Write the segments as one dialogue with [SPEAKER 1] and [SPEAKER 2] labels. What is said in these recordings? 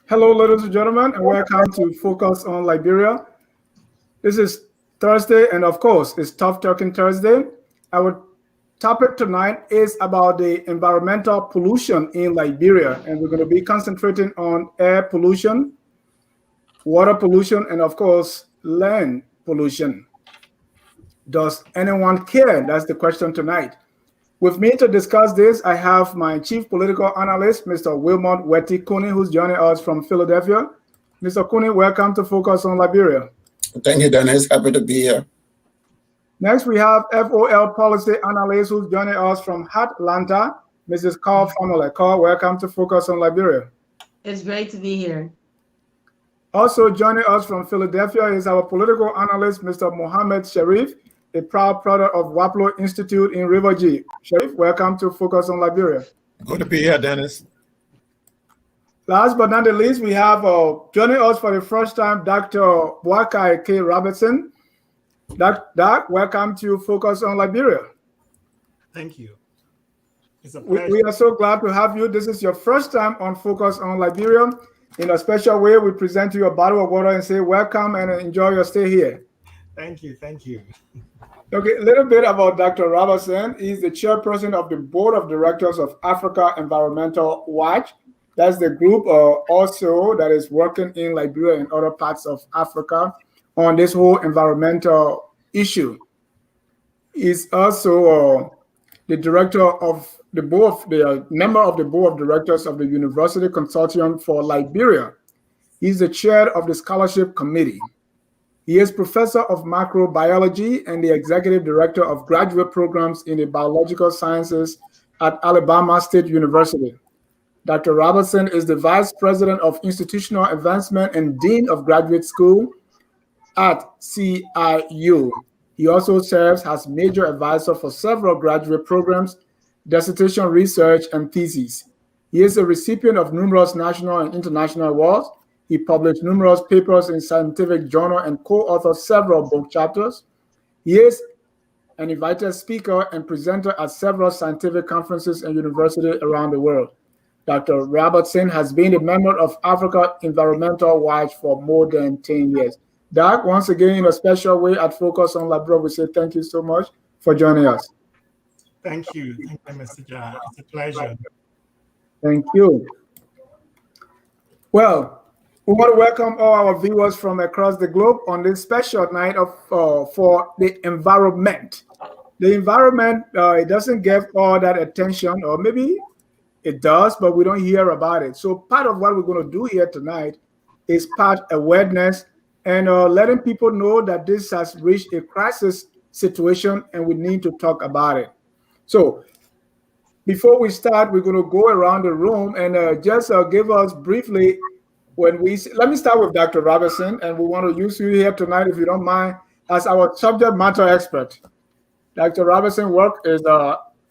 [SPEAKER 1] Hello, ladies and gentlemen, and welcome to Focus on Liberia. This is Thursday, and of course, it's Tough Talking Thursday. Our topic tonight is about the environmental pollution in Liberia, and we're going to be concentrating on air pollution, water pollution, and of course, land pollution. Does anyone care? That's the question tonight. With me to discuss this, I have my chief political analyst, Mr. Wilmot Weti Kuni, who's joining us from Philadelphia. Mr. Kuni, welcome to Focus on Liberia.
[SPEAKER 2] Thank you, Dennis. Happy to be here.
[SPEAKER 1] Next, we have FOL policy analyst who's joining us from Atlanta, Mrs. Carl Famole. Carl, welcome to Focus on Liberia.
[SPEAKER 3] It's great to be here.
[SPEAKER 1] Also joining us from Philadelphia is our political analyst, Mr. Mohammed Sharif, a proud product of Waplo Institute in River G. Sharif, welcome to Focus on Liberia.
[SPEAKER 4] Good to be here, Dennis.
[SPEAKER 1] Last but not the least, we have joining us for the first time, Dr. Boakai K. Robertson. Doc, welcome to Focus on Liberia.
[SPEAKER 4] Thank you. It's a pleasure.
[SPEAKER 1] We are so glad to have you. This is your first time on Focus on Liberia. In a special way, we present you a bottle of water and say welcome and enjoy your stay here.
[SPEAKER 4] Thank you. Thank you.
[SPEAKER 1] Okay, a little bit about Dr. Robertson. He's the chairperson of the board of directors of Africa Environmental Watch. That's the group also that is working in Liberia and other parts of Africa on this whole environmental issue. He's also the director of the board, the member of the board of directors of the University Consortium for Liberia. He's the chair of the scholarship committee. He is professor of microbiology and the executive director of graduate programs in the biological sciences at Alabama State University. Dr. Robertson is the vice president of institutional advancement and dean of graduate school at CIU. He also serves as major advisor for several graduate programs, dissertation research, and theses. He is a recipient of numerous national and international awards. He published numerous papers in scientific journal and co-authored several book chapters. He is an invited speaker and presenter at several scientific conferences and universities around the world. Dr. Robertson has been a member of Africa Environmental Watch for more than 10 years. Doc, once again, in a special way at Focus on Liberia, we say thank you so much for joining us.
[SPEAKER 4] Thank you. Thank you, Mr. John. It's a pleasure.
[SPEAKER 1] Thank you. Well, we want to welcome all our viewers from across the globe on this special night of for the environment. The environment, it doesn't get all that attention, or maybe it does, but we don't hear about it. So part of what we're going to do here tonight is part awareness and letting people know that this has reached a crisis situation and we need to talk about it. So before we start, we're going to go around the room and just give us briefly let me start with Dr. Robertson, and we want to use you here tonight, if you don't mind, as our subject matter expert. Dr. Robertson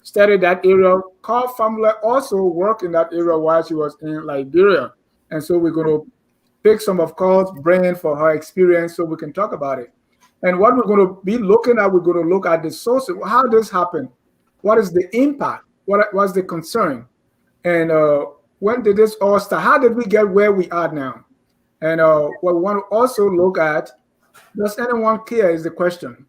[SPEAKER 1] studied that area. Carl Family also worked in that area while she was in Liberia. And so we're going to pick some of Carl's brain for her experience so we can talk about it. And what we're going to be looking at, we're going to look at the sources, how this happened, what is the impact, what was the concern, and when did this all start? How did we get where we are now? And what we want to also look at, does anyone care is the question.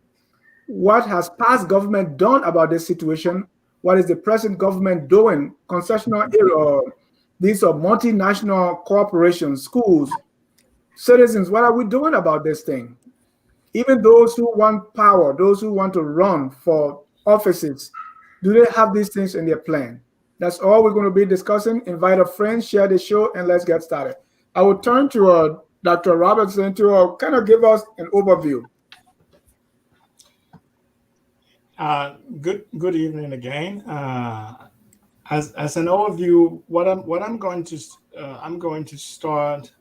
[SPEAKER 1] What has past government done about this situation? What is the present government doing? Concessional area, these are multinational corporations, schools, citizens, what are we doing about this thing? Even those who want power, those who want to run for offices, do they have these things in their plan? That's all we're going to be discussing. Invite a friend, share the show, and let's get started. I will turn to Dr. Robertson to kind of give us an overview.
[SPEAKER 4] Good evening again. As an overview, what I'm going to start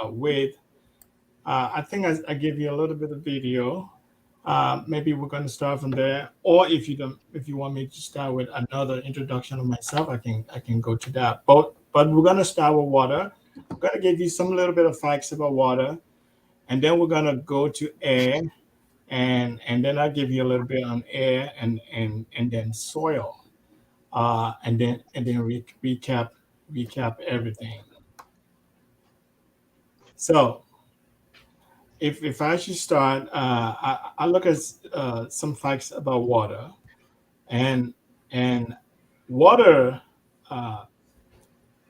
[SPEAKER 4] with. I think I gave you a little bit of video. Maybe we're going to start from there, or if you want me to start with another introduction of myself, I can go to that. But we're going to start with water. I'm going to give you some little bit of facts about water, and then we're going to go to air, and then I'll give you a little bit on air and then soil, and then recap everything. So if I should start, I look at some facts about water, and and water uh,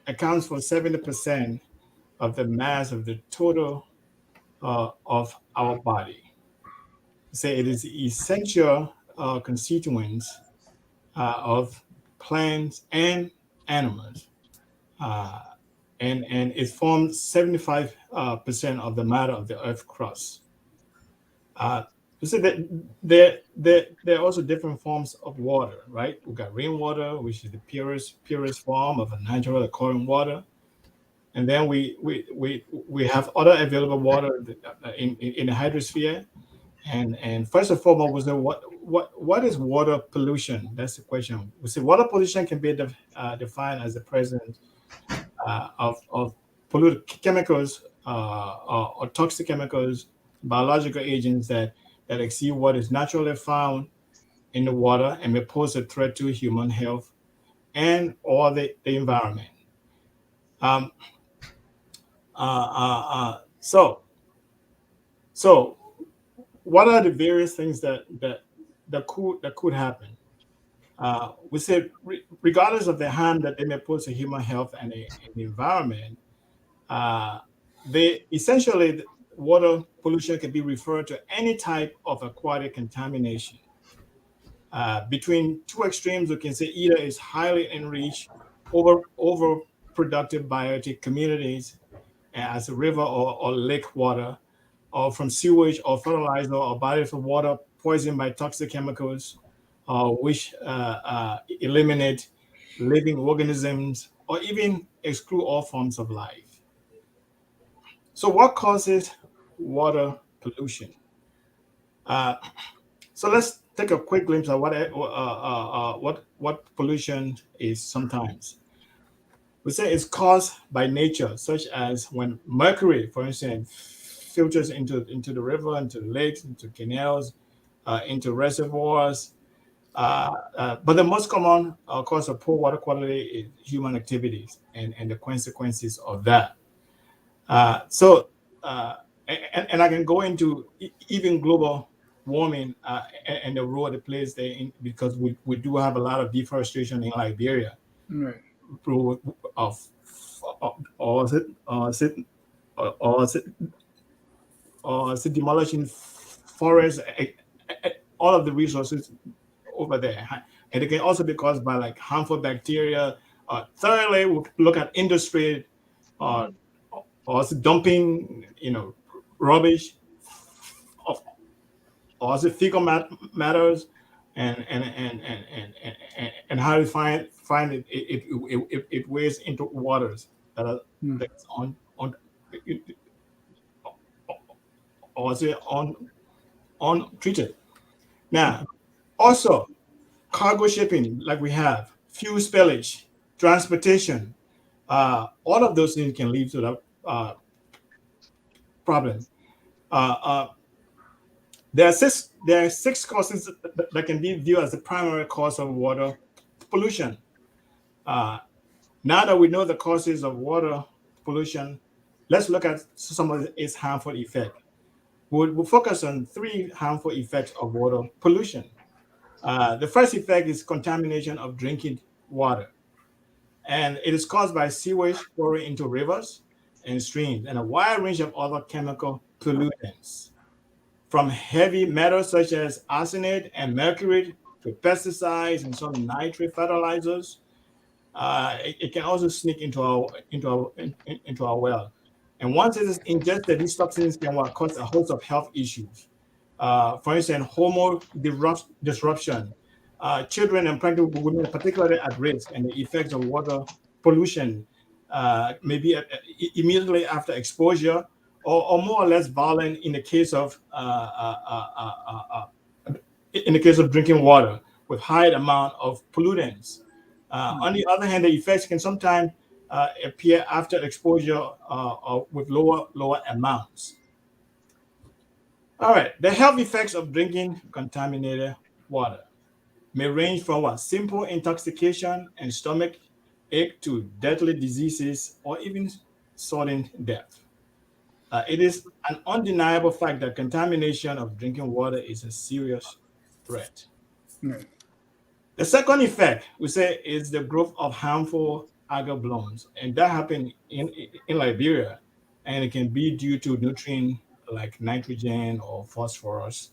[SPEAKER 4] accounts for 70% of the mass of the total of our body. Say it is essential constituents of plants and animals, uh, and it forms 75% percent of the matter of the Earth crust. Uh, you see that there are also different forms of water, right? We got rainwater, which is the purest form of a natural occurring water, and then we have other available water in the hydrosphere. And first and foremost, was the what is water pollution? That's the question. We say water pollution can be defined as the presence of polluted chemicals or toxic chemicals, biological agents that exceed what is naturally found in the water and may pose a threat to human health and or the environment. Um, so so what are the various things that could happen? We said, regardless of the harm that they may pose to human health and the environment, uh, they essentially water pollution can be referred to any type of aquatic contamination. Between two extremes, we can say either is highly enriched, overproductive biotic communities, as a river or lake water, or from sewage or fertilizer or bodies of water poisoned by toxic chemicals, which eliminate living organisms or even exclude all forms of life. So, what causes water pollution? Uh, so let's take a quick glimpse of what pollution is. Sometimes we say it's caused by nature, such as when mercury, for instance, filters into the river, into the lakes, into canals, into reservoirs. But the most common cause of poor water quality is human activities and the consequences of that. So, and I can go into even global warming and the role it plays there because we do have a lot of deforestation in Liberia
[SPEAKER 1] Right.
[SPEAKER 4] of or is it or is it demolishing forests, all of the resources over there, and it can also be caused by like harmful bacteria. Thirdly, we look at industry, uh, or is it dumping, rubbish, of, or is it fecal matters, and how to find it weighs into waters that are
[SPEAKER 1] Mm.
[SPEAKER 4] that's on or is it on treated. Now, also cargo shipping, like we have fuel spillage, transportation, all of those things can lead to that problem. Uh, uh, there are six causes that can be viewed as the primary cause of water pollution. Uh, Now that we know the causes of water pollution, let's look at some of its harmful effects. We'll focus on three harmful effects of water pollution. The first effect is contamination of drinking water, and it is caused by sewage pouring into rivers and streams and a wide range of other chemical pollutants, from heavy metals such as arsenate and mercury to pesticides and some nitrate fertilizers. It can also sneak into our well, and once it is ingested, these toxins can cause a host of health issues. For instance, hormone disruption. Children and pregnant women are particularly at risk, and the effects of water pollution maybe immediately after exposure, or more or less violent in the case of drinking water with high amount of pollutants. On the other hand, the effects can sometimes appear after exposure with lower amounts. All right, the health effects of drinking contaminated water may range from simple intoxication and stomach ache to deadly diseases or even sudden death. It is an undeniable fact that contamination of drinking water is a serious threat.
[SPEAKER 1] Mm.
[SPEAKER 4] The second effect we say is the growth of harmful algal blooms, and that happened in Liberia, and it can be due to nutrient like nitrogen or phosphorus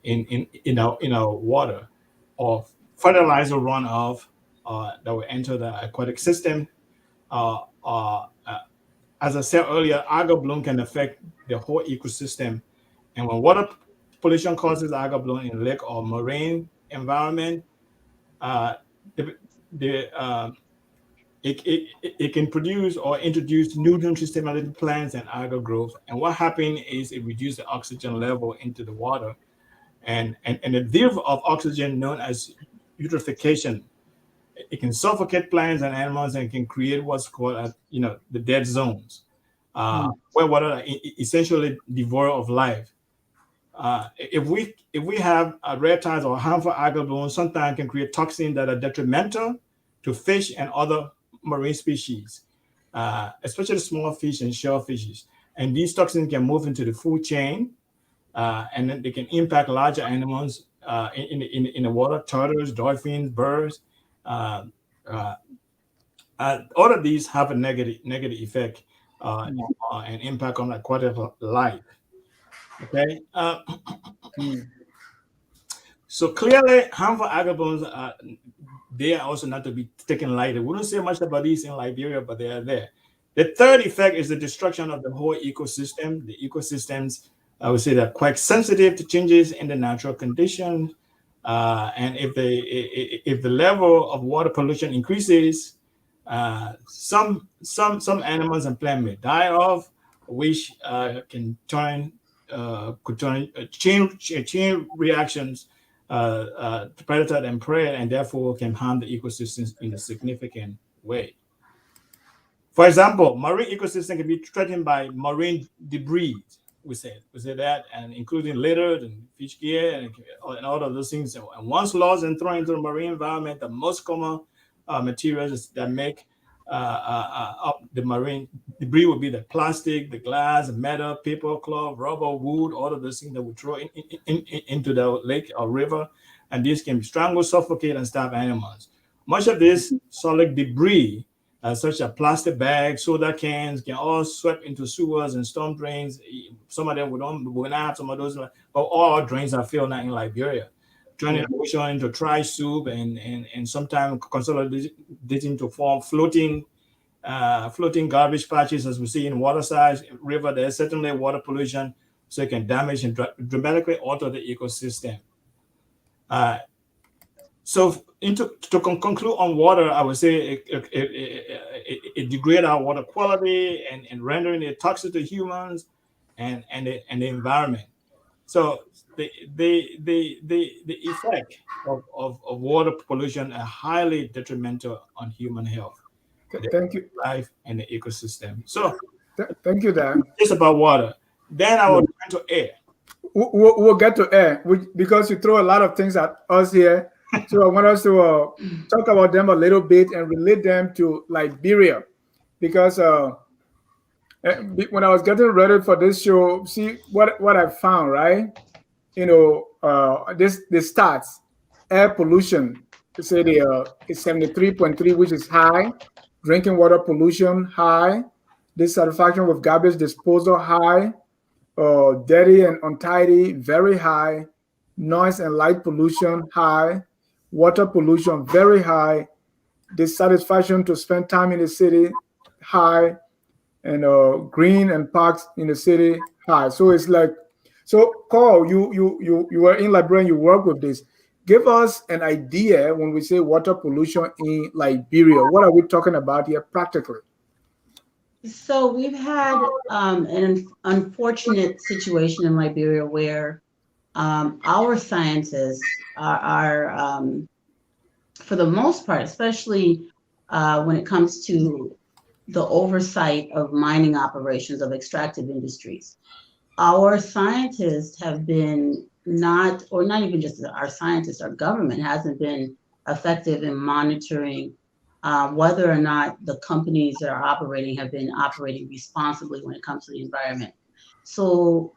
[SPEAKER 4] in our water, or fertilizer runoff that will enter the aquatic system. Uh, uh, uh, as I said earlier, algal bloom can affect the whole ecosystem, and when water pollution causes algal bloom in lake or marine environment, uh, the, the it can produce or introduce new nutrient-stimulating plants and algal growth. And what happens is it reduces the oxygen level into the water, and the depth of oxygen known as eutrophication. It can suffocate plants and animals and can create what's called the dead zones,
[SPEAKER 1] Mm.
[SPEAKER 4] where water are essentially devoid of life. If we have reptiles or harmful algal blooms, sometimes can create toxins that are detrimental to fish and other marine species, especially small fish and shellfishes. And these toxins can move into the food chain, and then they can impact larger animals in the water, turtles, dolphins, birds. Uh, uh, all of these have a negative effect
[SPEAKER 1] Mm.
[SPEAKER 4] and impact on aquatic life. Okay.
[SPEAKER 1] Mm.
[SPEAKER 4] So clearly, harmful algal blooms are they are also not to be taken lightly. We don't say much about these in Liberia, but they are there. The third effect is the destruction of the whole ecosystem. The ecosystems, I would say, they're quite sensitive to changes in the natural conditions. And if the level of water pollution increases, some animals and plants may die off, which can turn could turn chain reactions to predator and prey, and therefore can harm the ecosystems in a significant way. For example, marine ecosystem can be threatened by marine debris. We say that, and including litter and fish gear and all of those things. And once lost and thrown into the marine environment, the most common materials that make up the marine debris would be the plastic, the glass, metal, paper, cloth, rubber, wood, all of those things that we throw into the lake or river, and these can strangle, suffocate, and starve animals. Much of this solid debris such as plastic bags, soda cans, can all swept into sewers and storm drains. Some of them we not have some of those, but all our drains are filled now in Liberia, turning
[SPEAKER 1] Yeah.
[SPEAKER 4] the ocean into dry soup and sometimes consolidating to form floating garbage patches, as we see in waterside river. There's certainly water pollution, so it can damage and dramatically alter the ecosystem. Uh, so conclude on water, I would say it degrades our water quality and rendering it toxic to humans and the environment. So the effect of water pollution are highly detrimental on human health, the
[SPEAKER 1] Thank you.
[SPEAKER 4] life, and the ecosystem. So
[SPEAKER 1] Thank you, Dan.
[SPEAKER 4] just about water. Then I will turn to air.
[SPEAKER 1] We'll get to air because you throw a lot of things at us here. So I want us to talk about them a little bit and relate them to Liberia, because when I was getting ready for this show, see what I found, right? The stats: air pollution. They say it's 73.3, which is high. Drinking water pollution high. Dissatisfaction with garbage disposal high. Dirty and untidy, very high. Noise and light pollution, high. Water pollution, very high. Dissatisfaction to spend time in the city, high. And green and parks in the city, high. So it's like, so Carl, you were in Liberia and you work with this. Give us an idea when we say water pollution in Liberia. What are we talking about here practically?
[SPEAKER 3] So we've had an unfortunate situation in Liberia where our scientists are for the most part, especially when it comes to the oversight of mining operations of extractive industries, our scientists have been not even just our scientists, our government hasn't been effective in monitoring whether or not the companies that are operating have been operating responsibly when it comes to the environment. So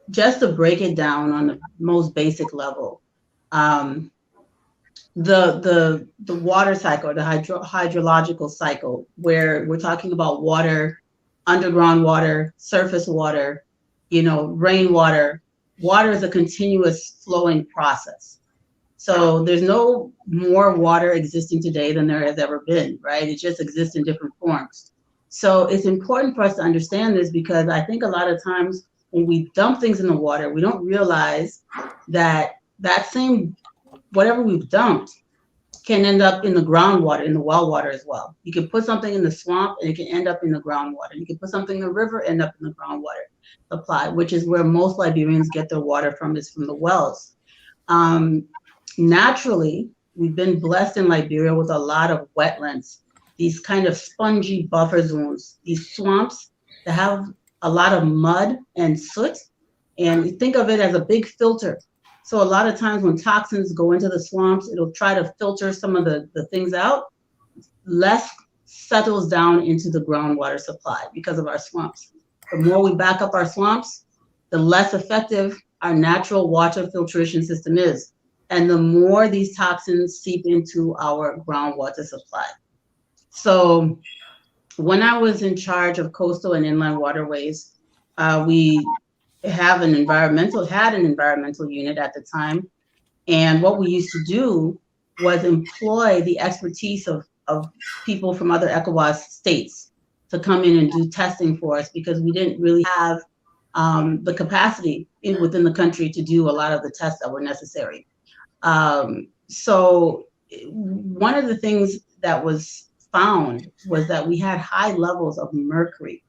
[SPEAKER 3] just to break it down on the most basic level, um, the water cycle, the hydrological cycle, where we're talking about water, underground water, surface water, rainwater. Water is a continuous flowing process. So there's no more water existing today than there has ever been, right? It just exists in different forms. So it's important for us to understand this, because I think a lot of times when we dump things in the water, we don't realize that that same whatever we've dumped can end up in the groundwater, in the well water as well. You can put something in the swamp and it can end up in the groundwater. You can put something in the river, end up in the groundwater supply, which is where most Liberians get their water from, is from the wells. Naturally, we've been blessed in Liberia with a lot of wetlands, these kind of spongy buffer zones, these swamps that have a lot of mud and soot. And you think of it as a big filter. So a lot of times when toxins go into the swamps, it'll try to filter some of the things out. Less settles down into the groundwater supply because of our swamps. The more we back up our swamps, the less effective our natural water filtration system is. And the more these toxins seep into our groundwater supply. So when I was in charge of coastal and inland waterways, we had an environmental unit at the time. And what we used to do was employ the expertise of people from other ECOWAS states to come in and do testing for us, because we didn't really have the capacity within the country to do a lot of the tests that were necessary. So one of the things that was found was that we had high levels of mercury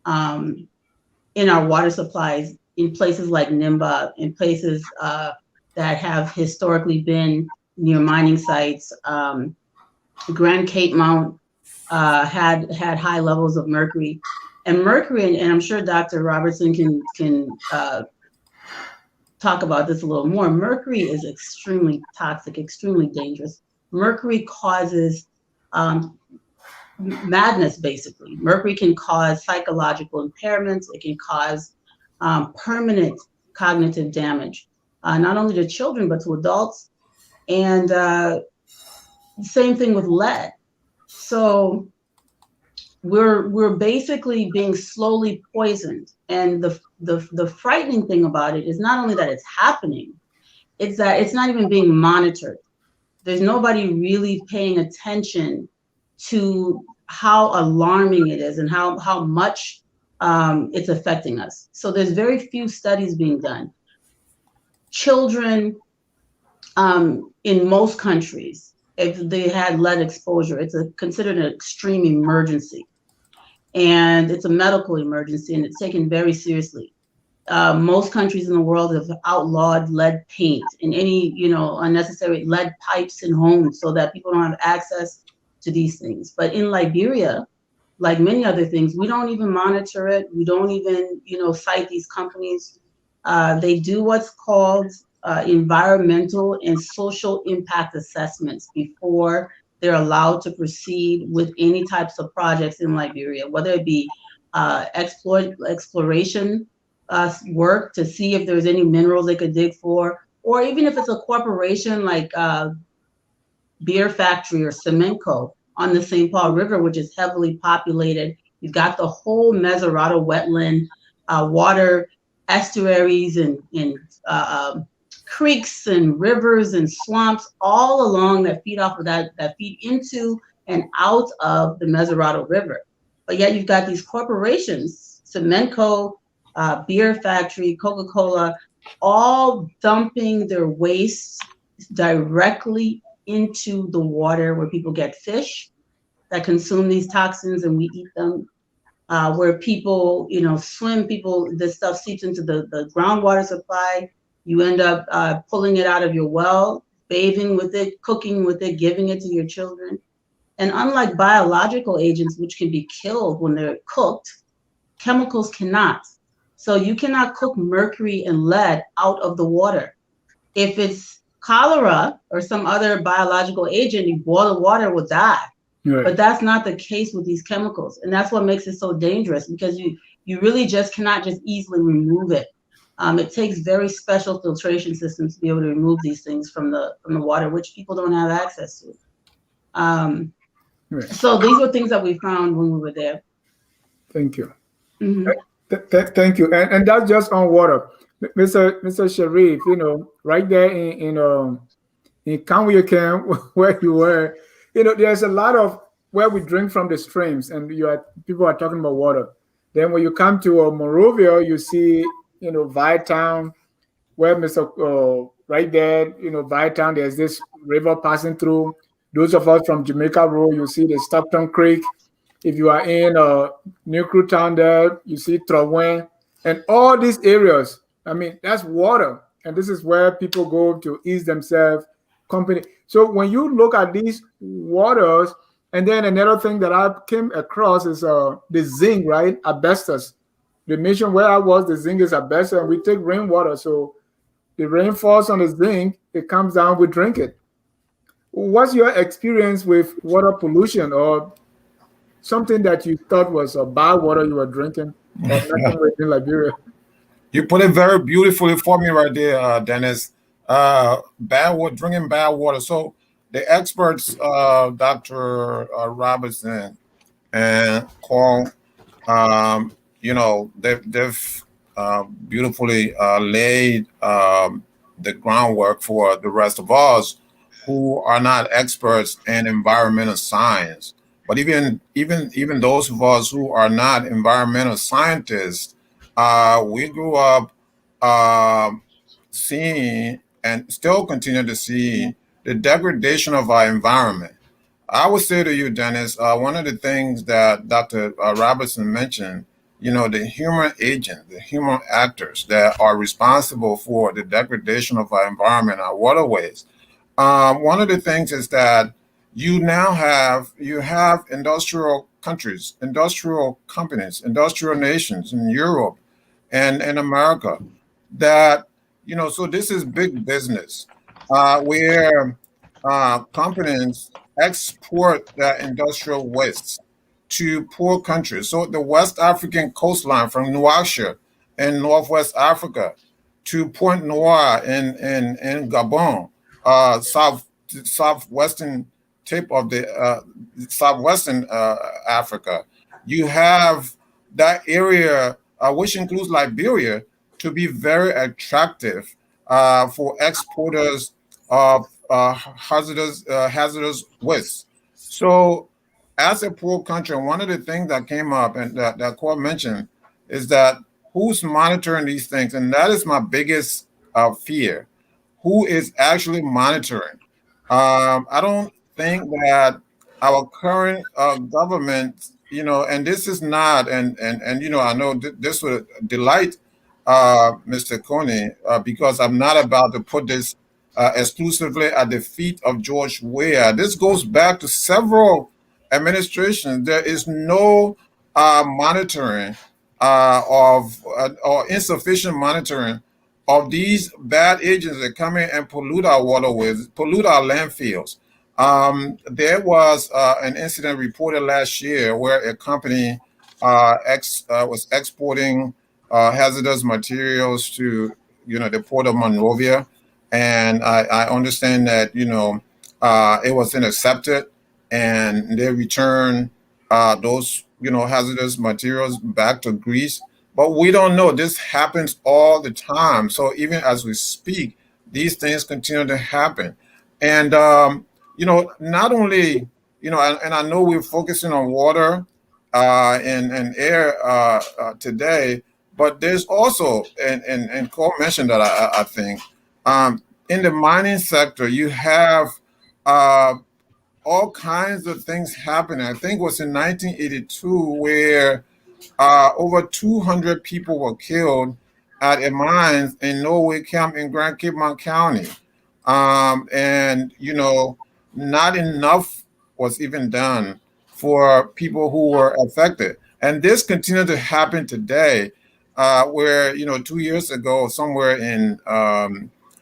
[SPEAKER 3] in our water supplies in places like Nimba, in places that have historically been near mining sites. Grand Cape Mount had high levels of mercury. And mercury, and I'm sure Dr. Robertson can talk about this a little more. Mercury is extremely toxic, extremely dangerous. Mercury causes madness, basically. Mercury can cause psychological impairments. It can cause permanent cognitive damage, not only to children, but to adults. And same thing with lead. So we're basically being slowly poisoned. And the frightening thing about it is not only that it's happening, it's that it's not even being monitored. There's nobody really paying attention to how alarming it is and how much it's affecting us. So there's very few studies being done. Children in most countries, if they had lead exposure, it's considered an extreme emergency. And it's a medical emergency, and it's taken very seriously. Most countries in the world have outlawed lead paint and any, unnecessary lead pipes in homes so that people don't have access to these things. But in Liberia, like many other things, we don't even monitor it. We don't even, cite these companies. They do what's called environmental and social impact assessments before they're allowed to proceed with any types of projects in Liberia, whether it be exploration work to see if there's any minerals they could dig for, or even if it's a corporation like Beer Factory or Cement Co. on the St. Paul River, which is heavily populated. You've got the whole Mesurado wetland, water estuaries and creeks and rivers and swamps all along that feed off of that feed into and out of the Mesurado River. But yet you've got these corporations, Cement Co., Beer Factory, Coca-Cola, all dumping their waste directly into the water where people get fish that consume these toxins and we eat them. Where people, swim, this stuff seeps into the groundwater supply. You end up pulling it out of your well, bathing with it, cooking with it, giving it to your children. And unlike biological agents, which can be killed when they're cooked, chemicals cannot. So you cannot cook mercury and lead out of the water. If it's cholera or some other biological agent, you boil the water, will die.
[SPEAKER 1] Right.
[SPEAKER 3] But that's not the case with these chemicals. And that's what makes it so dangerous, because you really just cannot just easily remove it. It takes very special filtration systems to be able to remove these things from the water, which people don't have access to.
[SPEAKER 1] Right.
[SPEAKER 3] So these were things that we found when we were there.
[SPEAKER 1] Thank you.
[SPEAKER 3] Mhm.
[SPEAKER 1] Thank you. And that's just on water. Mr. Sharif, right there in Kanwiyakam, where you were, there's a lot of where we drink from the streams, and people are talking about water. Then when you come to Monrovia, you see, Vietown, where right there, Vietown, there's this river passing through. Those of us from Jamaica Road, you see the Stockton Creek. If you are in New Crew Town there, you see Trowen and all these areas. I mean, that's water. And this is where people go to ease themselves, company. So when you look at these waters, and then another thing that I came across is the zinc, right? Asbestos. The mission where I was, the zinc is asbestos, and we take rainwater. So the rain falls on the zinc, it comes down, we drink it. What's your experience with water pollution, or something that you thought was a bad water you were drinking, or nothing in Liberia?
[SPEAKER 2] You put it very beautifully for me right there, Dennis. Bad water, drinking bad water. So the experts, Dr. Robertson and Paul, they've beautifully laid the groundwork for the rest of us who are not experts in environmental science. But even those of us who are not environmental scientists, we grew up seeing and still continue to see the degradation of our environment. I would say to you, Dennis, one of the things that Dr. Robertson mentioned, the human agent, the human actors that are responsible for the degradation of our environment, our waterways. One of the things is that you have industrial countries, industrial companies, industrial nations in Europe and in America that, so this is big business where companies export that industrial waste to poor countries. So the West African coastline from Nouakchott in Northwest Africa to Point Noir in Gabon, southwestern tip of the southwestern Africa. You have that area, which includes Liberia, to be very attractive for exporters of hazardous waste. So, as a poor country, one of the things that came up and that Cole mentioned is that who's monitoring these things, and that is my biggest fear. Who is actually monitoring? I don't think that our current government, and this is not, and I know this would delight Mr. Coney, because I'm not about to put this exclusively at the feet of George Weah. This goes back to several administrations. There is no monitoring of or insufficient monitoring of these bad agents that come in and pollute our waterways, pollute our landfills. There was an incident reported last year where a company was exporting hazardous materials to the port of Monrovia, and I understand that it was intercepted, and they returned those hazardous materials back to Greece. But we don't know. This happens all the time. So even as we speak, these things continue to happen. And not only and I know we're focusing on water and air today, but there's also, and Cole mentioned that, I think, in the mining sector, you have all kinds of things happening. I think it was in 1982 where over 200 people were killed at a mine in Norway Camp in Grand Cape Mount County. And, not enough was even done for people who were affected. And this continued to happen today, where, 2 years ago, somewhere in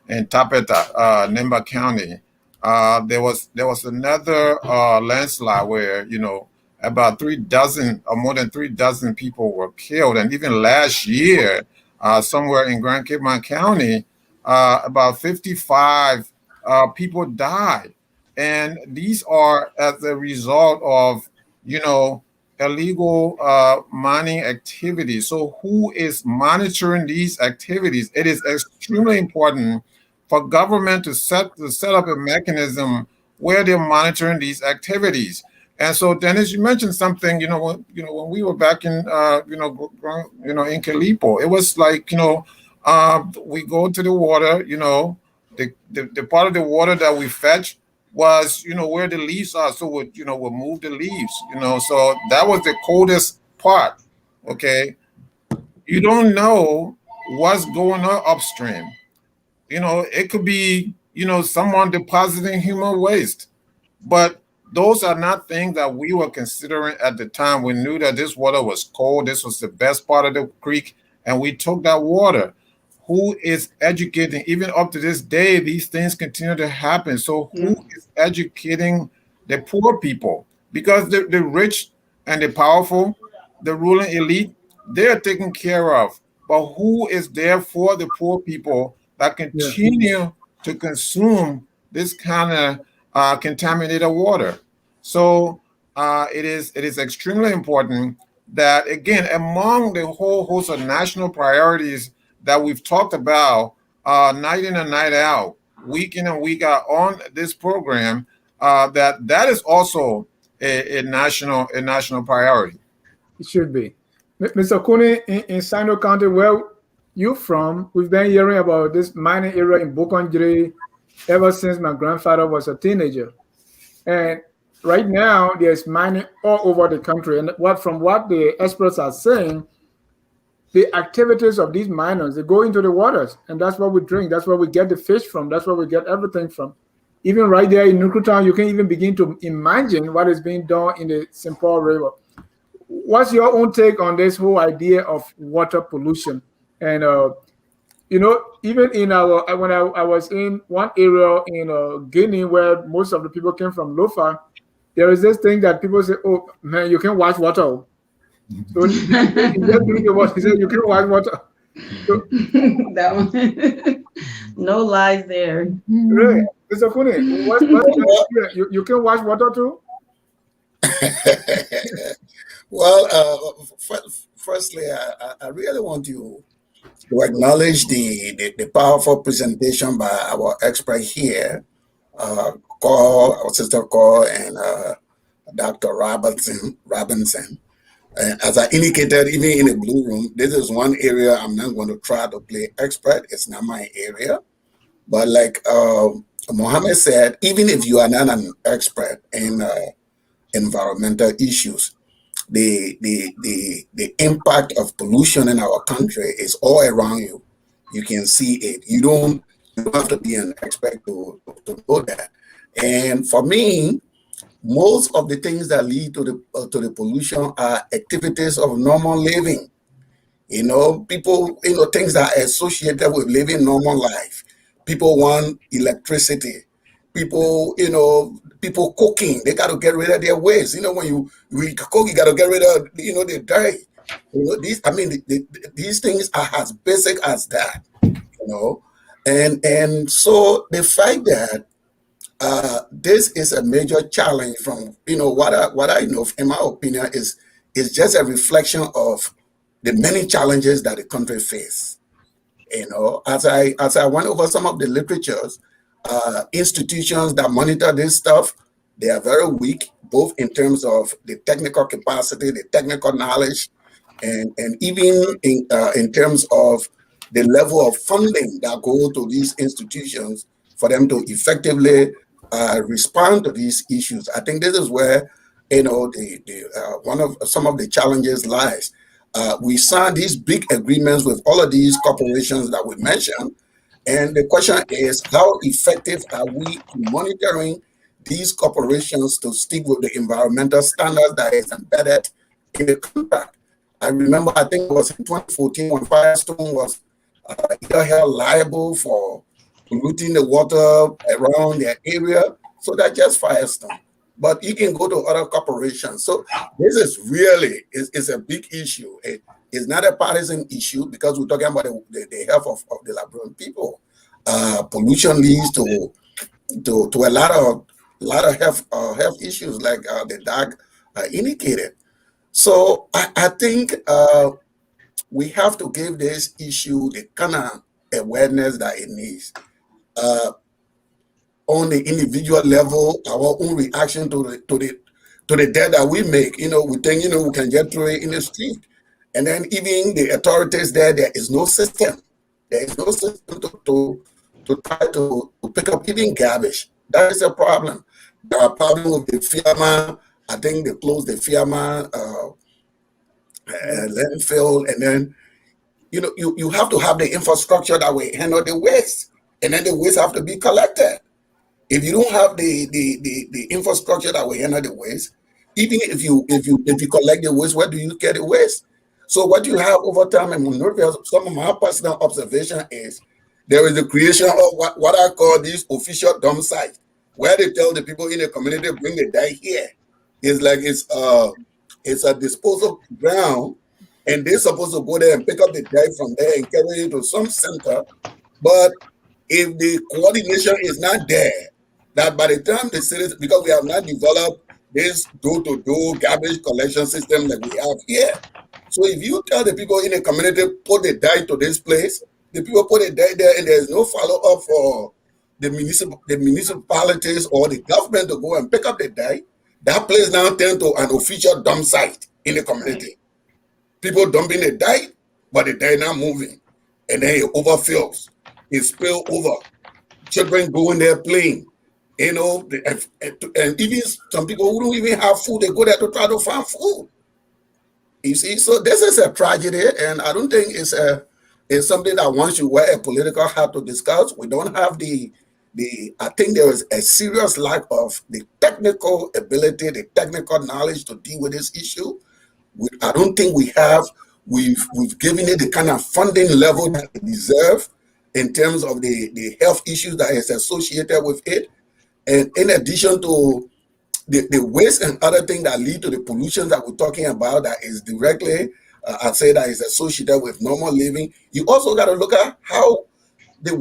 [SPEAKER 2] Tapeta, Nemba County, there was another landslide where about 3 dozen or more than 3 dozen people were killed, and even last year, somewhere in Grand Cape County, about 55 people died, and these are as a result of you know illegal mining activities. So, who is monitoring these activities? It is extremely important for government to set up a mechanism where they're monitoring these activities. And so, Dennis, you mentioned something. When we were back in in Calipo, it was like we go to the water. The part of the water that we fetch was where the leaves are, so we'll move the leaves. So that was the coldest part. Okay, you don't know what's going on upstream. It could be, someone depositing human waste. But those are not things that we were considering at the time. We knew that this water was cold. This was the best part of the creek, and we took that water. Who is educating? Even up to this day, these things continue to happen. So who is educating the poor people? Because the rich and the powerful, the ruling elite, they are taken care of. But who is there for the poor people that continue to consume this kind of contaminated water? So it is extremely important that, again, among the whole host of national priorities that we've talked about night in and night out, week in and week out on this program, that is also a national priority.
[SPEAKER 1] It should be. Mr. Cooney, in Sino County, where you from, we've been hearing about this mining area in Bokonjiri ever since my grandfather was a teenager. And right now, there's mining all over the country. And from what the experts are saying, the activities of these miners, they go into the waters, and that's what we drink. That's where we get the fish from. That's where we get everything from. Even right there in Nukutown, you can even begin to imagine what is being done in the St. Paul River. What's your own take on this whole idea of water pollution? And even in when I was in one area in Guinea where most of the people came from Lofa, there is this thing that people say, "Oh man, you can wash water." So you just drink the water. He said, "You can wash water." So,
[SPEAKER 3] That one. No lies there.
[SPEAKER 1] really, Mr. Kune, what's your experience? You can wash water too?
[SPEAKER 5] Well, firstly, I really want you to acknowledge the powerful presentation by our expert here, our sister Cole and Dr. Robinson. As I indicated, even in the blue room, this is one area I'm not going to try to play expert. It's not my area. But like Mohammed said, even if you are not an expert in environmental issues, the impact of pollution in our country is all around you. You can see it. You don't have to be an expert to know that. And for me, most of the things that lead to the pollution are activities of normal living. People, things that are associated with living normal life. People want electricity. People cooking, they got to get rid of their waste. When you cook, you got to get rid of, the dirt. These things are as basic as that, and so the fact that this is a major challenge from, what I know, in my opinion, is just a reflection of the many challenges that the country faces. As I went over some of the literatures, institutions that monitor this stuff, they are very weak, both in terms of the technical capacity, the technical knowledge, and even in terms of the level of funding that go to these institutions for them to effectively respond to these issues. I think this is where one of some of the challenges lies. We signed these big agreements with all of these corporations that we mentioned, and the question is, how effective are we in monitoring these corporations to stick with the environmental standards that is embedded in the contract? I remember, I think it was in 2014 when Firestone was either held liable for polluting the water around their area. So that just fires them. But you can go to other corporations. So this is really is a big issue. It's not a partisan issue because we're talking about the health of the Liberian people. Pollution leads to a lot of health issues like the dog indicated. So I think we have to give this issue the kind of awareness that it needs. Uh, on the individual level, our own reaction to the debt that we make. We think we can get through it in the street, and then even the authorities there is no system. There is no system to try to pick up even garbage. That is a problem. There are problems with the FIAMA. I think they closed the FIAMA landfill, and then you have to have the infrastructure that will handle the waste, and then the waste have to be collected. If you don't have the infrastructure that will handle the waste, even if you collect the waste, where do you get the waste? So what you have over time in Monrovia, some of my personal observation is there is the creation of what I call these official dump sites, where they tell the people in the community bring the dye here. It's like it's a disposal ground, and they're supposed to go there and pick up the dye from there and carry it to some center. But if the coordination is not there, that by the time the cities, because we have not developed this door-to-door garbage collection system that we have here. So if you tell the people in the community, put the dye to this place, the people put the dye there, and there's no follow-up for the municipalities or the government to go and pick up the dye, that place now turns to an official dump site in the community. People dumping the dye, but the dye not moving. And then it overfills. It spill over. Children go in there playing. And even some people who don't even have food, they go there to try to find food. You see, so this is a tragedy, and I don't think it's something that one should wear a political hat to discuss. We don't have I think there is a serious lack of the technical ability, the technical knowledge to deal with this issue. I don't think we've given it the kind of funding level that it deserves in terms of the health issues that is associated with it. And in addition to the waste and other things that lead to the pollution that we're talking about, that is directly, I'd say that is associated with normal living, you also got to look at how the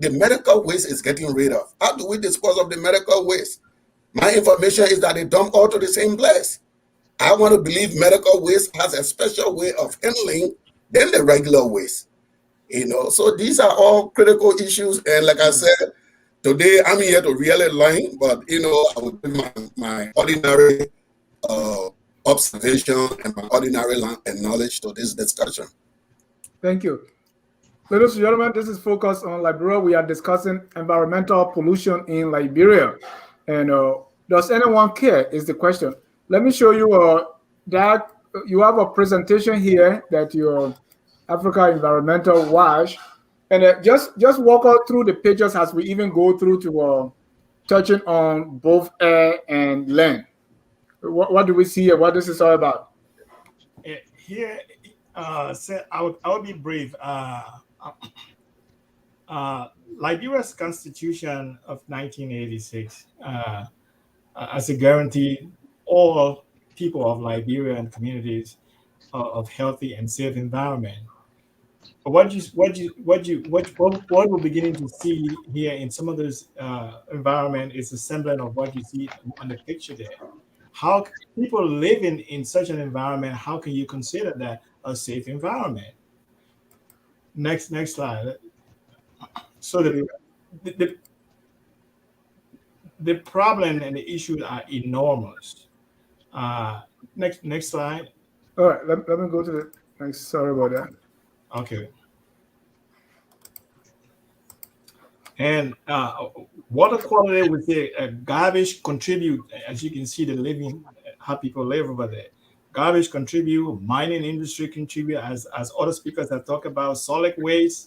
[SPEAKER 5] medical waste is getting rid of. How do we dispose of the medical waste? My information is that they dump all to the same place. I want to believe medical waste has a special way of handling than the regular waste. So these are all critical issues. And like I said, today I'm here to really learn, but I will give my ordinary observation and my ordinary knowledge to this discussion.
[SPEAKER 1] Thank you. Ladies and gentlemen, this is Focus on Liberia. We are discussing environmental pollution in Liberia. And does anyone care is the question. Let me show you that you have a presentation here that your Africa Environmental Watch, and just walk out through the pages as we even go through to touching on both air and land. What do we see here? What this is all about?
[SPEAKER 4] Here, so I would be brief. Liberia's Constitution of 1986 as a guarantee all people of Liberia and communities of healthy and safe environment. What we're beginning to see here in some of this environment is a semblance of what you see on the picture there. How people living in such an environment, how can you consider that a safe environment? Next slide. So the problem and the issues are enormous. Next slide.
[SPEAKER 1] All right, let me go to the next. Sorry about that.
[SPEAKER 4] Okay. And water quality with the garbage contribute, as you can see, how people live over there. Garbage contribute, mining industry contribute, as other speakers have talked about, solid waste,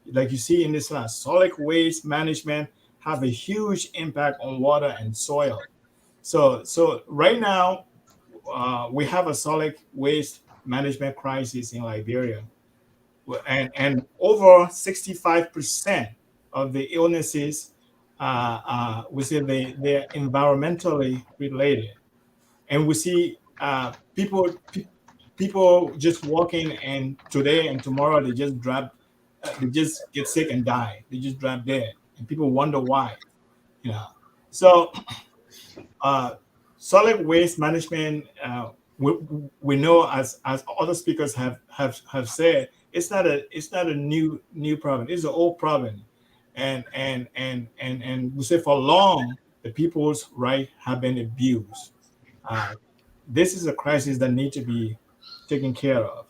[SPEAKER 4] like you see in this slide, solid waste management have a huge impact on water and soil. So right now, we have a solid waste management crisis in Liberia. And over 65% the illnesses, we say they're environmentally related, and we see people just walking, and today and tomorrow they just drop, they just get sick and die. They just drop dead, and people wonder why. You know, so uh, solid waste management. We know, as other speakers have said, it's not a new problem. It's an old problem, and we say for long the people's right have been abused. Uh, this is a crisis that need to be taken care of.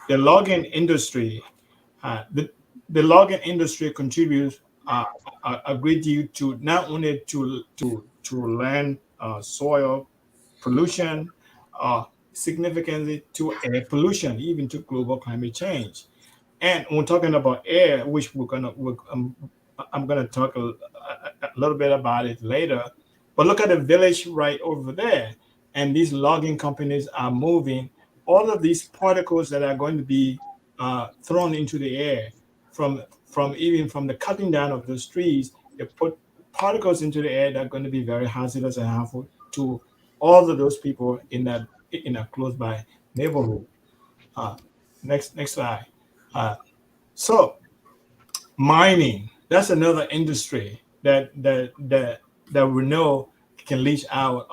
[SPEAKER 4] The logging industry, the logging industry contributes a great deal to not only to land, soil pollution, uh, significantly to air pollution, even to global climate change. And when talking about air, which I'm gonna talk a little bit about it later, but look at the village right over there, and these logging companies are moving all of these particles that are going to be thrown into the air from the cutting down of those trees. They put particles into the air that are going to be very hazardous and harmful to all of those people in a close by neighborhood. Uh, next slide. Uh, so mining, that's another industry that we know can leach out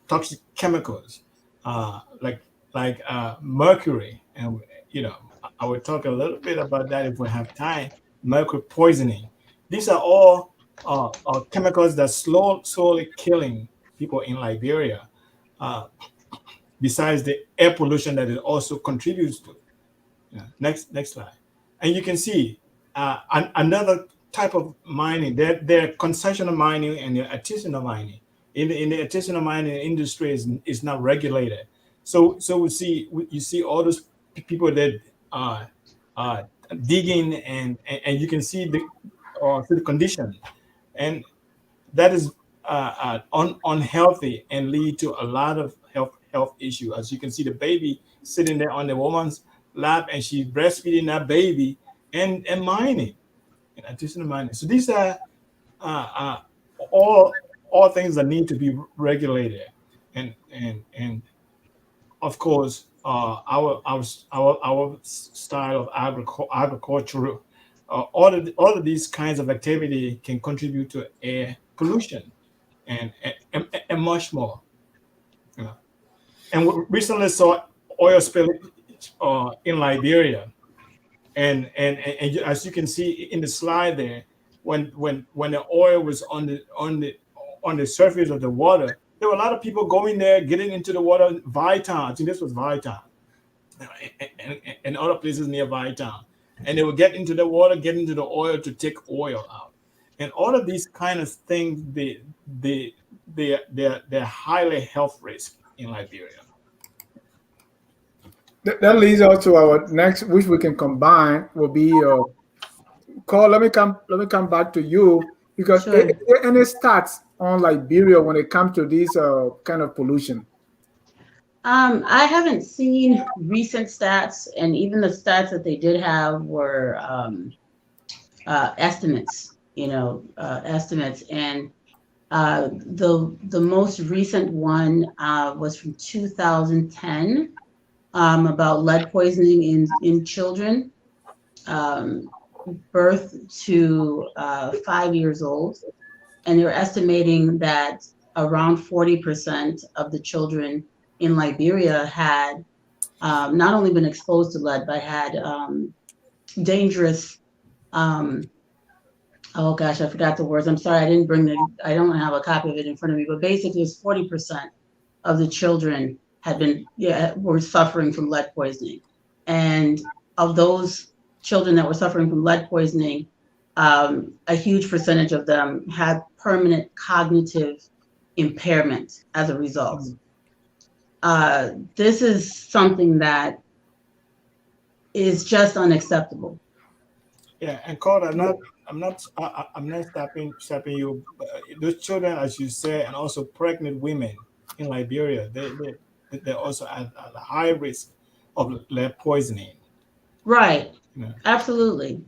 [SPEAKER 4] toxic chemicals, like mercury, and I will talk a little bit about that if we have time. Mercury poisoning. These are all chemicals that slowly killing people in Liberia. Uh, Besides the air pollution that it also contributes to. Yeah. Next slide. And you can see another type of mining. There concessional mining and the artisanal mining. In the artisanal mining industry is not regulated. So you see all those people that are digging, and you can see the condition, and that is unhealthy and lead to a lot of health issue. As you can see, the baby sitting there on the woman's lap, and she's breastfeeding that baby and mining, and artisanal mining. So these are uh, uh, all things that need to be regulated, and of course, our style of agriculture, all of these kinds of activity can contribute to air pollution, and much more. You know. And we recently saw oil spill in Liberia, and as you can see in the slide there, when the oil was on the surface of the water, there were a lot of people going there, getting into the water. Viton, I think this was Viton, and other places near Viton, and they would get into the water, get into the oil to take oil out, and all of these kind of things, they're highly health risk in Liberia.
[SPEAKER 1] That leads us to our next, which we can combine, will be Cole. Let me come back to you, because
[SPEAKER 3] Sure.
[SPEAKER 1] any stats on Liberia when it comes to these kind of pollution?
[SPEAKER 3] I haven't seen recent stats, and even the stats that they did have were estimates. Estimates, and the most recent one was from 2010, about lead poisoning in children, um, birth to 5 years old, and they're estimating that around 40% of the children in Liberia had not only been exposed to lead, but had dangerous. Um, oh gosh, I forgot the words. I'm sorry, I don't have a copy of it in front of me. But basically, it's 40% of the children were suffering from lead poisoning, and of those children that were suffering from lead poisoning, a huge percentage of them had permanent cognitive impairment as a result. This is something that is just unacceptable.
[SPEAKER 4] Yeah, and Carl, I'm not stopping you. But those children, as you said, and also pregnant women in Liberia, they're also at a high risk of lead poisoning.
[SPEAKER 3] Right.
[SPEAKER 4] You know.
[SPEAKER 3] Absolutely.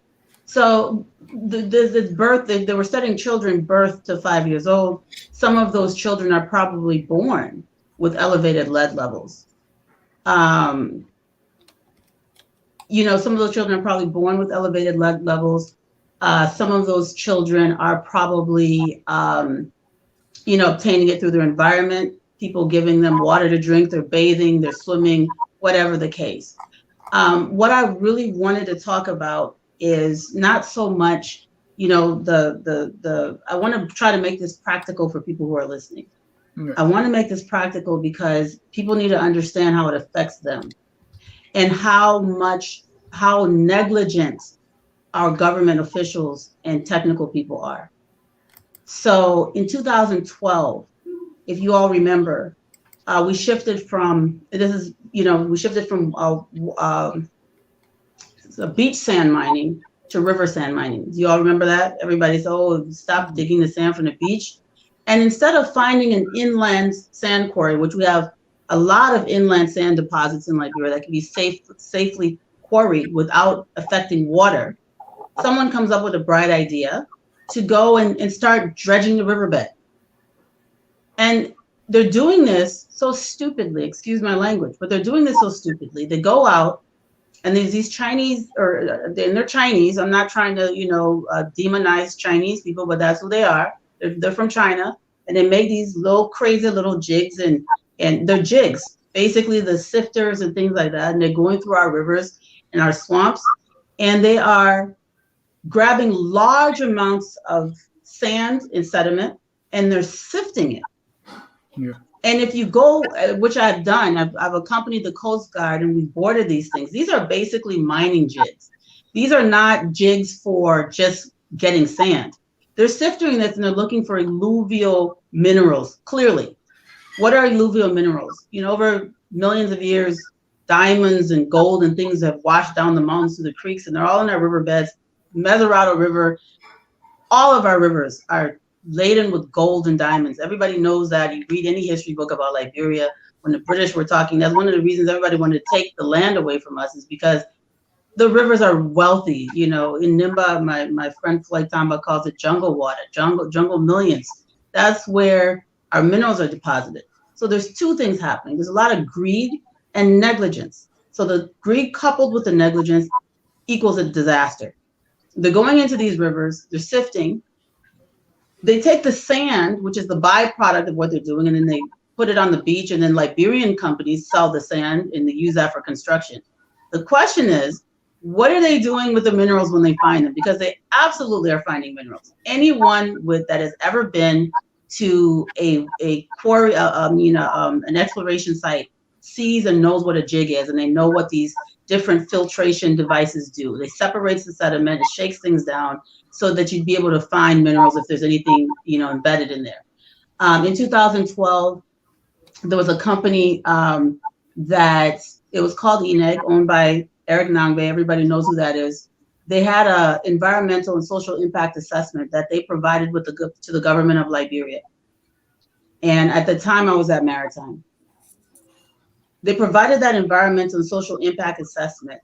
[SPEAKER 3] So this birth, they were studying children birth to 5 years old. Some of those children are probably born with elevated lead levels. Some of those children are probably born with elevated lead levels. Some of those children are probably, obtaining it through their environment, people giving them water to drink, they're bathing, they're swimming, whatever the case. What I really wanted to talk about is not so much, I want to try to make this practical for people who are listening.
[SPEAKER 1] Yeah.
[SPEAKER 3] I want to make this practical because people need to understand how it affects them and how negligent our government officials and technical people are. So in 2012, if you all remember, we shifted from beach sand mining to river sand mining. Do you all remember that? Everybody said, "Oh, stop digging the sand from the beach." And instead of finding an inland sand quarry, which we have a lot of inland sand deposits in Liberia that can be safely quarried without affecting water, someone comes up with a bright idea to go and start dredging the riverbed. And they're doing this so stupidly, excuse my language, but they're doing this so stupidly. They go out and there's these Chinese, and they're Chinese. I'm not trying to, demonize Chinese people, but that's who they are. They're from China, and they make these little crazy little jigs, and they're jigs, basically the sifters and things like that. And they're going through our rivers and our swamps, and they are grabbing large amounts of sand and sediment, and they're sifting it.
[SPEAKER 1] Yeah.
[SPEAKER 3] And if you go, which I've done, I've accompanied the Coast Guard and we boarded these things. These are basically mining jigs. These are not jigs for just getting sand. They're sifting this and they're looking for alluvial minerals, clearly. What are alluvial minerals? Over millions of years, diamonds and gold and things have washed down the mountains to the creeks, and they're all in our riverbeds. Mesurado River, all of our rivers are laden with gold and diamonds. Everybody knows that. You read any history book about Liberia, when the British were talking, that's one of the reasons everybody wanted to take the land away from us, is because the rivers are wealthy. In Nimba, my friend Floyd Tamba calls it jungle water, jungle millions. That's where our minerals are deposited. So there's two things happening. There's a lot of greed and negligence. So the greed coupled with the negligence equals a disaster. They're going into these rivers, they're sifting. They take the sand, which is the byproduct of what they're doing, and then they put it on the beach, and then Liberian companies sell the sand and they use that for construction. The question is, what are they doing with the minerals when they find them? Because they absolutely are finding minerals. Anyone that has ever been to a quarry, an exploration site, sees and knows what a jig is, and they know what these different filtration devices do. They separate the sediment, it shakes things down so that you'd be able to find minerals if there's anything, embedded in there. In 2012, there was a company that it was called ENEG, owned by Eric Nangbe. Everybody knows who that is. They had an environmental and social impact assessment that they provided to the government of Liberia. And at the time, I was at Maritime. They provided that environmental and social impact assessment,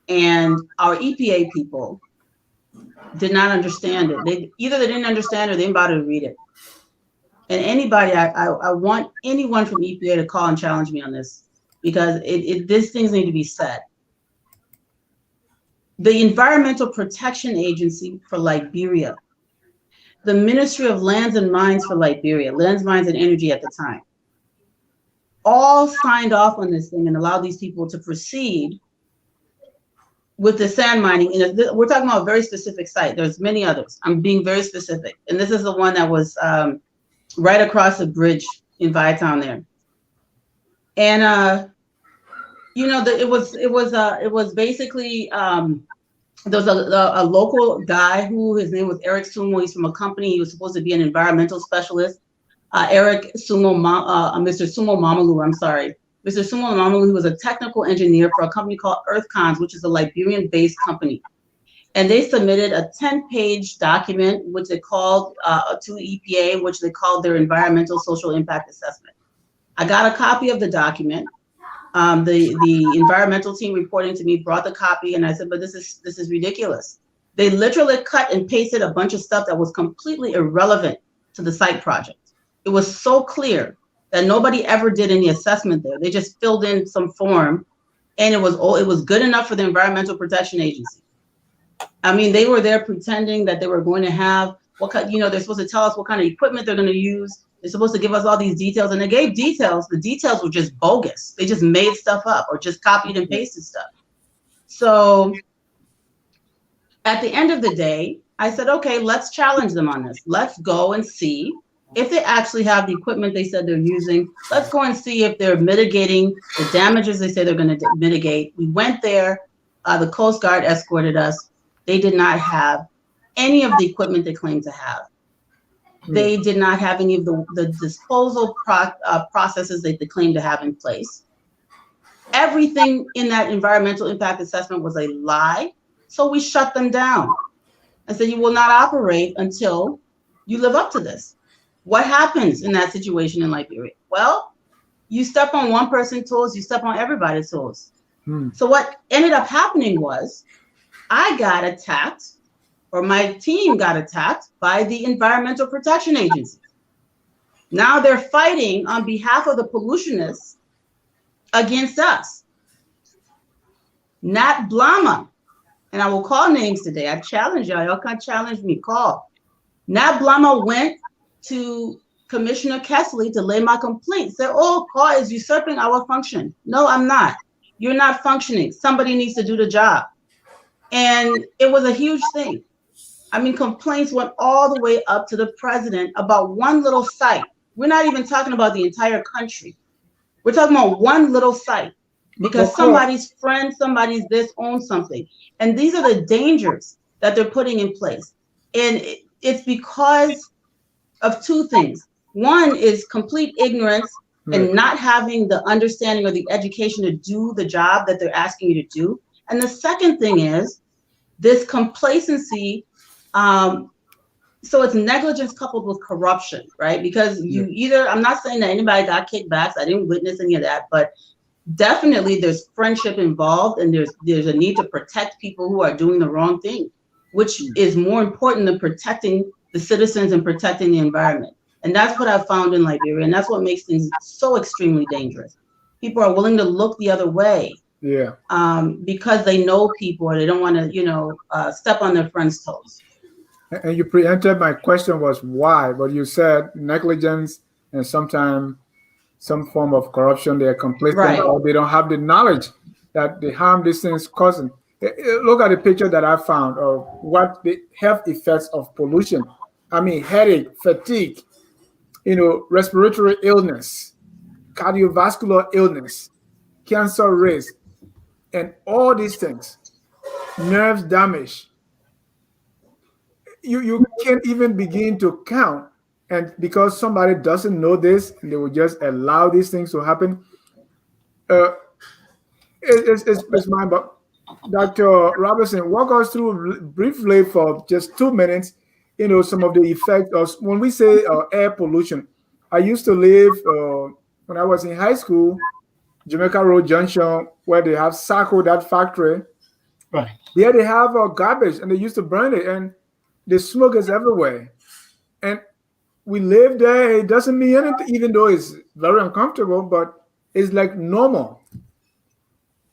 [SPEAKER 3] and our EPA people did not understand it. They didn't understand or they didn't bother to read it. And anybody, I want anyone from EPA to call and challenge me on this, because these things need to be said. The Environmental Protection Agency for Liberia, the Ministry of Lands and Mines for Liberia, Lands, Mines, and Energy at the time, all signed off on this thing and allowed these people to proceed with the sand mining. And we're talking about a very specific site. There's many others. I'm being very specific. And this is the one that was right across the bridge in Viatown there. And it was basically there was a local guy who, his name was Eric Sumo. He's from a company. He was supposed to be an environmental specialist. Mr. Sumo Mamalu, I'm sorry. Mr. Sumo Mamalu, he was a technical engineer for a company called EarthCons, which is a Liberian-based company. And they submitted a 10-page document, which they called to EPA, which they called their environmental social impact assessment. I got a copy of the document. The environmental team reporting to me brought the copy, and I said, but this is ridiculous. They literally cut and pasted a bunch of stuff that was completely irrelevant to the site project. It was so clear that nobody ever did any assessment there. They just filled in some form, and it was good enough for the Environmental Protection Agency. I mean, they were there pretending that they were going to have they're supposed to tell us what kind of equipment they're going to use. They're supposed to give us all these details, and they gave details. The details were just bogus. They just made stuff up or just copied and pasted stuff. So at the end of the day, I said, okay, let's challenge them on this. Let's go and see if they actually have the equipment they said they're using. Let's go and see if they're mitigating the damages they say they're going to mitigate. We went there. The Coast Guard escorted us. They did not have any of the equipment they claimed to have. They did not have any of the disposal processes that they claimed to have in place. Everything in that environmental impact assessment was a lie. So we shut them down. I said, you will not operate until you live up to this. What happens in that situation in Liberia? Well, you step on one person's toes, you step on everybody's toes. So what ended up happening was I got attacked, or my team got attacked by the Environmental Protection Agency. Now they're fighting on behalf of the pollutionists against us. Nat Blama, and I will call names today. I challenge y'all. Y'all can't challenge me. Call. Nat Blama went to Commissioner Kessley to lay my complaint. Said, oh, Carr is usurping our function. No, I'm not. You're not functioning. Somebody needs to do the job. And it was a huge thing. I mean, complaints went all the way up to the president about one little site. We're not even talking about the entire country. We're talking about one little site because somebody's friend, somebody's this owns something. And these are the dangers that they're putting in place. And it's because of two things. One is complete ignorance and not having the understanding or the education to do the job that they're asking you to do. And the second thing is this complacency. So it's negligence coupled with corruption, right? Because I'm not saying that anybody got kickbacks. I didn't witness any of that, but definitely there's friendship involved, and there's a need to protect people who are doing the wrong thing, which is more important than protecting the citizens and protecting the environment. And that's what I've found in Liberia, and that's what makes things so extremely dangerous. People are willing to look the other way, because they know people or they don't want to, step on their friends' toes.
[SPEAKER 1] And you preempted my question was why, but you said negligence and sometimes some form of corruption. They're complicit or they don't have the knowledge that the harm these things causing. Look at the picture that I found of what the health effects of pollution. I mean, headache, fatigue, respiratory illness, cardiovascular illness, cancer risk, and all these things, nerves damage. You can't even begin to count. And because somebody doesn't know this, and they will just allow these things to happen. It's mine, but Dr. Robertson, walk us through briefly for just 2 minutes, some of the effects of when we say air pollution. I used to live, when I was in high school, Jamaica Road Junction, where they have Saco, that factory.
[SPEAKER 4] Right.
[SPEAKER 1] There they have garbage, and they used to burn it, and the smoke is everywhere. And we live there. It doesn't mean anything, even though it's very uncomfortable, but it's like normal.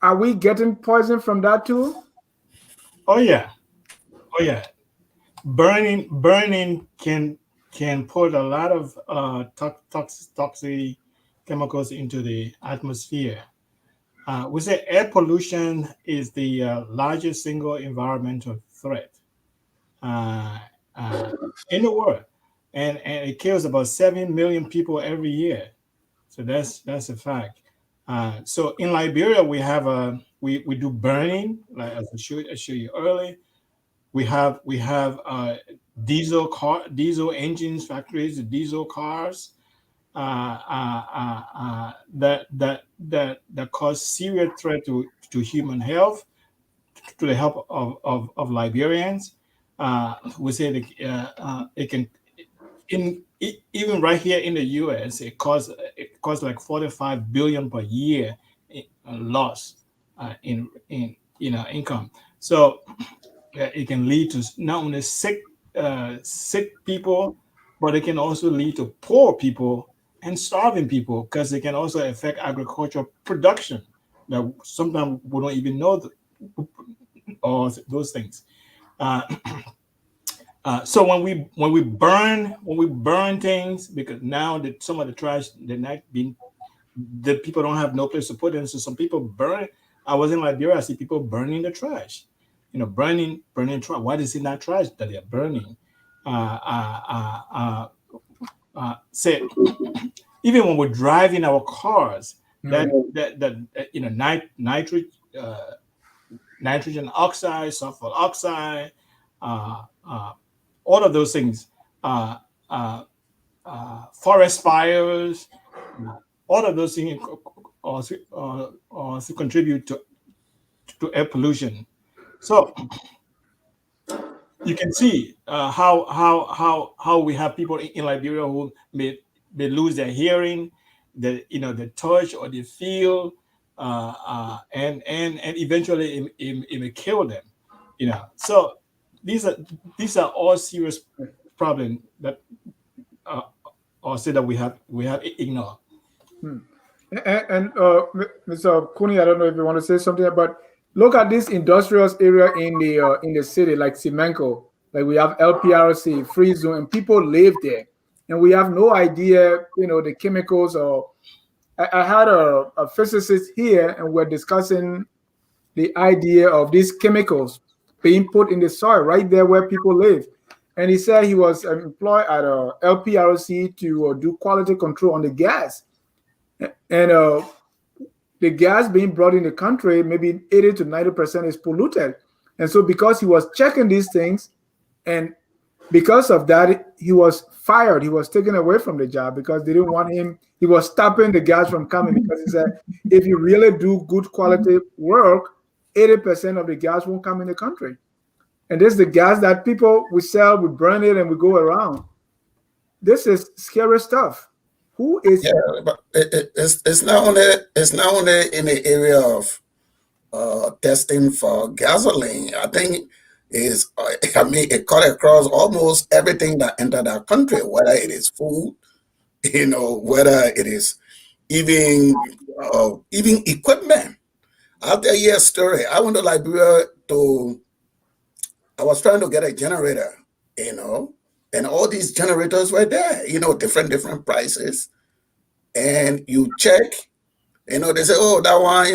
[SPEAKER 1] Are we getting poison from that too?
[SPEAKER 4] Oh yeah. Burning can put a lot of toxic chemicals into the atmosphere. We say air pollution is the largest single environmental threat in the world, and it kills about 7 million people every year. So that's a fact. So in Liberia, we have we do burning, like as I showed you earlier. We have diesel engines factories, diesel cars that cause serious threat to human health, to the health of Liberians. We say that it can, even right here in the U.S., it costs like 45 billion per year loss in income. So it can lead to not only sick people, but it can also lead to poor people and starving people, because it can also affect agricultural production that sometimes we don't even know or those things. Uh, so when we burn things, because now that some of the trash they're not being, the people don't have no place to put it in, so some people burn it. I was in Liberia, I see people burning the trash, burning trash. Why is it not trash that they're burning? Say, even when we're driving our cars, nitrogen oxide, sulfur oxide, uh, uh, all of those things, uh, uh, forest fires, all of those things also contribute to air pollution. So you can see how we have people in Liberia who may lose their hearing, the touch or the feel, and eventually it may kill them. So these are all serious problems that or say that we have ignored.
[SPEAKER 1] Mr. Kuni, I don't know if you want to say something, but look at this industrial area in the city, like Simenko. Like we have LPRC, free zone, and people live there, and we have no idea, the chemicals. Or I had a physicist here, and we're discussing the idea of these chemicals being put in the soil right there where people live. And he said he was employed at a LPRC to do quality control on the gas. And the gas being brought in the country, maybe 80 to 90% is polluted. And so because he was checking these things, and because of that, he was fired. He was taken away from the job because they didn't want him. He was stopping the gas from coming because he said, if you really do good quality work, 80% of the gas won't come in the country. And this is the gas that we sell, we burn it, and we go around. This is scary stuff. Who is?
[SPEAKER 5] Yeah, but it's not only in the area of testing for gasoline. I think it cut across almost everything that entered our country, whether it is food, whether it is even equipment. I'll tell you a story. I went to Liberia I was trying to get a generator, and all these generators were there, different prices. And you check, they say, oh, that one,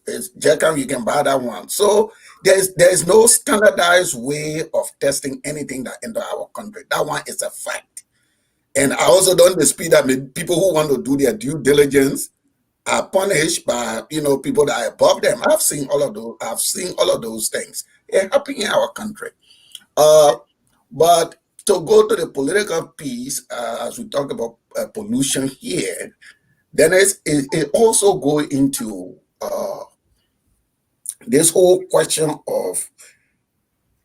[SPEAKER 5] it's Jackham, you can buy that one. So there's no standardized way of testing anything that enter our country. That one is a fact. And I also don't dispute that people who want to do their due diligence are punished by people that are above them. I've seen all of those things. It happen in our country. But to go to the political piece, as we talk about pollution here, then it also go into this whole question of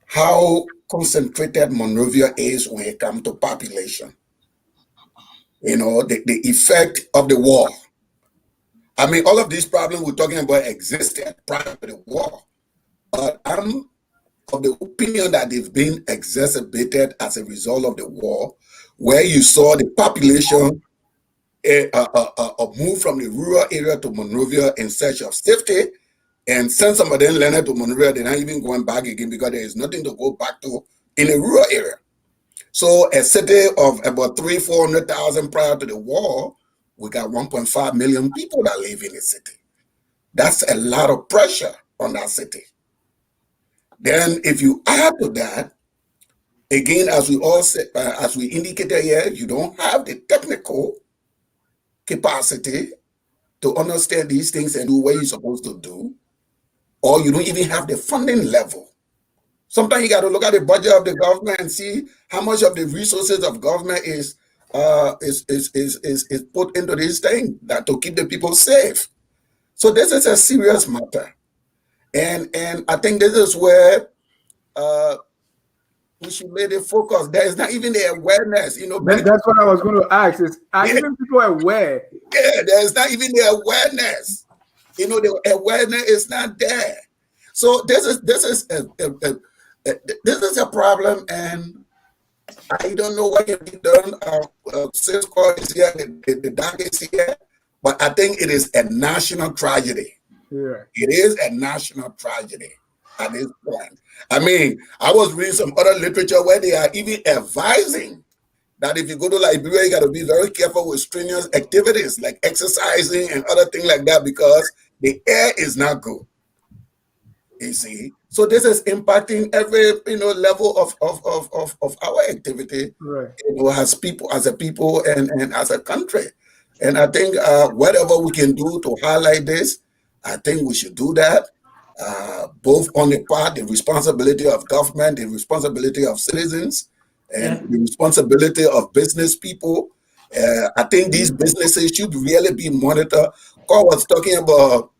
[SPEAKER 5] how concentrated Monrovia is when it comes to population. The effect of the war. I mean, all of these problems we're talking about existed prior to the war, but I'm of the opinion that they've been exacerbated as a result of the war, where you saw the population move from the rural area to Monrovia in search of safety, and since some of them landed to Monrovia, they're not even going back again because there is nothing to go back to in a rural area. So a city of about 300,000-400,000 prior to the war, we got 1.5 million people that live in the city. That's a lot of pressure on that city. Then if you add to that, again, as we all said, as we indicated here, you don't have the technical capacity to understand these things and do what you're supposed to do, or you don't even have the funding level. Sometimes you got to look at the budget of the government and see how much of the resources of government is put into this thing that to keep the people safe. So this is a serious matter, and I think this is where we should lay the focus. There is not even the awareness,
[SPEAKER 1] That's what I was going to ask. Are even people aware?
[SPEAKER 5] Yeah, there is not even the awareness. The awareness is not there. So this is This is a problem, and I don't know what can be done. Cisco is here, the doc is here, but I think it is a national tragedy.
[SPEAKER 1] Yeah.
[SPEAKER 5] It is a national tragedy at this point. I mean, I was reading some other literature where they are even advising that if you go to Liberia, you got to be very careful with strenuous activities like exercising and other things like that because the air is not good. You see, so this is impacting every level of our activity,
[SPEAKER 1] Right.
[SPEAKER 5] as people, as a people, and as a country. And I think whatever we can do to highlight this, I think we should do that. Both on the part, the responsibility of government, the responsibility of citizens, and the responsibility of business people. I think these businesses should really be monitored. Carl was talking about.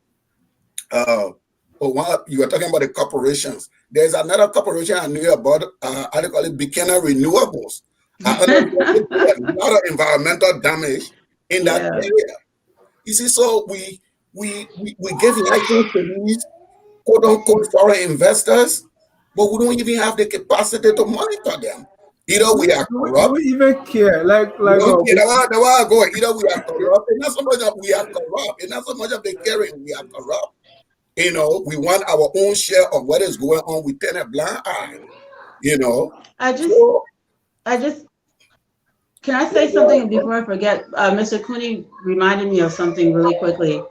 [SPEAKER 5] You were talking about the corporations. There's another corporation I knew about. I call it Buchanan Renewables. I understand they do a lot of environmental damage in that area. You see, so we give license to these quote unquote foreign investors, but we don't even have the capacity to monitor them. Either we are corrupt.
[SPEAKER 1] Do we even care? Like
[SPEAKER 5] That's where I go. Either we are corrupt. It's not so much that we are corrupt. It's not so much of the caring. We are corrupt. We want our own share of what is going on. We turn a blind eye.
[SPEAKER 3] I just can I say something before I forget? Mr. Cooney reminded me of something really quickly.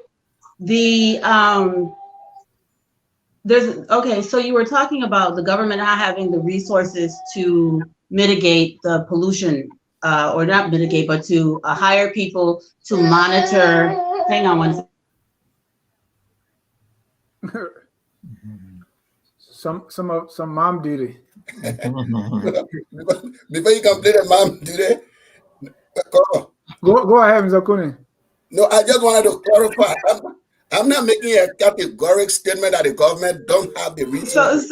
[SPEAKER 3] So you were talking about the government not having the resources to mitigate the pollution, or not mitigate, but to hire people to monitor. Hang on one second.
[SPEAKER 1] some mom duty.
[SPEAKER 5] Before you complete the mom duty,
[SPEAKER 1] go ahead, Mr. Cooney.
[SPEAKER 5] No, I just wanted to clarify. I'm not making a categorical statement that the government don't have the resources.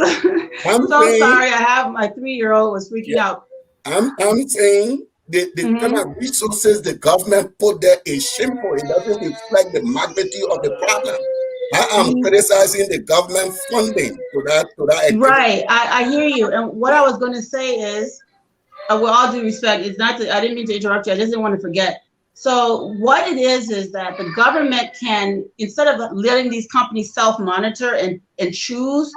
[SPEAKER 3] I'm sorry. I have my 3-year-old was freaking out.
[SPEAKER 5] I'm saying the kind of resources the government put there is shameful. It doesn't reflect the magnitude of the problem. I am criticizing the government funding to that activity.
[SPEAKER 3] Right, I hear you. And what I was going to say is, with all due respect, it's not I didn't mean to interrupt you. I just didn't want to forget. So what it is that the government can, instead of letting these companies self-monitor and choose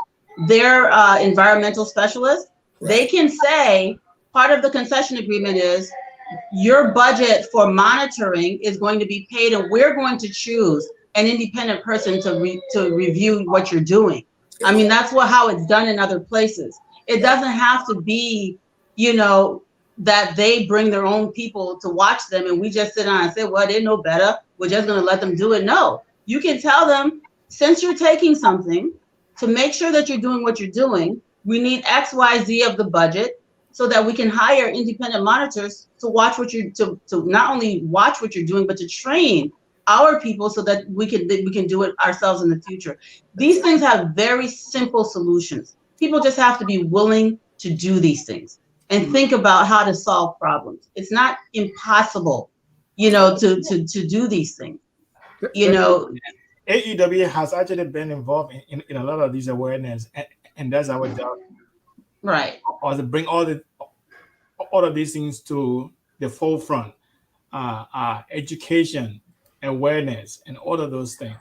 [SPEAKER 3] their environmental specialists, they can say part of the concession agreement is your budget for monitoring is going to be paid, and we're going to choose an independent person to review what you're doing. I mean, that's how it's done in other places. It doesn't have to be, that they bring their own people to watch them and we just sit down and say, well, they know better. We're just going to let them do it. No, you can tell them, since you're taking something, to make sure that you're doing what you're doing, we need X, Y, Z of the budget so that we can hire independent monitors to watch what you're to not only watch what you're doing, but to train our people so that we can do it ourselves in the future. These things have very simple solutions. People just have to be willing to do these things and think about how to solve problems. It's not impossible, to do these things.
[SPEAKER 4] AEW has actually been involved in a lot of these awareness, and that's our job.
[SPEAKER 3] Right.
[SPEAKER 4] Or to bring all of these things to the forefront, education, awareness, and all of those things.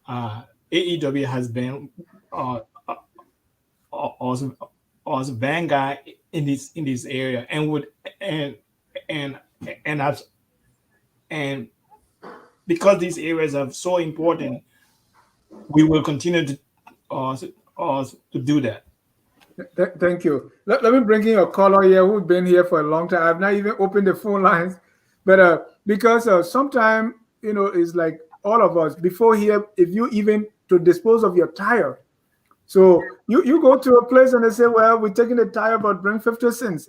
[SPEAKER 4] AEW has been also vanguard in this area, and because these areas are so important, we will continue to do that.
[SPEAKER 1] Thank you. Let me bring in a caller here who's been here for a long time. I've not even opened the phone lines, but because sometimes it's like all of us before here. If you even to dispose of your tire, so you go to a place and they say, well, we're taking the tire, but bring 50 cents.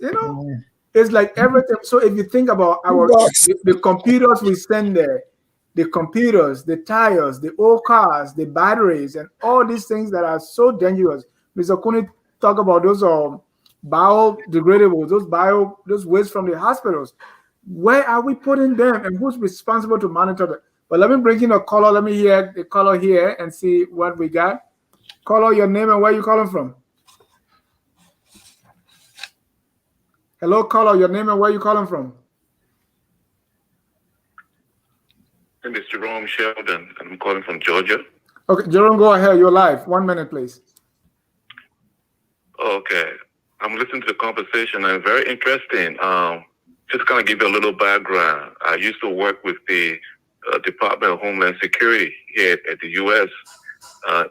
[SPEAKER 1] It's like everything. So if you think about the computers we send there, the computers, the tires, the old cars, the batteries, and all these things that are so dangerous. Mr. Cooney talk about those biodegradables, those waste from the hospitals. Where are we putting them, and who's responsible to monitor them? But let me bring in a caller. Let me hear the caller here and see what we got. Caller, your name and where you calling from? Hello, caller. Your name and where you calling from?
[SPEAKER 6] My name is Jerome Sheldon, and I'm calling from Georgia.
[SPEAKER 1] Okay, Jerome, go ahead. You're live. 1 minute, please.
[SPEAKER 6] Okay. I'm listening to the conversation and very interesting. Just kind of give you a little background. I used to work with the Department of Homeland Security here at the U.S.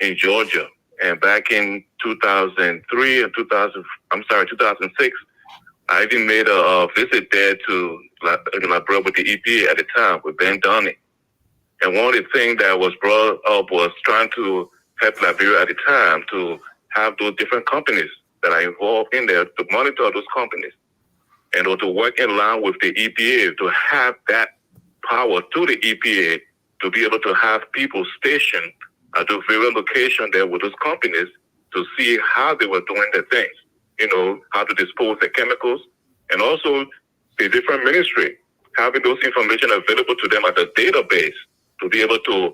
[SPEAKER 6] In Georgia. And back in 2003 and 2006, I even made a visit there to Liberia with the EPA at the time with Ben Donnie. And one of the things that was brought up was trying to help Liberia at the time to have those different companies that are involved in there to monitor those companies and or to work in line with the EPA to have that power to the EPA to be able to have people stationed at the various location there with those companies to see how they were doing their things, how to dispose the chemicals, and also the different ministry having those information available to them at the database to be able to,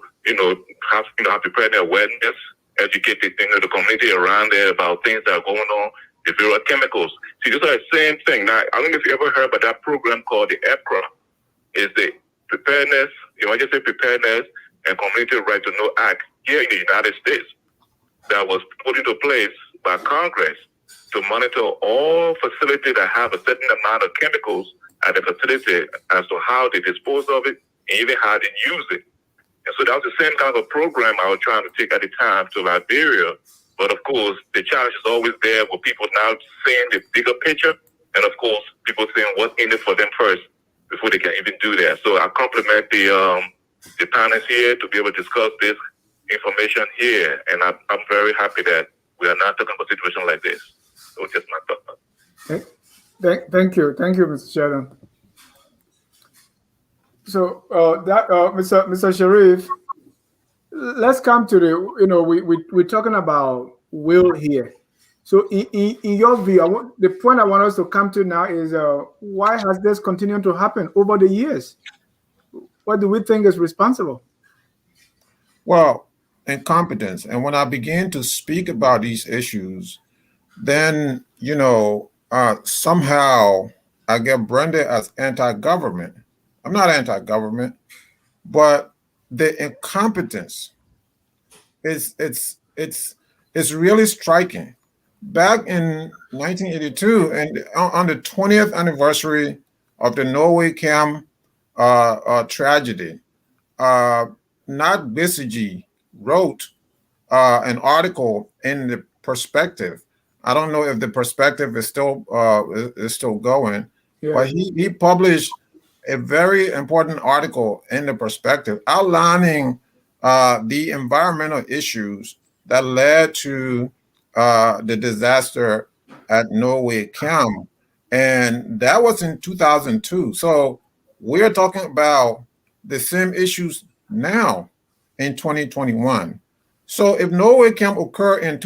[SPEAKER 6] have prepared awareness, educate the community around there about things that are going on, the various chemicals. See, these are the same thing. Now, I don't know if you ever heard about that program called the EPCRA. It's the Preparedness, Emergency Preparedness and Community Right to Know Act here in the United States that was put into place by Congress to monitor all facilities that have a certain amount of chemicals at the facility as to how they dispose of it and even how they use it. And so that was the same kind of a program I was trying to take at the time to Liberia. But of course, the challenge is always there with people now seeing the bigger picture. And of course, people saying what's in it for them first before they can even do that. So I compliment the panelists here to be able to discuss this information here. And I'm very happy that we are not talking about a situation like this. So just my thought.
[SPEAKER 1] Thank you. Thank you, Mr. Sheldon. So Mr. Sharif, let's come to we're talking about will here. So in your view, the point I want us to come to now is why has this continued to happen over the years? What do we think is responsible?
[SPEAKER 2] Well, incompetence. And when I begin to speak about these issues, then, somehow I get branded as anti-government. I'm not anti-government, but the incompetence it's really striking. Back in 1982, and on the 20th anniversary of the Norway Cam tragedy, Nat Bisigi wrote an article in the Perspective. I don't know if the Perspective is still going, yeah. But he published a very important article in the Perspective outlining the environmental issues that led to the disaster at Norway Cam, and that was in 2002. So we're talking about the same issues now in 2021. So if Norway Cam occurred in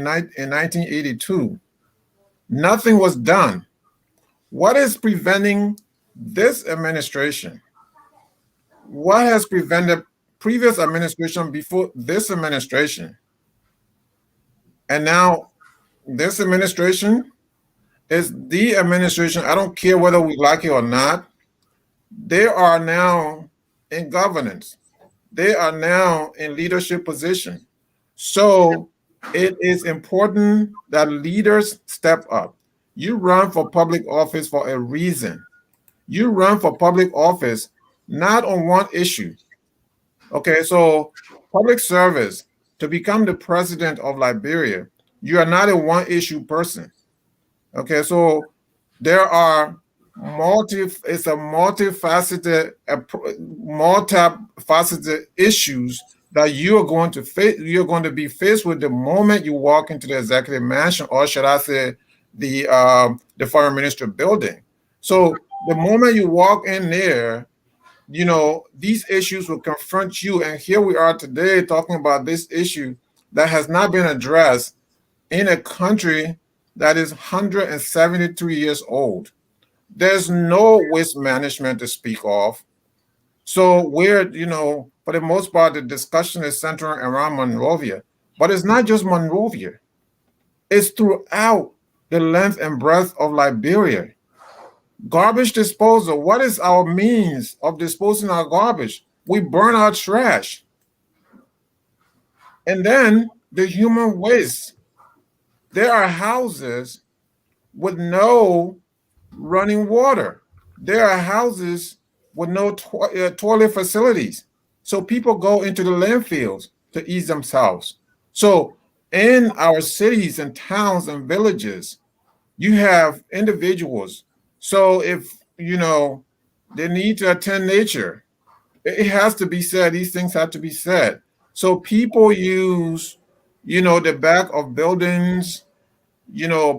[SPEAKER 2] 1982, nothing was done. What is preventing this administration? What has prevented previous administration before this administration? And now this administration is the administration. I don't care whether we like it or not. They are now in governance. They are now in leadership position. So it is important that leaders step up. You run for public office for a reason. You run for public office not on one issue. Okay, so public service, to become the president of Liberia, you are not a one-issue person. Okay, so there are it's a multifaceted issues that you are going to face. You're going to be faced with the moment you walk into the executive mansion, or should I say, the foreign minister building. So the moment you walk in there, these issues will confront you. And here we are today talking about this issue that has not been addressed in a country that is 173 years old. There's no waste management to speak of. So we're, for the most part, the discussion is centering around Monrovia. But it's not just Monrovia. It's throughout the length and breadth of Liberia. Garbage disposal. What is our means of disposing our garbage? We burn our trash. And then the human waste. There are houses with no running water. There are houses with no toilet facilities. So people go into the landfills to ease themselves. So in our cities and towns and villages, you have individuals. So if, they need to attend nature, it has to be said. These things have to be said. So people use, the back of buildings,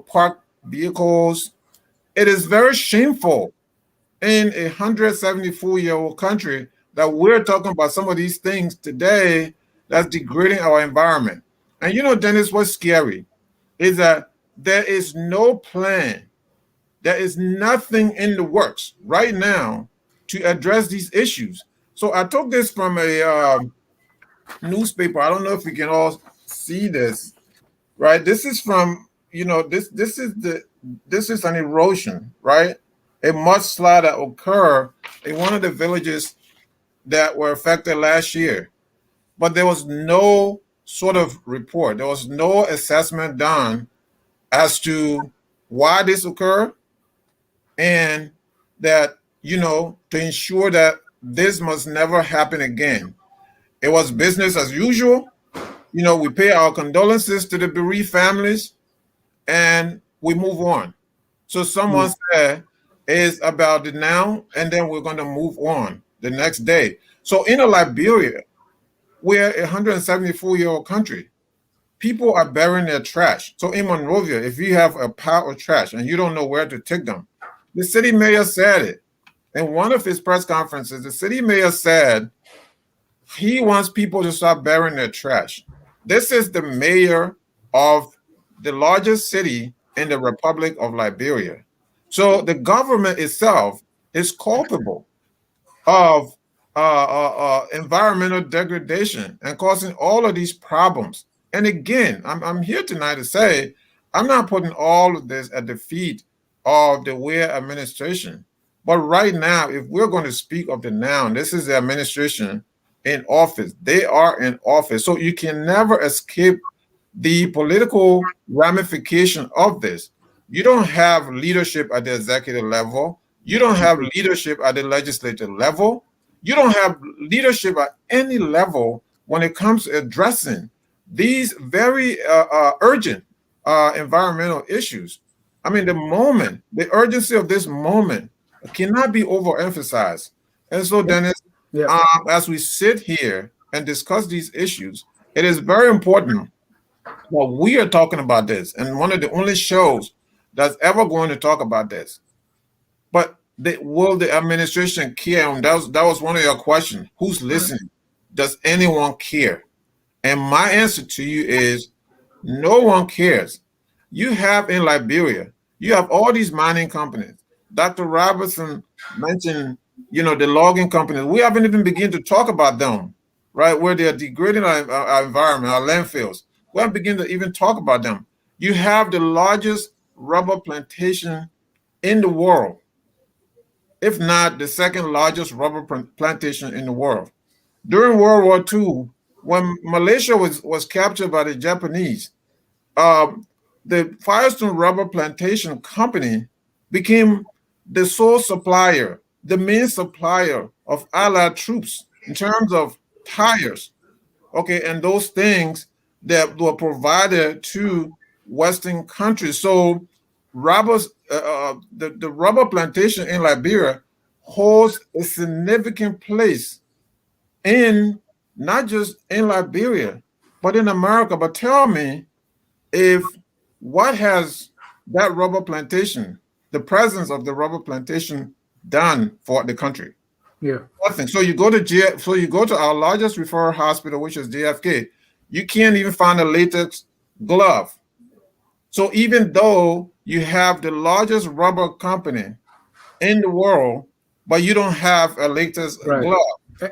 [SPEAKER 2] park vehicles. It is very shameful in a 174-year-old country that we're talking about some of these things today that's degrading our environment. And Dennis, what's scary is that there is no plan, there is nothing in the works right now to address these issues. So I took this from a newspaper. I don't know if you can all see this, right? This is from, this is an erosion, right? A mudslide that occurred in one of the villages that were affected last year. But there was no sort of report. There was no assessment done as to why this occurred, and that, to ensure that this must never happen again. It was business as usual. We pay our condolences to the bereaved families and we move on. So someone said it's about the now, and then we're going to move on the next day. So in Liberia, we're a 174-year-old country. People are burying their trash. So in Monrovia, if you have a pile of trash and you don't know where to take them, the city mayor said it. In one of his press conferences, the city mayor said he wants people to stop burying their trash. This is the mayor of the largest city in the Republic of Liberia. So the government itself is culpable of environmental degradation and causing all of these problems. And again, I'm here tonight to say I'm not putting all of this at the feet of the Weir administration. But right now, if we're going to speak of the now, this is the administration in office. They are in office. So you can never escape the political ramification of this. You don't have leadership at the executive level. You don't have leadership at the legislative level. You don't have leadership at any level when it comes to addressing these very urgent environmental issues. I mean, the urgency of this moment cannot be overemphasized. And so, Dennis, as we sit here and discuss these issues, it is very important that we are talking about this, and one of the only shows that's ever going to talk about this. But will the administration care? And that was one of your questions. Who's listening? Does anyone care? And my answer to you is no one cares. You have in Liberia, you have all these mining companies. Dr. Robertson mentioned, the logging companies. We haven't even begun to talk about them, right? Where they are degrading our environment, our landfills. We haven't begun to even talk about them. You have the largest rubber plantation in the world, if not the second largest rubber plantation in the world. During World War II, when Malaysia was captured by the Japanese, the Firestone Rubber Plantation Company became the sole supplier, the main supplier of Allied troops in terms of tires, okay, and those things that were provided to Western countries. So the rubber plantation in Liberia holds a significant place in not just in Liberia, but in America. But tell me, if what has that rubber plantation, the presence of the rubber plantation, done for the country?
[SPEAKER 1] Yeah,
[SPEAKER 2] nothing. So you go to our largest referral hospital, which is JFK. You can't even find a latex glove. So even though you have the largest rubber company in the world, but you don't have a latex glove.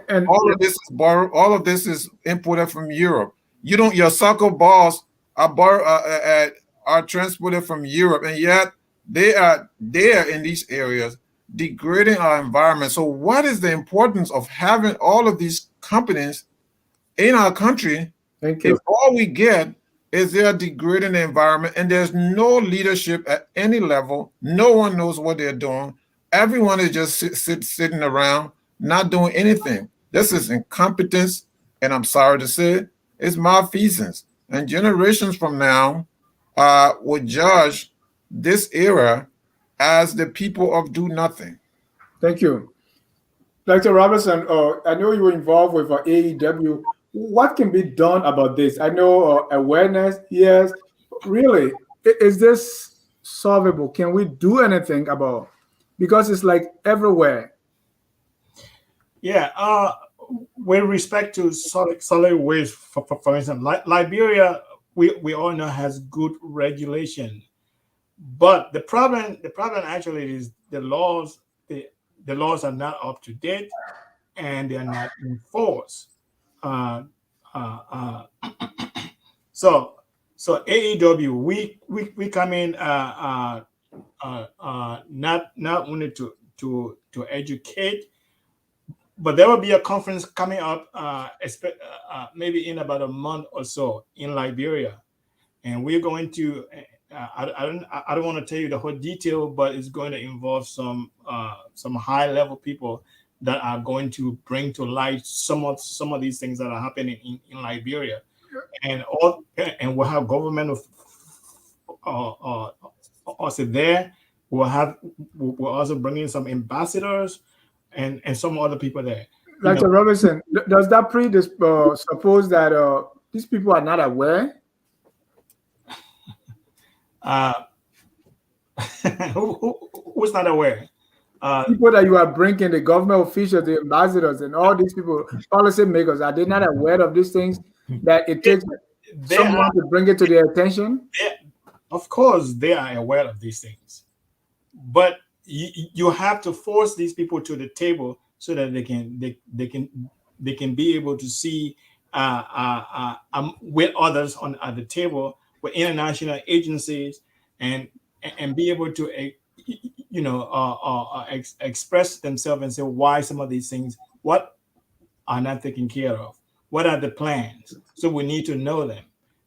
[SPEAKER 2] And all of this is borrowed. All of this is imported from Europe. Your soccer balls are transported from Europe, and yet They are there in these areas degrading our environment. So what is the importance of having all of these companies in our country
[SPEAKER 1] Thank
[SPEAKER 2] if
[SPEAKER 1] you.
[SPEAKER 2] all we get is they're degrading the environment and there's no leadership at any level? No one knows what they're doing. Everyone is just sitting around, not doing anything. This is incompetence, and I'm sorry to say, it's malfeasance. And generations from now will judge this era as the people of do nothing.
[SPEAKER 1] Thank you. Dr. Robertson, I know you were involved with AEW. What can be done about this? I know awareness, yes. Really, is this solvable? Can we do anything about? Because it's like everywhere.
[SPEAKER 4] Yeah. With respect to solid waste, for instance, Liberia, we all know has good regulation, but the problem actually is the laws are not up to date and they are not enforced. Uh, uh, uh, so AEW, we come in not only to educate, but there will be a conference coming up, maybe in about a month or so in Liberia, and we're going to. I don't want to tell you the whole detail, but it's going to involve some high level people that are going to bring to light some of these things that are happening in Liberia, and we'll have government also there. We'll also bring in some ambassadors and some other people there.
[SPEAKER 1] Dr. Robertson, does that suppose that these people are not aware?
[SPEAKER 4] Who's not aware?
[SPEAKER 1] People that you are bringing, the government officials, the ambassadors, and all these people, policy makers, are they not aware of these things? That it takes someone to bring it to their attention?
[SPEAKER 4] Of course, they are aware of these things, but you have to force these people to the table so that they can be able to see with others at the table, with international agencies, and be able to express themselves and say why some of these things what are not taken care of, what are the plans. So we need to know them.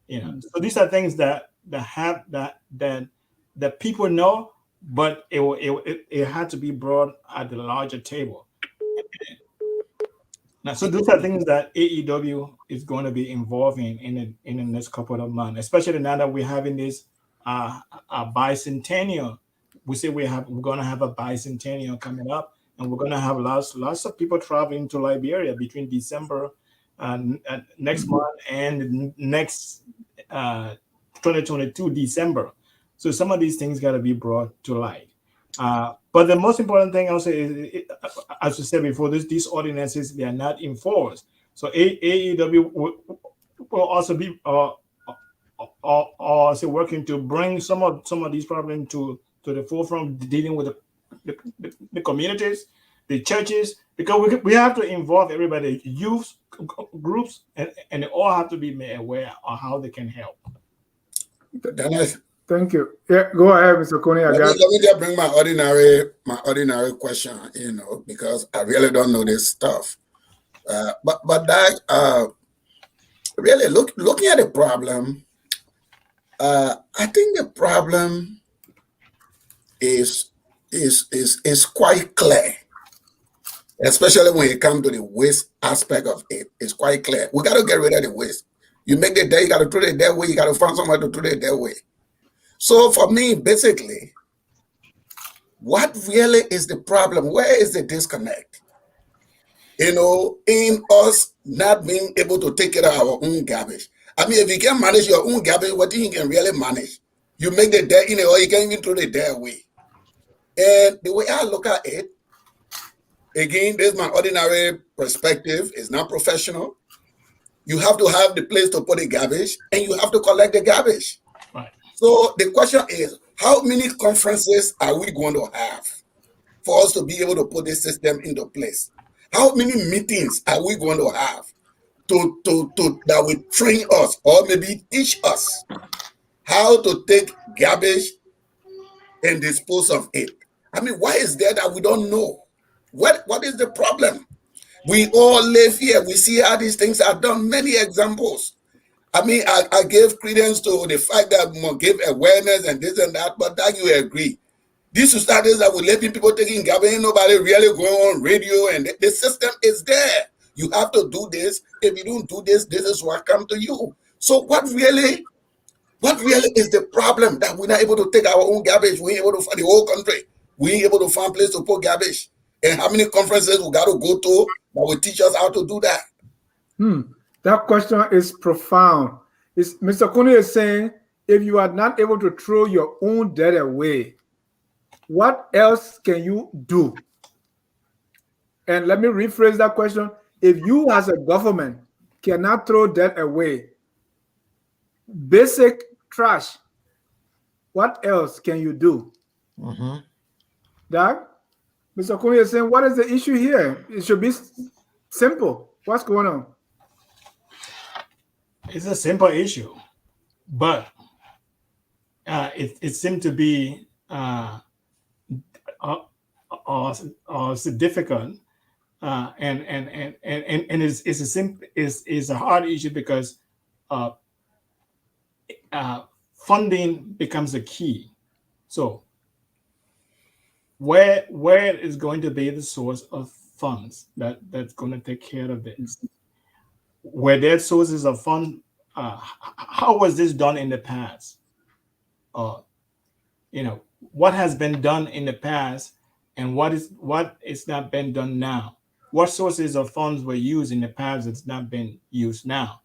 [SPEAKER 4] So these are things that people know, but it had to be brought at the larger table. Now, so those are things that AEW is going to be involved in the next couple of months, especially now that we're having this bicentennial. We say we're going to have a bicentennial coming up, and we're going to have lots of people traveling to Liberia between December next month and next 2022 December. So some of these things got to be brought to light. But the most important thing also is, as I said before, these ordinances, they are not enforced. So AEW will also be also working to bring some of these problems to the forefront, dealing with the communities, the churches, because we have to involve everybody, youth groups, and they all have to be made aware of how they can help.
[SPEAKER 1] Thank you. Yeah, go ahead, Mr. Coney.
[SPEAKER 5] Let me just bring my ordinary question, because I really don't know this stuff. But that really looking at the problem, I think the problem is quite clear, especially when it comes to the waste aspect of it. It's quite clear. We got to get rid of the waste. You make the dirt, you got to throw it that way. You got to find somewhere to throw it that way. So for me, basically, what really is the problem? Where is the disconnect? In us not being able to take care of our own garbage. I mean, if you can manage your own garbage, what do you can really manage? You make the dirt in it, or you can even throw the dirt away. And the way I look at it, again, this is my ordinary perspective. It's not professional. You have to have the place to put the garbage, and you have to collect the garbage.
[SPEAKER 4] Right.
[SPEAKER 5] So the question is, how many conferences are we going to have for us to be able to put this system into place? How many meetings are we going to have to that will train us or maybe teach us how to take garbage and dispose of it. I mean, why is there that we don't know? What is the problem? We all live here. We see how these things are done. Many examples. I mean, I gave credence to the fact that we must give awareness and this and that, but that you agree. These societies that we're letting people taking garbage, ain't nobody really going on radio, and the system is there. You have to do this. If you don't do this, this is what comes to you. So what really is the problem that we're not able to take our own garbage? We ain't able to find the whole country. We ain't able to find place to put garbage. And how many conferences we got to go to that will teach us how to do that?
[SPEAKER 1] That question is profound. Mr. Kuni is saying, if you are not able to throw your own debt away, what else can you do? And let me rephrase that question. If you as a government cannot throw debt away, basic trash, what else can you do? Doug, Mr. Kuni is saying, what is the issue here? It should be simple. What's going on?
[SPEAKER 4] It's a simple issue, but it seemed to be difficult, and it's a hard issue because funding becomes a key. So where is going to be the source of funds that's going to take care of this? Were there sources of fund? How was this done in the past? What has been done in the past, and what is not been done now? What sources of funds were used in the past that's not been used now?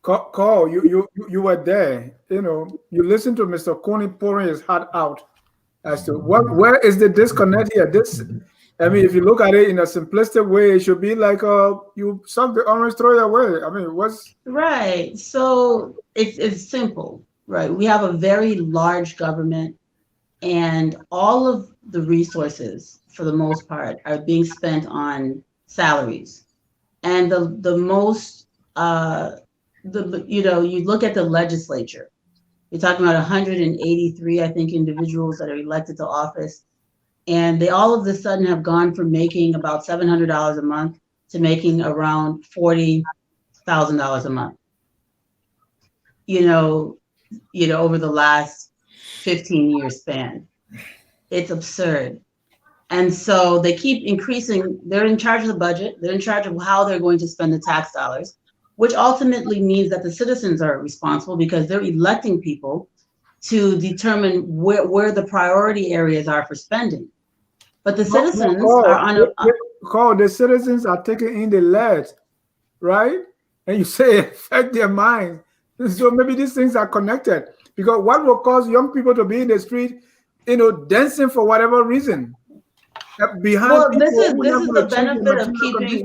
[SPEAKER 1] Carl, you were there. You listened to Mr. Kuni pouring his heart out as to where is the disconnect here. I mean, if you look at it in a simplistic way, it should be like you suck the orange, throw it away. I mean, what's
[SPEAKER 3] right? So it's simple, right? We have a very large government, and all of the resources, for the most part, are being spent on salaries. And the most you look at the legislature. You're talking about 183, I think, individuals that are elected to office. And they all of a sudden have gone from making about $700 a month to making around $40,000 a month. Over the last 15-year span. It's absurd. And so they keep increasing. They're in charge of the budget. They're in charge of how they're going to spend the tax dollars, which ultimately means that the citizens are responsible because they're electing people to determine where the priority areas are for spending. But the citizens are on
[SPEAKER 1] the citizens are taking in the lead, right? And you say affect their minds. So maybe these things are connected, because what will cause young people to be in the street, dancing for whatever reason?
[SPEAKER 3] This is the benefit of keeping.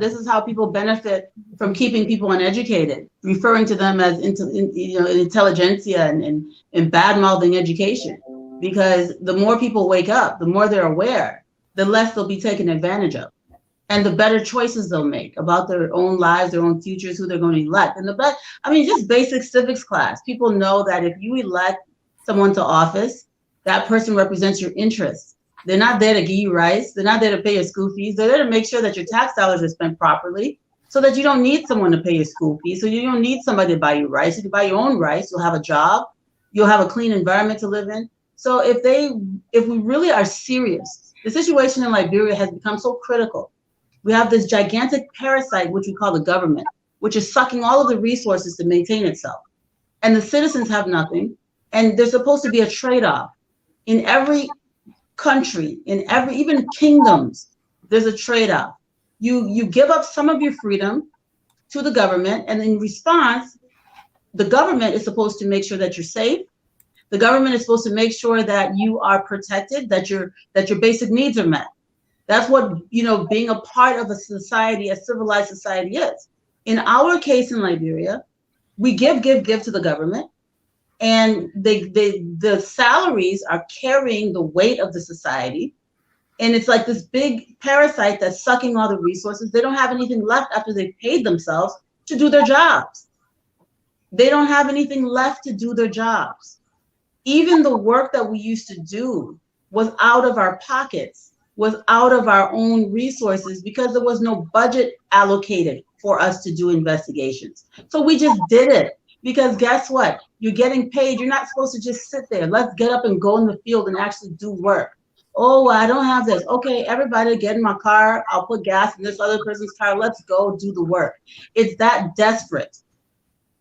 [SPEAKER 3] This is how people benefit from keeping people uneducated, referring to them as intelligentsia and bad mouthing education. Because the more people wake up, the more they're aware, the less they'll be taken advantage of, and the better choices they'll make about their own lives, their own futures, who they're going to elect. And just basic civics class. People know that if you elect someone to office, that person represents your interests. They're not there to give you rice. They're not there to pay your school fees. They're there to make sure that your tax dollars are spent properly, so that you don't need someone to pay your school fees. So you don't need somebody to buy you rice. You can buy your own rice. You'll have a job. You'll have a clean environment to live in. So if we really are serious, the situation in Liberia has become so critical. We have this gigantic parasite, which we call the government, which is sucking all of the resources to maintain itself. And the citizens have nothing. And there's supposed to be a trade-off. In every country, even kingdoms, there's a trade-off. You give up some of your freedom to the government, and in response, the government is supposed to make sure that you're safe. The government is supposed to make sure that you are protected, that your basic needs are met. That's what being a part of a society, a civilized society, is. In our case in Liberia, we give to the government, and the salaries are carrying the weight of the society, and it's like this big parasite that's sucking all the resources. They don't have anything left after they've paid themselves to do their jobs. They don't have anything left to do their jobs. Even the work that we used to do was out of our pockets, was out of our own resources, because there was no budget allocated for us to do investigations. So we just did it, because guess what? You're getting paid. You're not supposed to just sit there. Let's get up and go in the field and actually do work. Oh, I don't have this. Okay, everybody get in my car. I'll put gas in this other person's car. Let's go do the work. It's that desperate.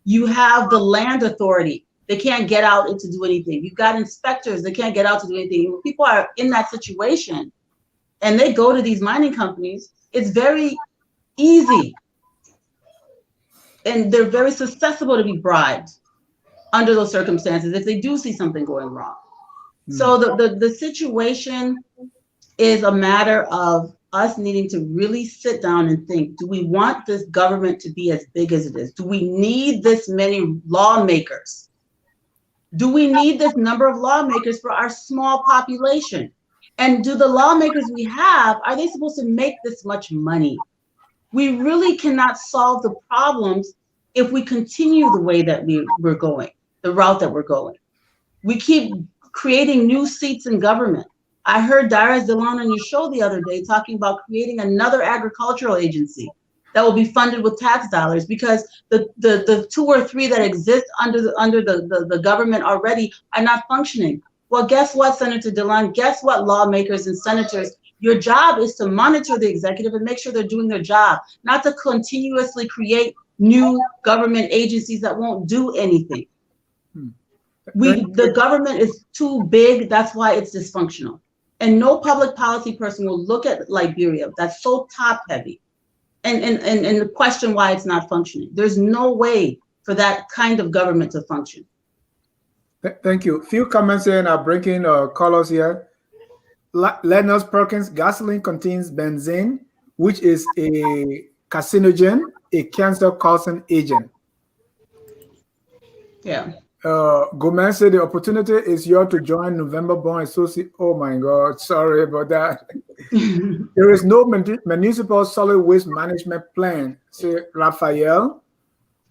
[SPEAKER 3] You have the land authority. They can't get out to do anything. You've got inspectors. They can't get out to do anything. When people are in that situation and they go to these mining companies, it's very easy. And they're very susceptible to be bribed under those circumstances if they do see something going wrong. So the situation is a matter of us needing to really sit down and think, do we want this government to be as big as it is? Do we need this many lawmakers? Do we need this number of lawmakers for our small population? And do the lawmakers we have, are they supposed to make this much money? We really cannot solve the problems if we continue the way that we're going, the route that we're going. We keep creating new seats in government. I heard Darius Delon on your show the other day talking about creating another agricultural agency that will be funded with tax dollars, because the 2 or 3 that exist under the government already are not functioning. Well, guess what, Senator Delon? Guess what, lawmakers and senators? Your job is to monitor the executive and make sure they're doing their job, not to continuously create new government agencies that won't do anything. The government is too big. That's why it's dysfunctional. And no public policy person will look at Liberia that's so top heavy and question why it's not functioning. There's no way for that kind of government to function.
[SPEAKER 1] Thank you. Few comments here, and I'll bring in callers here. Lennox Perkins, gasoline contains benzene, which is a carcinogen, a cancer-causing agent.
[SPEAKER 3] Yeah.
[SPEAKER 1] Gomez said the opportunity is yours to join November Born Associate. Oh my God, sorry about that. There is no municipal solid waste management plan, say Raphael.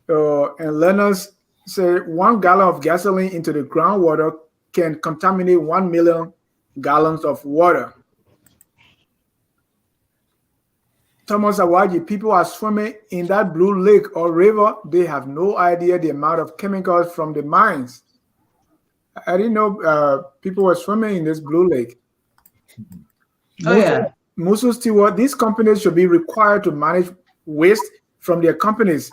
[SPEAKER 1] And Lennox say 1 gallon of gasoline into the groundwater can contaminate 1 million gallons of water. Thomas Awaji, people are swimming in that blue lake or river. They have no idea the amount of chemicals from the mines. I didn't know people were swimming in this blue lake.
[SPEAKER 3] Oh, yeah.
[SPEAKER 1] Musu Stewart, these companies should be required to manage waste from their companies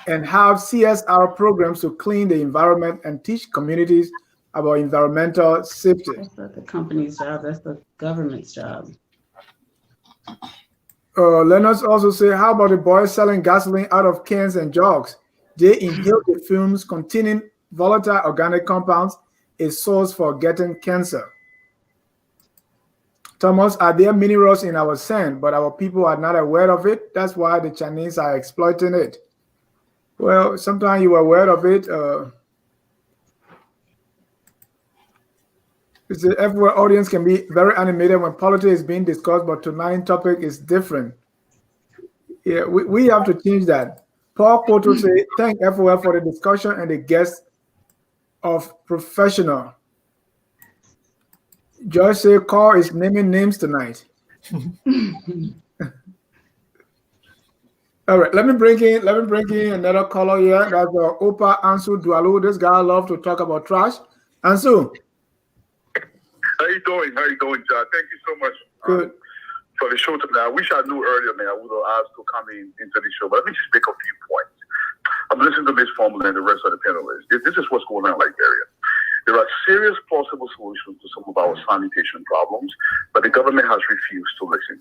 [SPEAKER 1] and have CSR programs to clean the environment and teach communities about environmental safety.
[SPEAKER 3] That's not the company's job. That's the government's job.
[SPEAKER 1] Lennox also say, how about the boys selling gasoline out of cans and jugs? They inhale the fumes containing volatile organic compounds, a source for getting cancer. Thomas, are there minerals in our sand, but our people are not aware of it? That's why the Chinese are exploiting it. Well, sometimes you are aware of it. The everywhere audience can be very animated when politics is being discussed, but tonight's topic is different. Yeah, we have to change that. Paul Koto say, thank everyone for the discussion and the guests of professional. Joyce say, Carl is naming names tonight. All right, let me bring in another caller here. That's Opa Ansu Dualu. This guy loves to talk about trash. Ansu.
[SPEAKER 7] How you doing, John? Thank you so much for the show today. I wish I knew earlier, man. I would have asked to come into the show, but let me just make a few points. I'm listening to Ms. Formula and the rest of the panelists. This is what's going on in Liberia. There are serious possible solutions to some of our sanitation problems, but the government has refused to listen.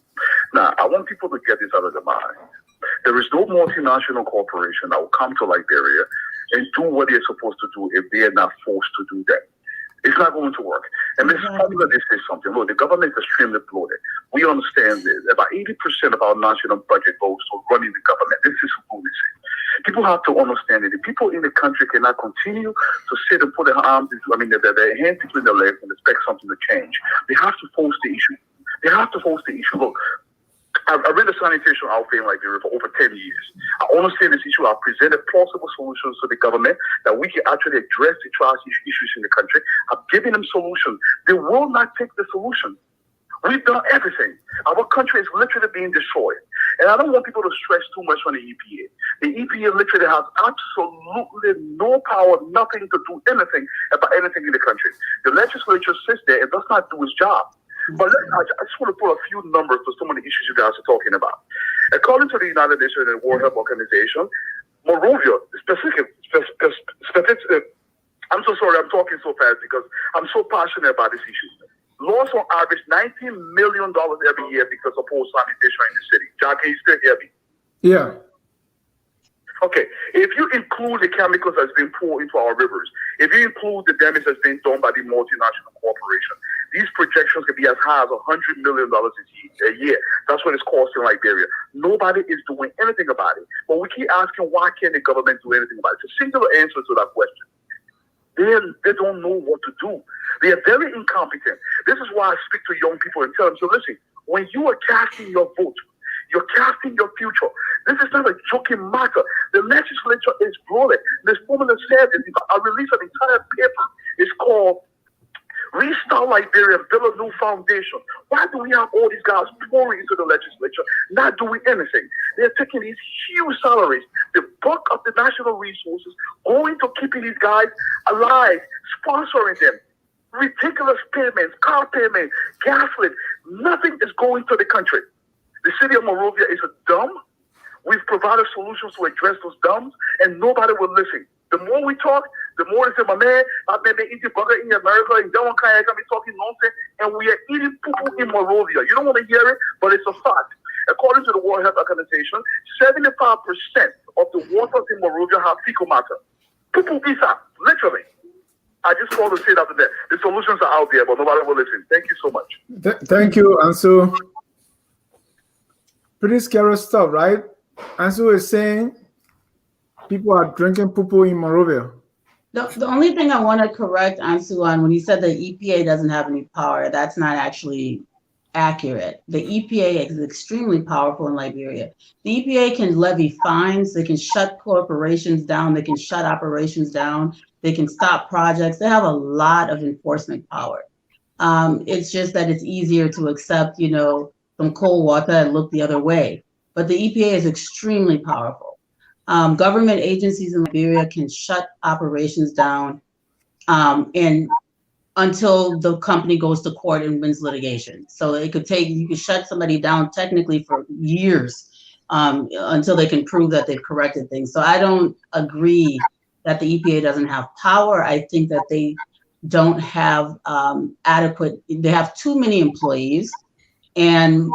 [SPEAKER 7] Now, I want people to get this out of their mind. There is no multinational corporation that will come to Liberia and do what they're supposed to do if they are not forced to do that. It's not going to work. And Ms. Formula, they say something. Look, the government is extremely bloated. We understand this. About 80% of our national budget goes to running the government. This is lunacy. People have to understand that the people in the country cannot continue to sit and put their hands between their legs and expect something to change. They have to force the issue. Look, I've been the sanitation outfit in Liberia for over 10 years. I understand this issue. I've presented plausible solutions to the government that we can actually address the trash issues in the country. I've given them solutions. They will not take the solution. We've done everything. Our country is literally being destroyed. And I don't want people to stress too much on the EPA. The EPA literally has absolutely no power, nothing to do anything about anything in the country. The legislature sits there and does not do its job. But I just want to put a few numbers to some of the issues you guys are talking about. According to the United Nations and the World Health Organization, Monrovia, I'm so sorry I'm talking so fast because I'm so passionate about this issue. Lost on average $19 million every year because of poor sanitation in the city. John, can you still hear me?
[SPEAKER 1] Yeah.
[SPEAKER 7] Okay, if you include the chemicals that's been poured into our rivers, if you include the damage that's been done by the multinational corporation, these projections could be as high as $100 million a year. That's what it's costing Liberia. Nobody is doing anything about it. But we keep asking, why can't the government do anything about it? It's a singular answer to that question. They don't know what to do. They are very incompetent. This is why I speak to young people and tell them, so listen, when you are casting your vote, you're casting your future. This is not a joking matter. The legislature is bloated. This woman has said this. I released an entire paper. It's called Restart Liberia, Build a New Foundation. Why do we have all these guys pouring into the legislature, not doing anything? They're taking these huge salaries, the bulk of the national resources, going to keeping these guys alive, sponsoring them. Ridiculous payments, car payments, gasoline. Nothing is going to the country. The city of Monrovia is a dump. We've provided solutions to address those dumps, and nobody will listen. The more we talk, the more they say, my man, I've been eating burger in America, and don't kind of be talking nonsense, and we are eating poo in Monrovia. You don't want to hear it, but it's a fact. According to the World Health Organization, 75% of the waters in Monrovia have fecal matter. Poo isa, literally. I just called to say that today. The solutions are out there, but nobody will listen. Thank you so much.
[SPEAKER 1] Thank you, Ansu. Pretty scary stuff, right? Ansu is saying people are drinking poo in Monrovia.
[SPEAKER 3] The only thing I want to correct Ansu on, when he said the EPA doesn't have any power, that's not actually accurate. The EPA is extremely powerful in Liberia. The EPA can levy fines, they can shut corporations down, they can shut operations down, they can stop projects. They have a lot of enforcement power. It's just that it's easier to accept, some cold water and look the other way. But the EPA is extremely powerful. Government agencies in Liberia can shut operations down and until the company goes to court and wins litigation. So you could shut somebody down technically for years until they can prove that they've corrected things. So I don't agree that the EPA doesn't have power. I think that they don't have they have too many employees and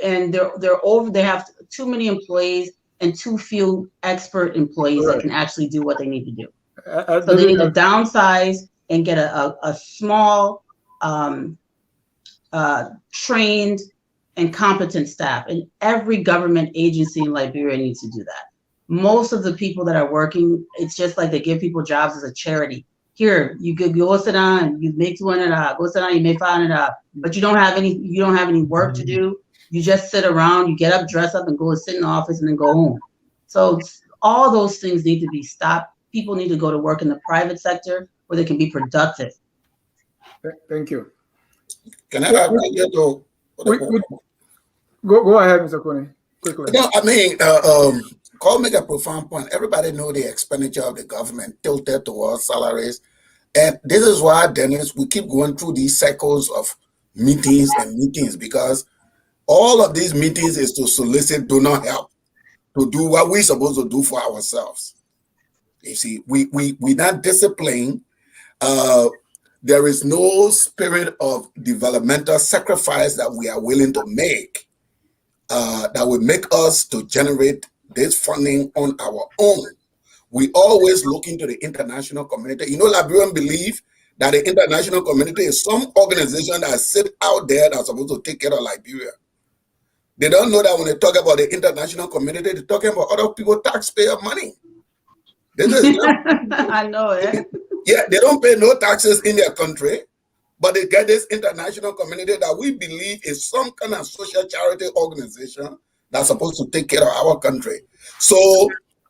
[SPEAKER 3] they have too many employees and too few expert employees that can actually do what they need to do. So they need to downsize and get a small, trained and competent staff. And every government agency in Liberia needs to do that. Most of the people that are working, it's just like they give people jobs as a charity. Here, you go sit down, you make $200, go sit down, you make $500, but you don't have any work to do. You just sit around, you get up, dress up, and go and sit in the office and then go home. So all those things need to be stopped. People need to go to work in the private sector where they can be productive.
[SPEAKER 1] Thank you.
[SPEAKER 5] Can I have
[SPEAKER 1] go ahead, Mr. Kone, quickly.
[SPEAKER 5] No, I mean, Cole make a profound point. Everybody know the expenditure of the government tilted towards salaries. And this is why, Dennis, we keep going through these cycles of meetings and meetings, because all of these meetings is to solicit donor help to do what we're supposed to do for ourselves. You see, we not disciplined. There is no spirit of developmental sacrifice that we are willing to make that would make us to generate this funding on our own. We always look into the international community. Liberians believe that the international community is some organization that sit out there that's supposed to take care of Liberia. They don't know that when they talk about the international community, they're talking about other people's taxpayer money. This is
[SPEAKER 3] I know it.
[SPEAKER 5] Yeah, they don't pay no taxes in their country. but they get this international community that we believe is some kind of social charity organization that's supposed to take care of our country. So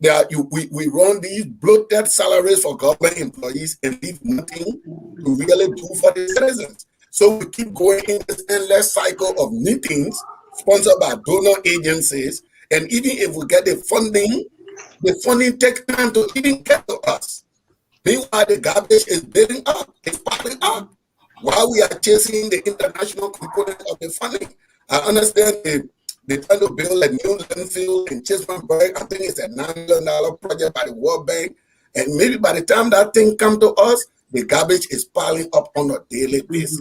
[SPEAKER 5] we run these bloated salaries for government employees and leave nothing to really do for the citizens. So we keep going in this endless cycle of meetings sponsored by donor agencies. And even if we get the funding takes time to even get to us. Meanwhile, the garbage is building up, it's piling up. While we are chasing the international component of the funding, I understand they're trying to build a new landfill in Chesapeake. I think it's a $9 million project by the World Bank. And maybe by the time that thing comes to us, the garbage is piling up on a daily basis.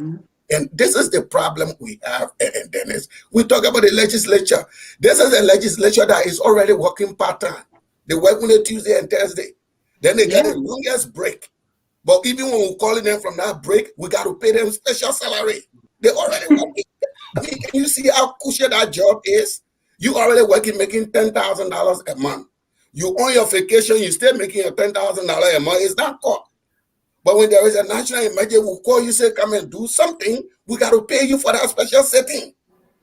[SPEAKER 5] And this is the problem we have, and Dennis. We talk about the legislature. This is a legislature that is already working part-time. They work on a Tuesday and Thursday. Then they get the longest break. But even when we're calling them from that break, we got to pay them special salary. They already working. I mean, can you see how cushy that job is? You already working, making $10,000 a month. You on your vacation, you still making a $10,000 a month. It's not caught. But when there is a national emergency, we'll call you, say, come and do something. We got to pay you for that special setting.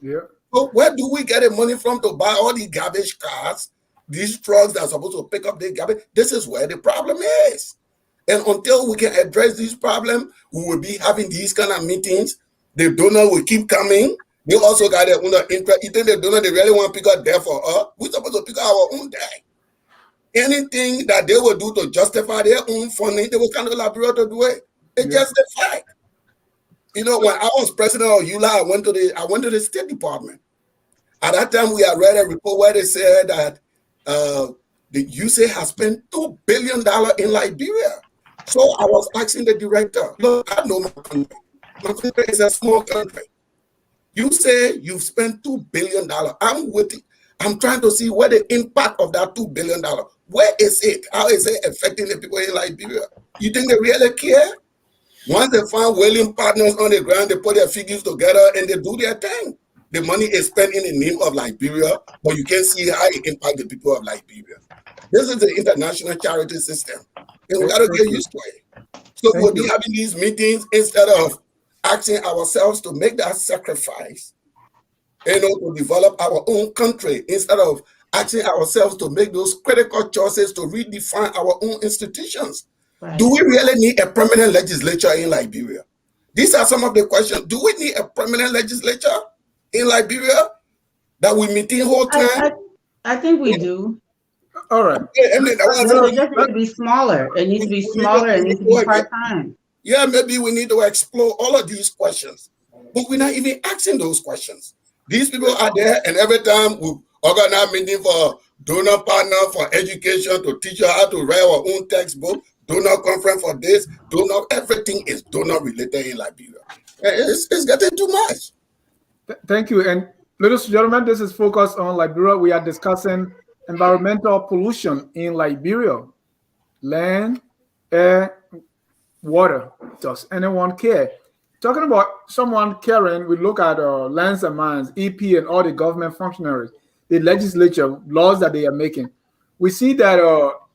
[SPEAKER 1] Yeah.
[SPEAKER 5] So where do we get the money from to buy all these garbage cars, these trucks that are supposed to pick up the garbage? This is where the problem is. And until we can address this problem, we will be having these kind of meetings. The donor will keep coming. They also got their own interest. You think the donor, they really want to pick up there for us? We're supposed to pick up our own day. Anything that they will do to justify their own funding, they will come to Liberia to do it. It's just a fact. You know, when I was president of ULA, I went to the State Department. At that time, we had read a report where they said that the USA has spent $2 billion in Liberia. So I was asking the director, look, I know my country. My country is a small country. You say you've spent $2 billion. I'm waiting. I'm trying to see where the impact of that $2 billion. Where is it? How is it affecting the people in Liberia? You think they really care? Once they find willing partners on the ground, they put their figures together and they do their thing. The money is spent in the name of Liberia, but you can see how it impacts the people of Liberia. This is the international charity system. And we got to get used to it. So we'll be having these meetings instead of asking ourselves to make that sacrifice, to develop our own country, instead of asking ourselves to make those critical choices to redefine our own institutions. Right. Do we really need a permanent legislature in Liberia? These are some of the questions. Do we need a permanent legislature in Liberia that we meet in whole time?
[SPEAKER 3] I think we do.
[SPEAKER 1] All right.
[SPEAKER 3] It just needs to be smaller. It needs to be smaller. It needs to be part-time.
[SPEAKER 5] Yeah, maybe we need to explore all of these questions, but we're not even asking those questions. These people are there, and every time we organize meeting for donor partner for education to teach you how to write our own textbook, donor conference for this, donor, everything is donor related in Liberia. It's getting too much.
[SPEAKER 1] Thank you. And ladies and gentlemen, this is focused on Liberia. We are discussing environmental pollution in Liberia. Land, air, water. Does anyone care? Talking about someone caring, we look at Lands and Mines, EP, and all the government functionaries, the legislature, laws that they are making. We see that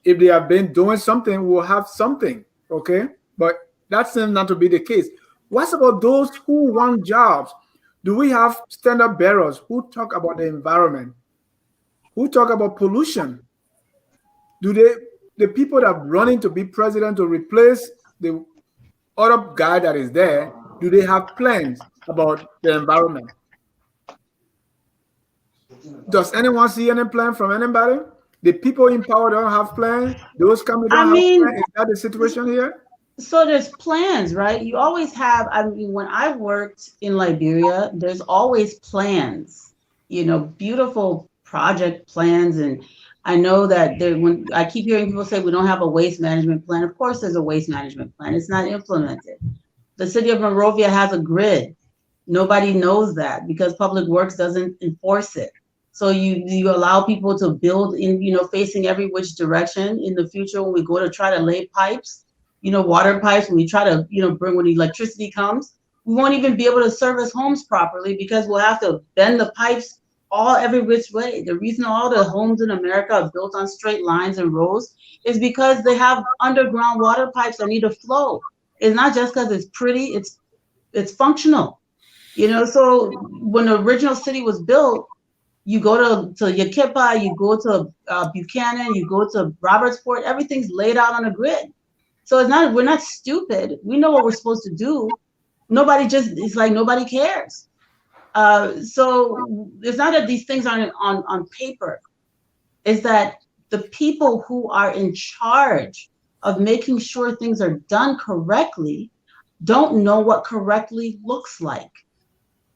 [SPEAKER 1] if they have been doing something, we'll have something, okay? But that seems not to be the case. What about those who want jobs? Do we have standard bearers who talk about the environment, who talk about pollution? Do the people that are running to be president to replace the other guy that is there, do they have plans about the environment? Does anyone see any plan from anybody? The people in power don't have plans. Those coming don't have plans. Is that the situation here?
[SPEAKER 3] So there's plans, right? You always have. I mean, when I worked in Liberia, there's always plans. Beautiful project plans, and I know that when I keep hearing people say we don't have a waste management plan. Of course, there's a waste management plan. It's not implemented. The city of Monrovia has a grid. Nobody knows that because Public Works doesn't enforce it. So you allow people to build in, facing every which direction. In the future, when we go to try to lay pipes, water pipes, when we try to, when electricity comes, we won't even be able to service homes properly because we'll have to bend the pipes every which way. The reason all the homes in America are built on straight lines and rows is because they have underground water pipes that need to flow. It's not just because it's pretty, it's it's functional. So when the original city was built, you go to Yakipa, you go to Buchanan, you go to Robertsport, everything's laid out on a grid. So we're not stupid. We know what we're supposed to do. It's like nobody cares. So it's not that these things aren't on paper. It's that the people who are in charge of making sure things are done correctly don't know what correctly looks like.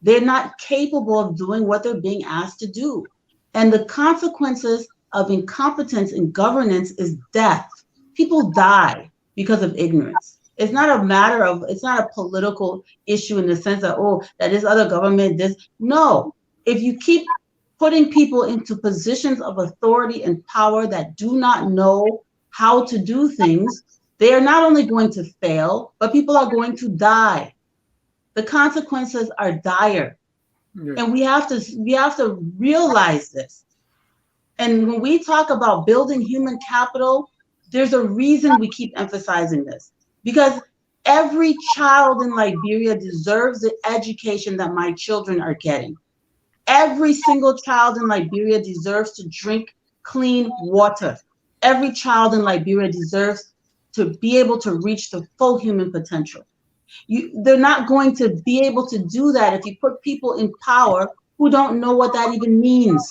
[SPEAKER 3] They're not capable of doing what they're being asked to do. And the consequences of incompetence in governance is death. People die because of ignorance. It's not a political issue in the sense that, that this other government, no. If you keep putting people into positions of authority and power that do not know how to do things, they are not only going to fail, but people are going to die. The consequences are dire. Yeah. And we have to realize this. And when we talk about building human capital, there's a reason we keep emphasizing this. Because every child in Liberia deserves the education that my children are getting. Every single child in Liberia deserves to drink clean water. Every child in Liberia deserves to be able to reach the full human potential. They're not going to be able to do that if you put people in power who don't know what that even means,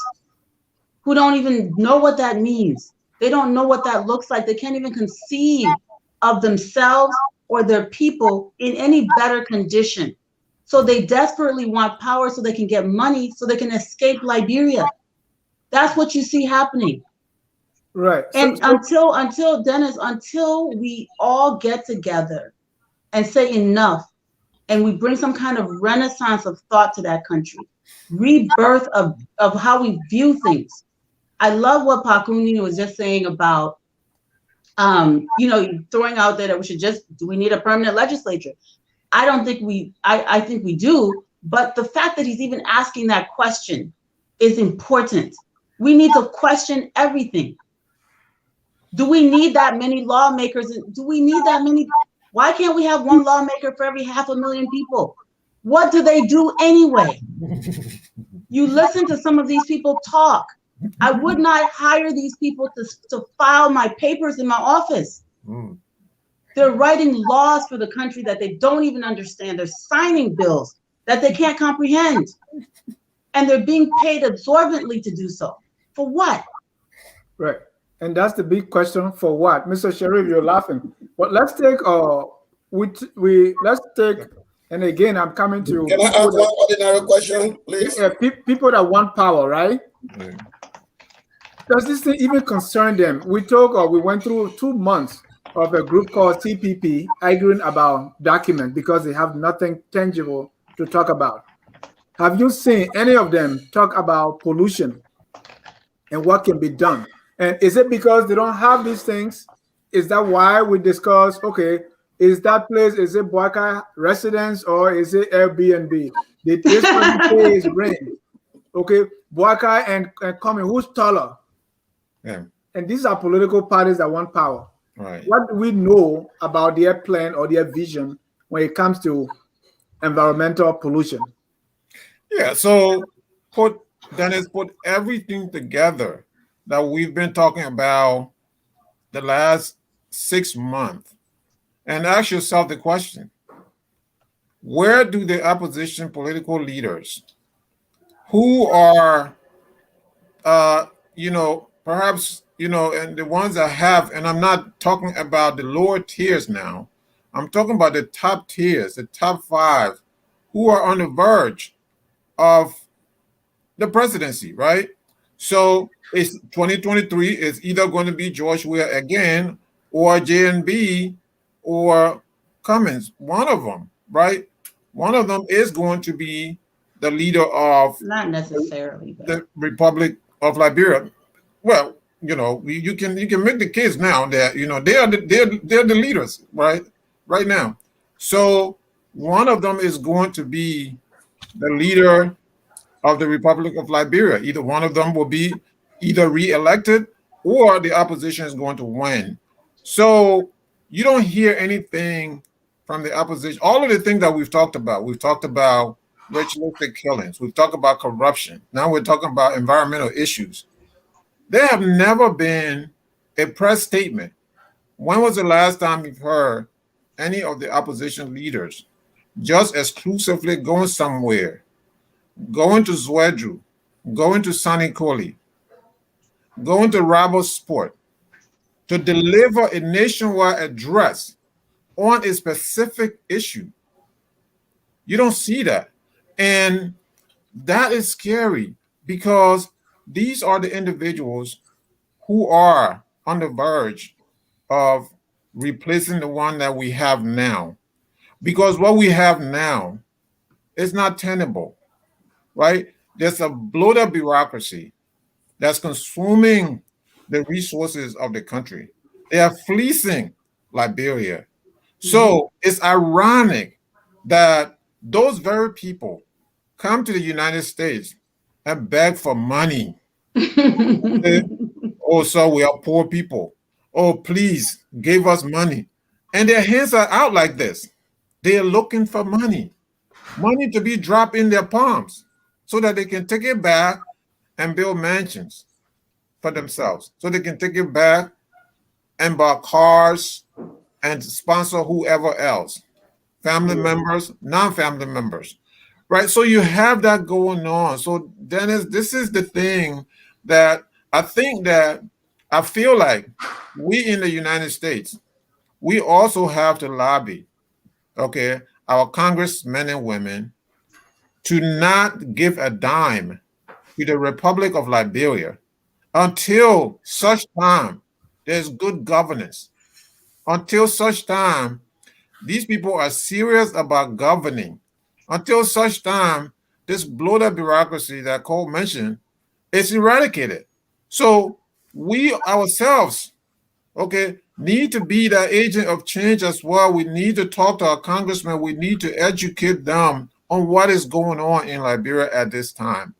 [SPEAKER 3] who don't even know what that means. They don't know what that looks like. They can't even conceive of themselves or their people in any better condition. So they desperately want power so they can get money so they can escape Liberia. That's what you see happening.
[SPEAKER 1] Right.
[SPEAKER 3] And until Dennis, until we all get together and say enough, and we bring some kind of renaissance of thought to that country, rebirth of how we view things. I love what Pakuni was just saying about, throwing out there that do we need a permanent legislature? I don't think I think we do, but the fact that he's even asking that question is important. We need to question everything. Do we need that many lawmakers? Do we need that many? Why can't we have one lawmaker for every 500,000 people? What do they do anyway? You listen to some of these people talk. I would not hire these people to file my papers in my office. They're writing laws for the country that they don't even understand. They're signing bills that they can't comprehend. And they're being paid absorbently to do so. For what?
[SPEAKER 1] Right. And that's the big question, for what? Mr. Sharif, you're laughing. But let's take and again, I'm coming to.
[SPEAKER 5] Can I ask one ordinary question, please?
[SPEAKER 1] People that want power, right? Does this thing even concern them? We went through 2 months of a group called CPP arguing about documents because they have nothing tangible to talk about. Have you seen any of them talk about pollution and what can be done? And is it because they don't have these things? Is that why we discuss, okay, is that place, is it Boakai residence or is it Airbnb? Did this person pay his rent? Okay, Boakai and Kwame, who's taller?
[SPEAKER 2] Yeah.
[SPEAKER 1] And these are political parties that want power.
[SPEAKER 2] Right.
[SPEAKER 1] What do we know about their plan or their vision when it comes to environmental pollution?
[SPEAKER 2] Yeah, so put everything together that we've been talking about the last 6 months and ask yourself the question, where do the opposition political leaders who are, perhaps, and the ones that have, and I'm not talking about the lower tiers now, I'm talking about the top tiers, the top 5, who are on the verge of the presidency, right? So it's 2023 is either going to be George Weah again or JNB or Cummins, one of them, right? One of them is going to be the leader of
[SPEAKER 3] not necessarily
[SPEAKER 2] the Republic of Liberia. Well, you can make the case now that they're the leaders, right now. So one of them is going to be the leader of the Republic of Liberia. Either one of them will be either re-elected or the opposition is going to win. So you don't hear anything from the opposition, all of the things that we've talked about ritualistic killings, we've talked about corruption, now we're talking about environmental issues. There have never been a press statement. When was the last time you've heard any of the opposition leaders just exclusively going somewhere, going to Zwedru, going to Sanikoli, going to Rabo Sport to deliver a nationwide address on a specific issue? You don't see that. And that is scary because these are the individuals who are on the verge of replacing the one that we have now. Because what we have now is not tenable, right? There's a bloated bureaucracy that's consuming the resources of the country. They are fleecing Liberia. So it's ironic that those very people come to the United States and beg for money. Oh, so we are poor people. Oh, please give us money. And their hands are out like this. They are looking for money to be dropped in their palms so that they can take it back and build mansions for themselves. So they can take it back and buy cars and sponsor whoever else, family members, non-family members, right? So you have that going on. So Dennis, this is the thing that I feel like we in the United States, we also have to lobby, okay, our congressmen and women to not give a dime to the Republic of Liberia until such time there's good governance, until such time these people are serious about governing, until such time this bloated bureaucracy that Cole mentioned is eradicated. So we ourselves, okay, need to be the agent of change as well. We need to talk to our congressmen. We need to educate them on what is going on in Liberia at this time.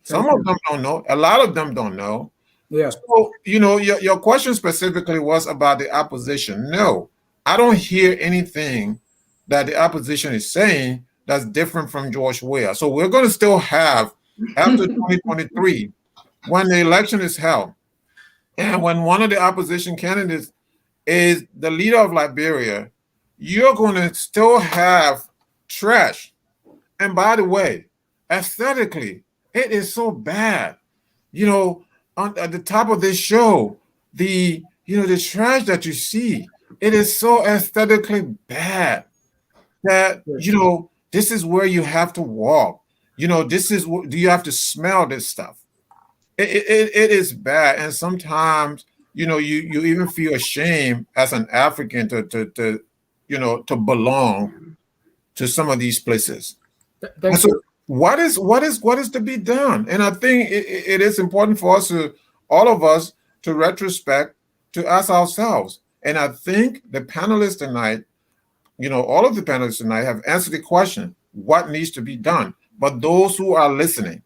[SPEAKER 2] Some of them don't know. A lot of them don't know.
[SPEAKER 1] Yeah.
[SPEAKER 2] So, your question specifically was about the opposition. No, I don't hear anything that the opposition is saying that's different from George Weah. So we're going to still have, after 2023, when the election is held, and when one of the opposition candidates is the leader of Liberia, you're going to still have trash. And by the way, aesthetically, it is so bad. At the top of this show, the trash that you see, it is so aesthetically bad that this is where you have to walk. This is do you have to smell this stuff? It is bad, and sometimes you even feel ashamed as an African to belong to some of these places.
[SPEAKER 1] Thank you.
[SPEAKER 2] What is to be done? And I think it is important for us all of us to retrospect, to ask ourselves. And I think the panelists tonight, all of the panelists tonight have answered the question, what needs to be done? But those who are listening,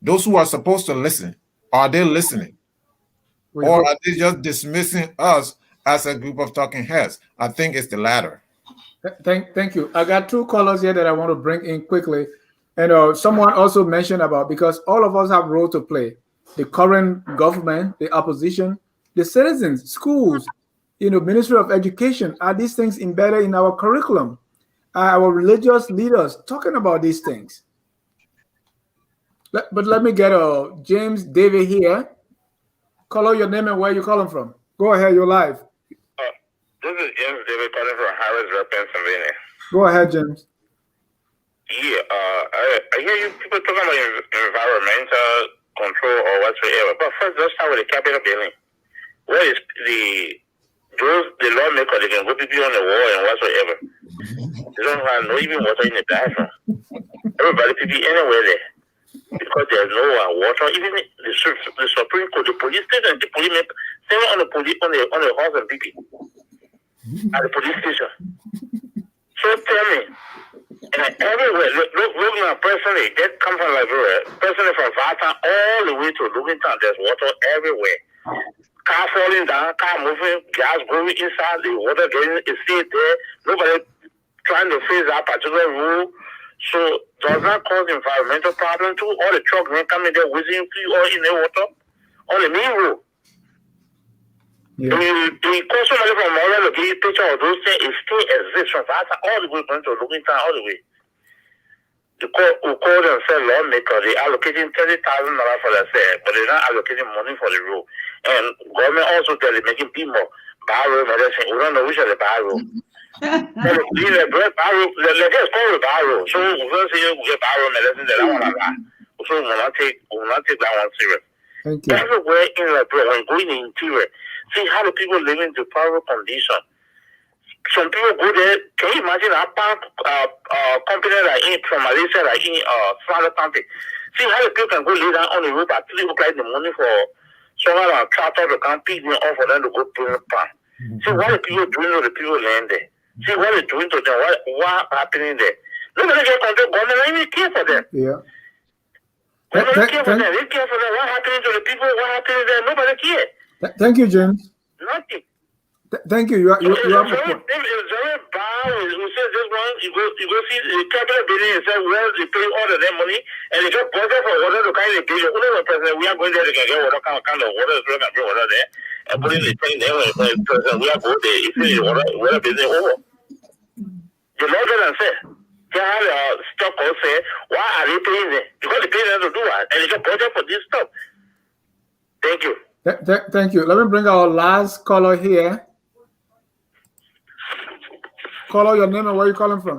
[SPEAKER 2] those who are supposed to listen, are they listening? Or are they just dismissing us as a group of talking heads? I think it's the latter.
[SPEAKER 1] Thank you. I got two callers here that I want to bring in quickly. And someone also mentioned about, because all of us have a role to play, the current government, the opposition, the citizens, schools, Ministry of Education. Are these things embedded in our curriculum? Are our religious leaders talking about these things? But let me get James David here. Call out your name and where you're calling from. Go ahead, you're live.
[SPEAKER 6] This is James David calling from Harrisburg, Pennsylvania.
[SPEAKER 1] Go ahead, James.
[SPEAKER 6] Yeah, I hear you people talking about environmental control or whatsoever. But first, let's start with the Capitol building. Where is the lawmaker? They can go pee on the wall and whatsoever. They don't have no even water in the bathroom. Everybody pee anywhere there because there's no water. Even the Supreme Court, the police station, the policemen sitting on the horse and pee at the police station. So tell me. And everywhere, look now, personally, that comes from Liberia, personally from Vata all the way to Lubington, there's water everywhere. Car falling down, car moving, gas going inside, the water getting is still there. Nobody trying to face that particular rule. So does that cause environmental problem too? All the trucks may come in there whizzing fuel or in the water on the main road.
[SPEAKER 1] Yeah.
[SPEAKER 6] We call somebody from all the picture of those things, it still exists from that all the way going to looking town all the way. We call themselves lawmakers, they allocating $30,000 for the sale, but they're not allocating money for the road. And government also tell them making people buy road medicine. We don't know which are the buy road. But the barrel, let's just call it barrel. So we're going to say we get barrel medicine that I want to buy. So we will not take that one serious.
[SPEAKER 1] Thank you.
[SPEAKER 6] Everywhere in Liberia, when going in interior, see how the people live in deplorable condition. Some people go there. Can you imagine a bank company like in from Malaysia, like in Smaller County? See how the people can go lay down on the road and people apply the money for someone on tractor to come pick them off for them to go to the pan. See what the people doing to the people land there. See what they're doing to them. What happening there? Nobody can control government. Don't even care for them.
[SPEAKER 1] Yeah.
[SPEAKER 6] Nobody care for them. They care for them. What happening to the people? What happening there? Nobody care.
[SPEAKER 1] Thank you, James.
[SPEAKER 6] Nothing.
[SPEAKER 1] Thank you. You have a point.
[SPEAKER 6] It's very bad. We say this one, you go see the capital building and say, well, they pay all of their money and they get budget for water to kind of pay. We are going there, they can get water, kind of water, so they can bring water there and put in the thing there. When we are going there, it's the water business over. The Lord and say, they have a stock or say, why are they paying them? Because they pay them to do that and they get budget for this stuff. Thank you.
[SPEAKER 1] Thank you. Let me bring our last caller here. Caller, your name and where you calling from?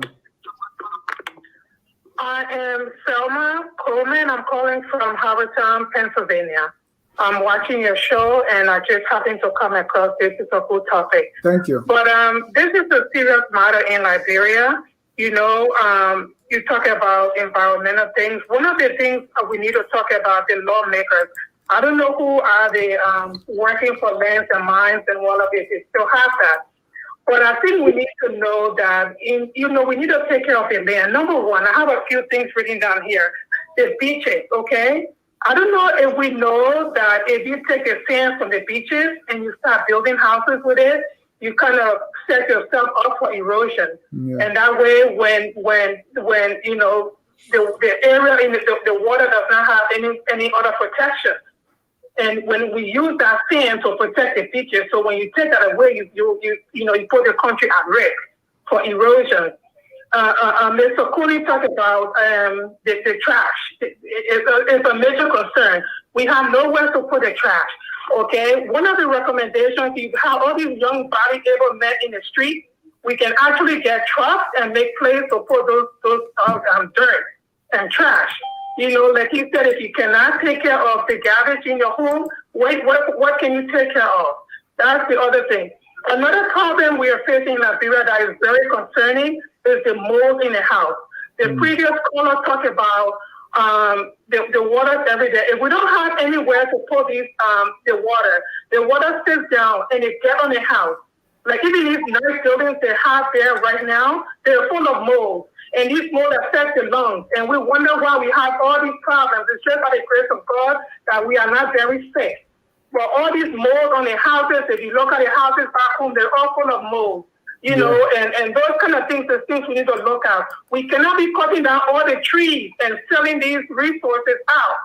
[SPEAKER 8] I am Selma Coleman. I'm calling from Havertown, Pennsylvania. I'm watching your show, and I just happened to come across this. It's a good topic.
[SPEAKER 1] Thank you.
[SPEAKER 8] But this is a serious matter in Liberia. You know, you talk about environmental things. One of the things we need to talk about the lawmakers. I don't know who are they working for lands and mines and all of it. They still have that. But I think we need to know that, we need to take care of the land. Number one, I have a few things written down here. The beaches, okay? I don't know if we know that if you take the sand from the beaches and you start building houses with it, you kind of set yourself up for erosion. Yeah. And that way, when the area in the water does not have any other protection. And when we use that sand to protect the beaches, so when you take that away, you put the country at risk for erosion. Mr. Cooley talked about the trash. It's a major concern. We have nowhere to put the trash. Okay, one of the recommendations is how all these young body able men in the street, we can actually get trucks and make place to put those dirt and trash. You know, like he said, if you cannot take care of the garbage in your home, what can you take care of? That's the other thing. Another problem we are facing in Liberia that is very concerning is the mold in the house. The previous caller talked about the water every day. If we don't have anywhere to put the water sits down and it gets on the house. Like even these nice buildings they have there right now, they're full of mold. And these mold affect the lungs. And we wonder why we have all these problems. It's just by the grace of God that we are not very sick. But all these mold on the houses, if you look at the houses back home, they're all full of mold. You know, and those kind of things are things we need to look at. We cannot be cutting down all the trees and selling these resources out.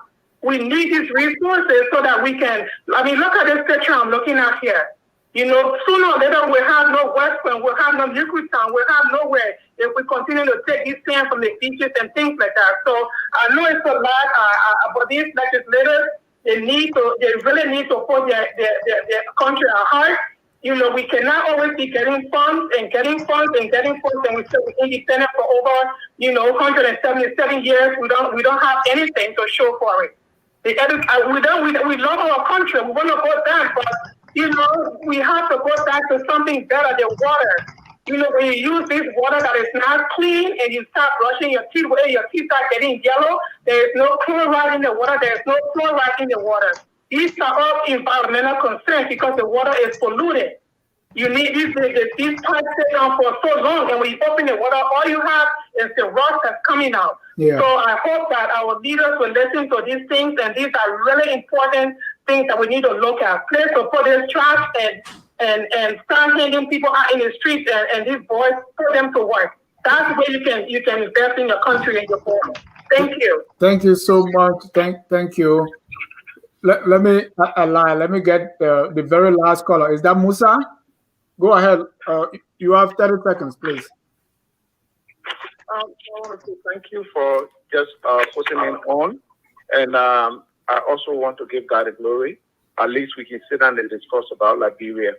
[SPEAKER 8] We need these resources so that we can, look at this picture I'm looking at here. You know, sooner or later we'll have no West Point, we'll have no Newtown, we'll have nowhere if we continue to take these sand from the beaches and things like that. So I know it's a lot, but these legislators, they really need to put their country at heart. You know, we cannot always be getting funds, and we still be independent for over, 177 years. We don't have anything to show for it. We love our country. We want to go back, but we have to go back to something better than water. You know, when you use this water that is not clean and you start brushing your teeth with it, your teeth start getting yellow. There is no chloride in the water. There is no fluoride in the water. These are all environmental concerns because the water is polluted. You need these pipes sit down for so long, and when you open the water, all you have is the rust that's coming out. Yeah. So I hope that our leaders will listen to these things, and these are really important things that we need to look at. Please support this trash and start hanging people out in the streets and these boys, put them to work. That's the way you can invest in your country and your home. Thank you.
[SPEAKER 1] Thank you so much. Thank you. Let me let me get the very last caller. Is that Musa? Go ahead. You have 30 seconds, please.
[SPEAKER 9] I want to say thank you for just putting me on. And I also want to give God the glory. At least we can sit down and discuss about Liberia.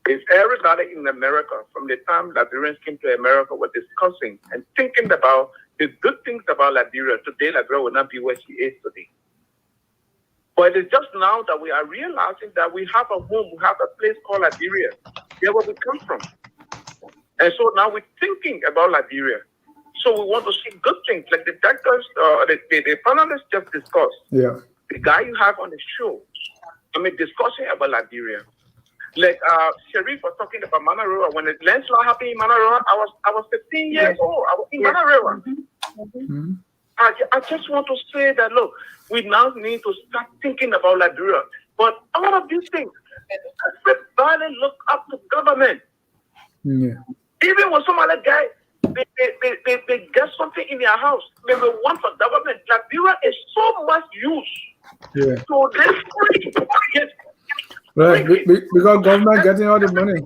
[SPEAKER 9] If everybody in America, from the time Liberians came to America, were discussing and thinking about the good things about Liberia, today Liberia will not be where she is today. But it's just now that we are realizing that we have a home, we have a place called Liberia. There where we come from. And so now we're thinking about Liberia. So we want to see good things, like the doctors, the panelists just discussed.
[SPEAKER 1] Yeah.
[SPEAKER 9] The guy you have on the show, discussing about Liberia. Like Sharif was talking about Manaroa. When the landslide happened in Manaroa, I was 15 years old. I was in Manaroa.
[SPEAKER 1] Mm-hmm.
[SPEAKER 9] I just want to say that, look, we now need to start thinking about Liberia. But all of these things, everybody look up to government.
[SPEAKER 1] Yeah.
[SPEAKER 9] Even when some other guy, they get something in their house, they will want for government. Liberia is so much use.
[SPEAKER 1] Yeah.
[SPEAKER 9] So they free. Yes.
[SPEAKER 1] Right, because government getting all the money.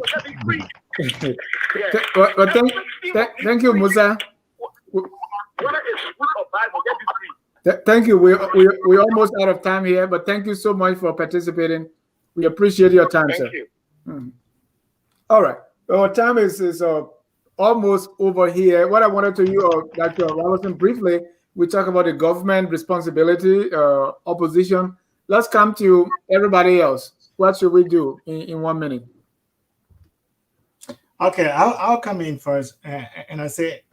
[SPEAKER 1] Thank you, Musa. Thank you. We're almost out of time here, but thank you so much for participating. We appreciate your time,
[SPEAKER 9] Thank
[SPEAKER 1] sir.
[SPEAKER 9] you.
[SPEAKER 1] Mm. All right. Our time is almost over here. What I wanted to you, Dr. Robertson, briefly, we talk about the government responsibility, opposition. Let's come to everybody else. What should we do in 1 minute?
[SPEAKER 4] Okay, I'll come in first, and I say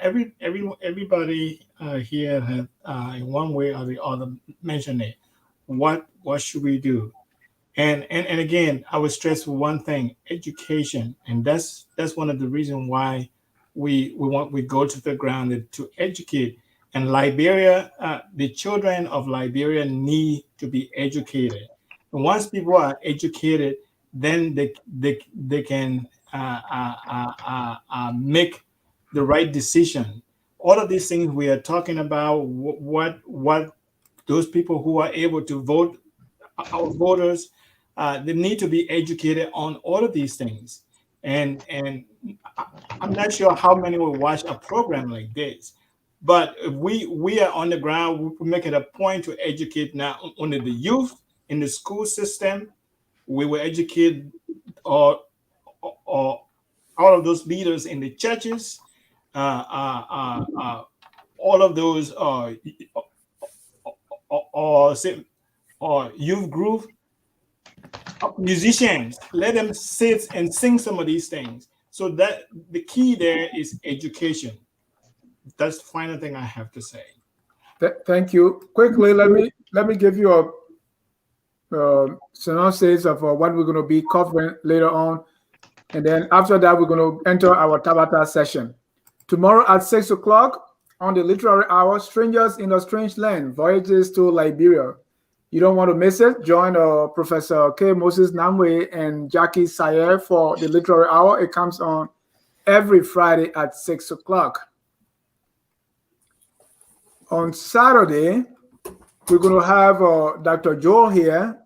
[SPEAKER 4] everybody here have in one way or the other mentioned it. What should we do? And again, I would stress one thing: education, and that's one of the reasons why we go to the ground to educate. And Liberia, the children of Liberia need to be educated. And once people are educated, then they can make the right decision. All of these things we are talking about, what those people who are able to vote, our voters, they need to be educated on all of these things. And I'm not sure how many will watch a program like this, but if we are on the ground, we make it a point to educate not only the youth in the school system. We will educate or all of those leaders in the churches, all of those or youth group, musicians. Let them sit and sing some of these things. So that the key there is education. That's the final thing I have to say.
[SPEAKER 1] Thank you. Quickly, let me give you a synopsis of what we're going to be covering later on. And then after that, we're going to enter our Tabata session. Tomorrow at 6 o'clock on the Literary Hour, Strangers in a Strange Land, Voyages to Liberia. You don't want to miss it. Join Professor K. Moses Namwe and Jackie Sayer for the Literary Hour. It comes on every Friday at 6 o'clock. On Saturday, we're going to have Dr. Joel here,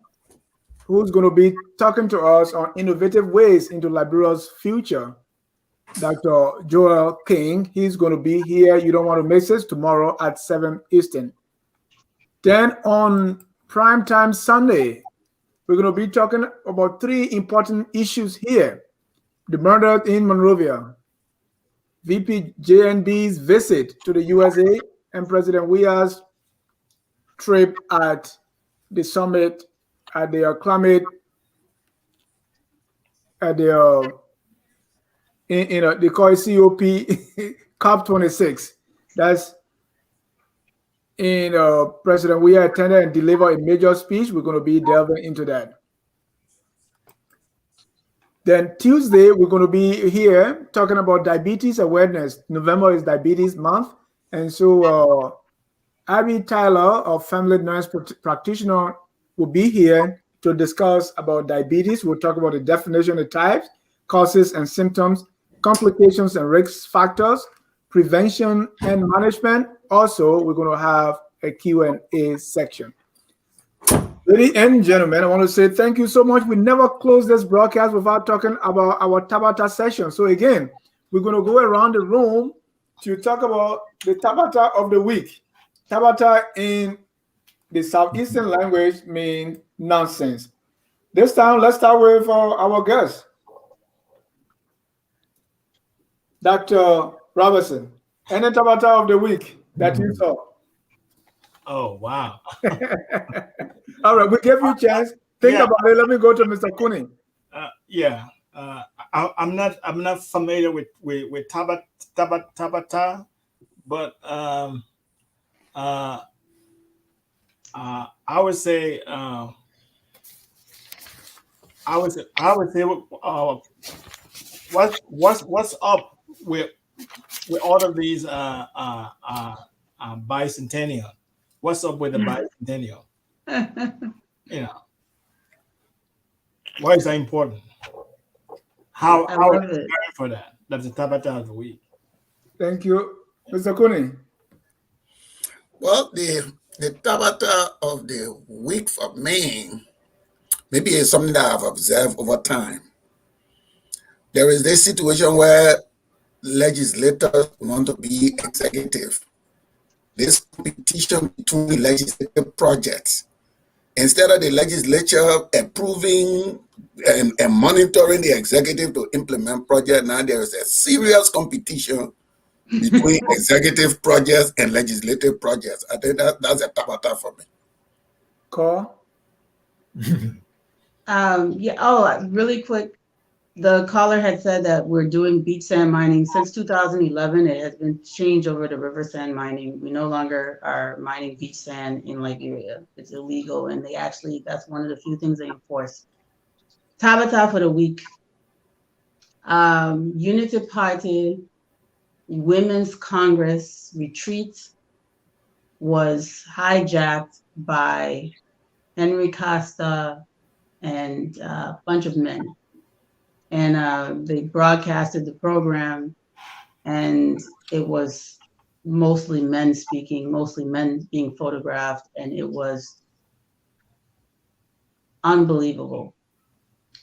[SPEAKER 1] who's going to be talking to us on innovative ways into Liberia's future. Dr. Joel King, he's going to be here. You don't want to miss it, tomorrow at 7 Eastern. Then on Primetime Sunday, we're going to be talking about 3 important issues here. The murder in Monrovia, VP JNB's visit to the USA, and President Weah's trip at the summit, at the climate, at the they call it COP COP26. That's in President Weah attended and delivered a major speech. We're going to be delving into that. Then Tuesday, we're going to be here talking about diabetes awareness. November is diabetes month. And so Abby Tyler, a family nurse practitioner, will be here to discuss about diabetes. We'll talk about the definition, the types, causes and symptoms, complications and risk factors, prevention and management. Also, we're going to have a Q&A section. Ladies and gentlemen, I want to say thank you so much. We never close this broadcast without talking about our Tabata session. So again, we're going to go around the room to talk about the Tabata of the week. Tabata in the Southeastern language means nonsense. This time, let's start with our guest, Dr. Robertson. Any Tabata of the week that you saw?
[SPEAKER 4] Oh, wow.
[SPEAKER 1] All right, we give you a chance. Think about it. Let me go to Mr. Cooney.
[SPEAKER 4] I'm not familiar with Tabata, but I would say what's up with all of these bicentennial? What's up with the bicentennial? Why is that important? How are you preparing for that? That's the Tabata of the week.
[SPEAKER 1] Thank you, Mr. Cooney.
[SPEAKER 5] Well, the Tabata of the week for me, maybe it's something that I've observed over time. There is this situation where legislators want to be executive. This competition between legislative projects. Instead of the legislature approving and monitoring the executive to implement projects, now there is a serious competition between executive projects and legislative projects. I think that's a Tabata for me.
[SPEAKER 1] Call.
[SPEAKER 3] Really quick. The caller had said that we're doing beach sand mining since 2011. It has been changed over to river sand mining. We no longer are mining beach sand in Liberia. It's illegal, and that's one of the few things they enforce. Tabata for the week. Unity Party Women's Congress retreat was hijacked by Henry Costa and a bunch of men. And they broadcasted the program, and it was mostly men speaking, mostly men being photographed, and it was unbelievable.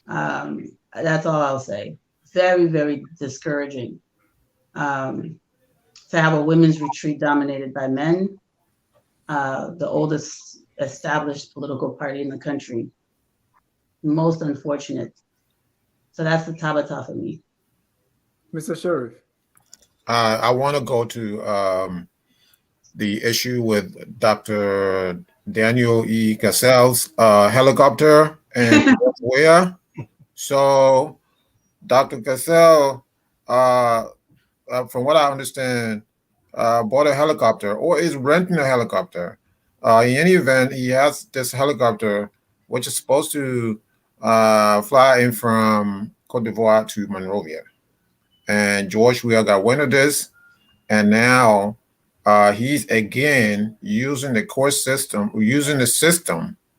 [SPEAKER 3] That's all I'll say. Very, very discouraging to have a women's retreat dominated by men, the oldest established political party in the country. Most unfortunate. So that's the Tabata for me.
[SPEAKER 1] Mr. Sheriff.
[SPEAKER 2] I want to go to the issue with Dr. Daniel E. Cassell's helicopter and where. So Dr. Cassell, from what I understand, bought a helicopter or is renting a helicopter. In any event, he has this helicopter, which is supposed to fly in from Cote d'Ivoire to Monrovia. And George Weah got wind of this, and now he's again using the court system,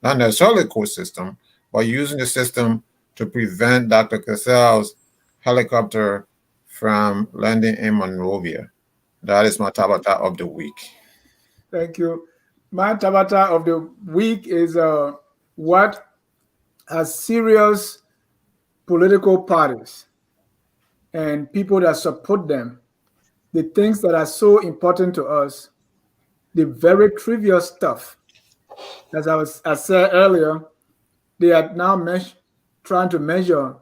[SPEAKER 2] not necessarily the court system, but using the system to prevent Dr. Cassell's helicopter from landing in Monrovia. That is my Tabata of the week.
[SPEAKER 1] Thank you. My Tabata of the week is what has serious political parties and people that support them, the things that are so important to us, the very trivial stuff. As I said earlier, they are now trying to measure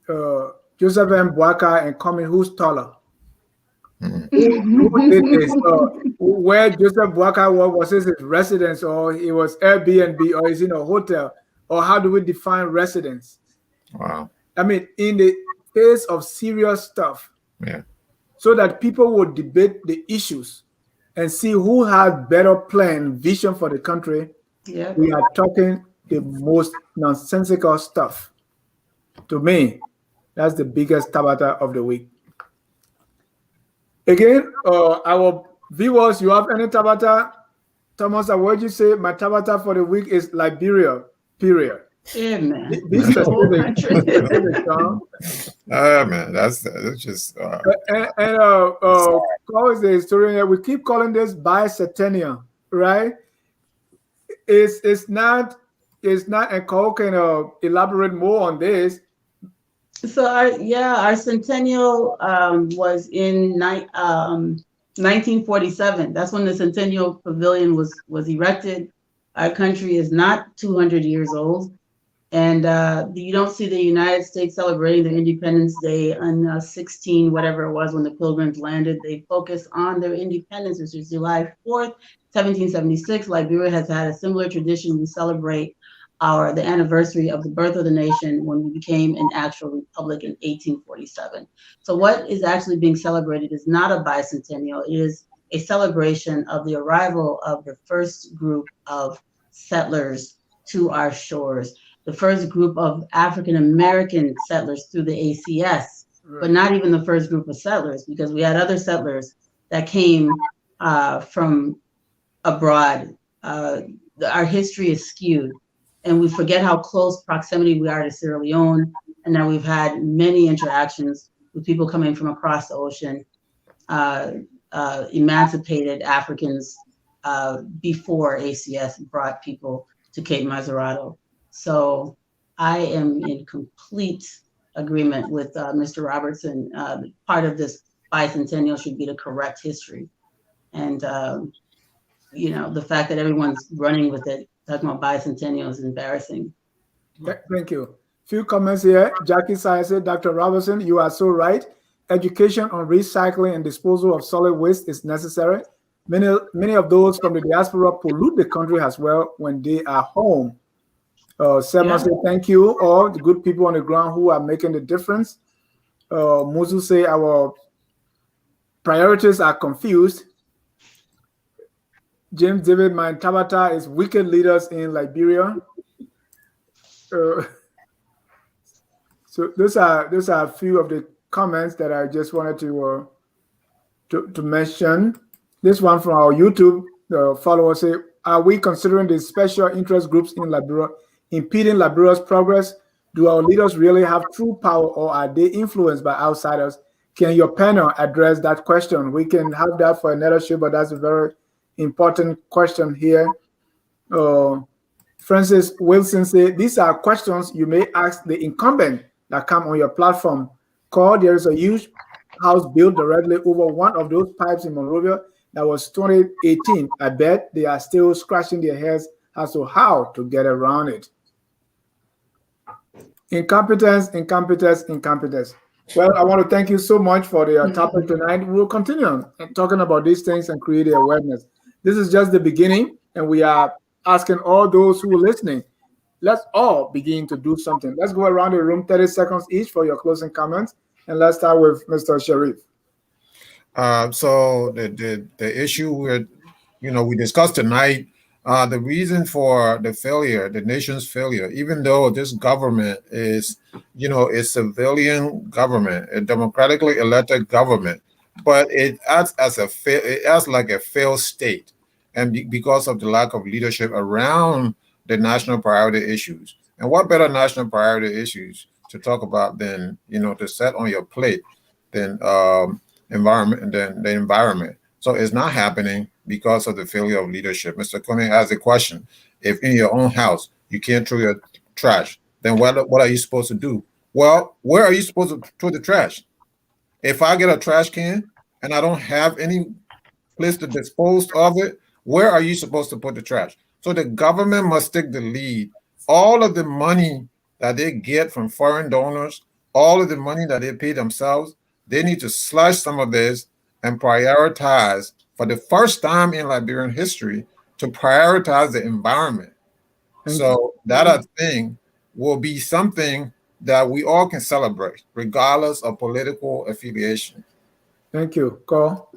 [SPEAKER 1] Joseph M. Boakai and Kwame who's taller. Who did this? Where Joseph Boakai was his residence, or it was Airbnb, or is in a hotel, or how do we define residence?
[SPEAKER 2] Wow.
[SPEAKER 1] I mean, in the face of serious stuff, so that people will debate the issues and see who has better plan, vision for the country.
[SPEAKER 3] Yeah.
[SPEAKER 1] We are talking the most nonsensical stuff. To me, that's the biggest Tabata of the week. Again, our viewers, you have any Tabata? Thomas, what did you say? My Tabata for the week is Liberia, period.
[SPEAKER 3] Yeah, man.
[SPEAKER 1] Be specific,
[SPEAKER 2] Man, that's just
[SPEAKER 1] Call is the historian. We keep calling this bicentennial, right? It's not. And Cole can elaborate more on this.
[SPEAKER 3] So our centennial was in 1947. That's when the Centennial Pavilion was erected. Our country is not 200 years old. And you don't see the United States celebrating their Independence Day on 16, whatever it was, when the Pilgrims landed. They focus on their independence, which is July 4th, 1776. Liberia has had a similar tradition. We celebrate the anniversary of the birth of the nation when we became an actual republic in 1847. So what is actually being celebrated is not a bicentennial. It is a celebration of the arrival of the first group of settlers to our shores, the first group of African American settlers through the ACS, but not even the first group of settlers, because we had other settlers that came from abroad. Our history is skewed, and we forget how close proximity we are to Sierra Leone, and that we've had many interactions with people coming from across the ocean, emancipated Africans before ACS brought people to Cape Mazzarato. So I am in complete agreement with Mr. Robertson. Part of this bicentennial should be to correct history. And, the fact that everyone's running with it, talking about bicentennial, is embarrassing.
[SPEAKER 1] Thank you. Few comments here. Jackie Sai said, Dr. Robertson, you are so right. Education on recycling and disposal of solid waste is necessary. Many of those from the diaspora pollute the country as well when they are home. Selma said, thank you, all the good people on the ground who are making the difference. Muzu say, our priorities are confused. James David, my Tabata is wicked leaders in Liberia. So those are a few of the comments that I just wanted to mention. This one from our YouTube followers say, are we considering the special interest groups in Liberia impeding Liberia's progress? Do our leaders really have true power, or are they influenced by outsiders? Can your panel address that question? We can have that for another show, but that's a very important question here. Francis Wilson said, these are questions you may ask the incumbent that come on your platform. There is a huge house built directly over one of those pipes in Monrovia that was 2018. I bet they are still scratching their heads as to how to get around it. Incompetence. Well, I want to thank you so much for the topic tonight. We'll continue talking about these things and create awareness. This is just the beginning, and we are asking all those who are listening, let's all begin to do something. Let's go around the room, 30 seconds each for your closing comments, and let's start with Mr. Sharif.
[SPEAKER 2] So the issue we discussed tonight, the reason for the failure, the nation's failure, even though this government is, a civilian government, a democratically elected government, but it acts like a failed state, and because of the lack of leadership around the national priority issues. And what better national priority issues to talk about than to set on your plate than the environment. So it's not happening because of the failure of leadership. Mr. Koenig has a question. If in your own house you can't throw your trash, then what are you supposed to do? Well, where are you supposed to throw the trash? If I get a trash can and I don't have any place to dispose of it, where are you supposed to put the trash? So the government must take the lead. All of the money that they get from foreign donors, all of the money that they pay themselves, they need to slash some of this and prioritize, for the first time in Liberian history, to prioritize the environment. So that, I think, will be something that we all can celebrate, regardless of political affiliation.
[SPEAKER 1] Thank you. Carl?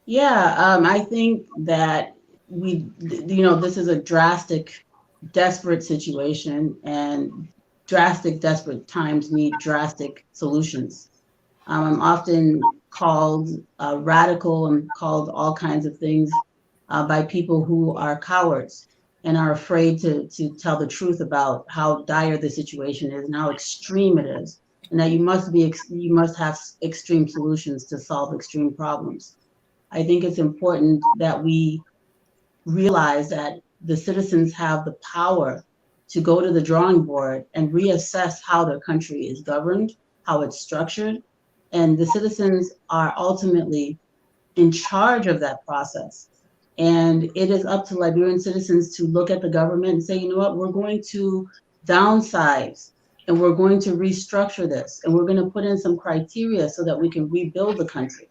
[SPEAKER 3] Yeah, I think that this is a drastic, desperate situation, and drastic, desperate times need drastic solutions. I'm often called radical and called all kinds of things by people who are cowards and are afraid to tell the truth about how dire the situation is and how extreme it is. and that you must have extreme solutions to solve extreme problems. I think it's important that we realize that the citizens have the power to go to the drawing board and reassess how their country is governed, how it's structured, and the citizens are ultimately in charge of that process. And it is up to Liberian citizens to look at the government and say, you know what, we're going to downsize and we're going to restructure this and we're going to put in some criteria so that we can rebuild the country.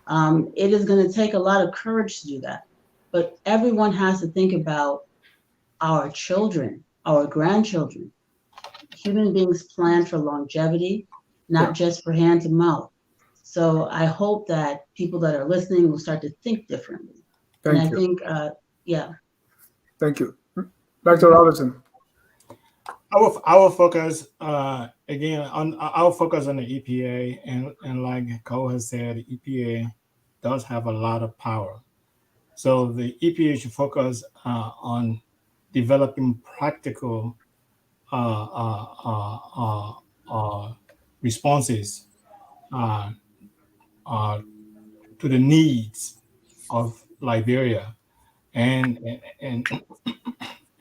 [SPEAKER 3] It is going to take a lot of courage to do that. But everyone has to think about our children, our grandchildren. Human beings plan for longevity, not just for hand to mouth. So I hope that people that are listening will start to think differently. And I think, yeah.
[SPEAKER 1] Thank you. Dr. Robertson.
[SPEAKER 4] Our focus, again, on our focus on the EPA, and like Cole has said, the EPA does have a lot of power. So the EPA should focus on developing practical responses to the needs of Liberia, and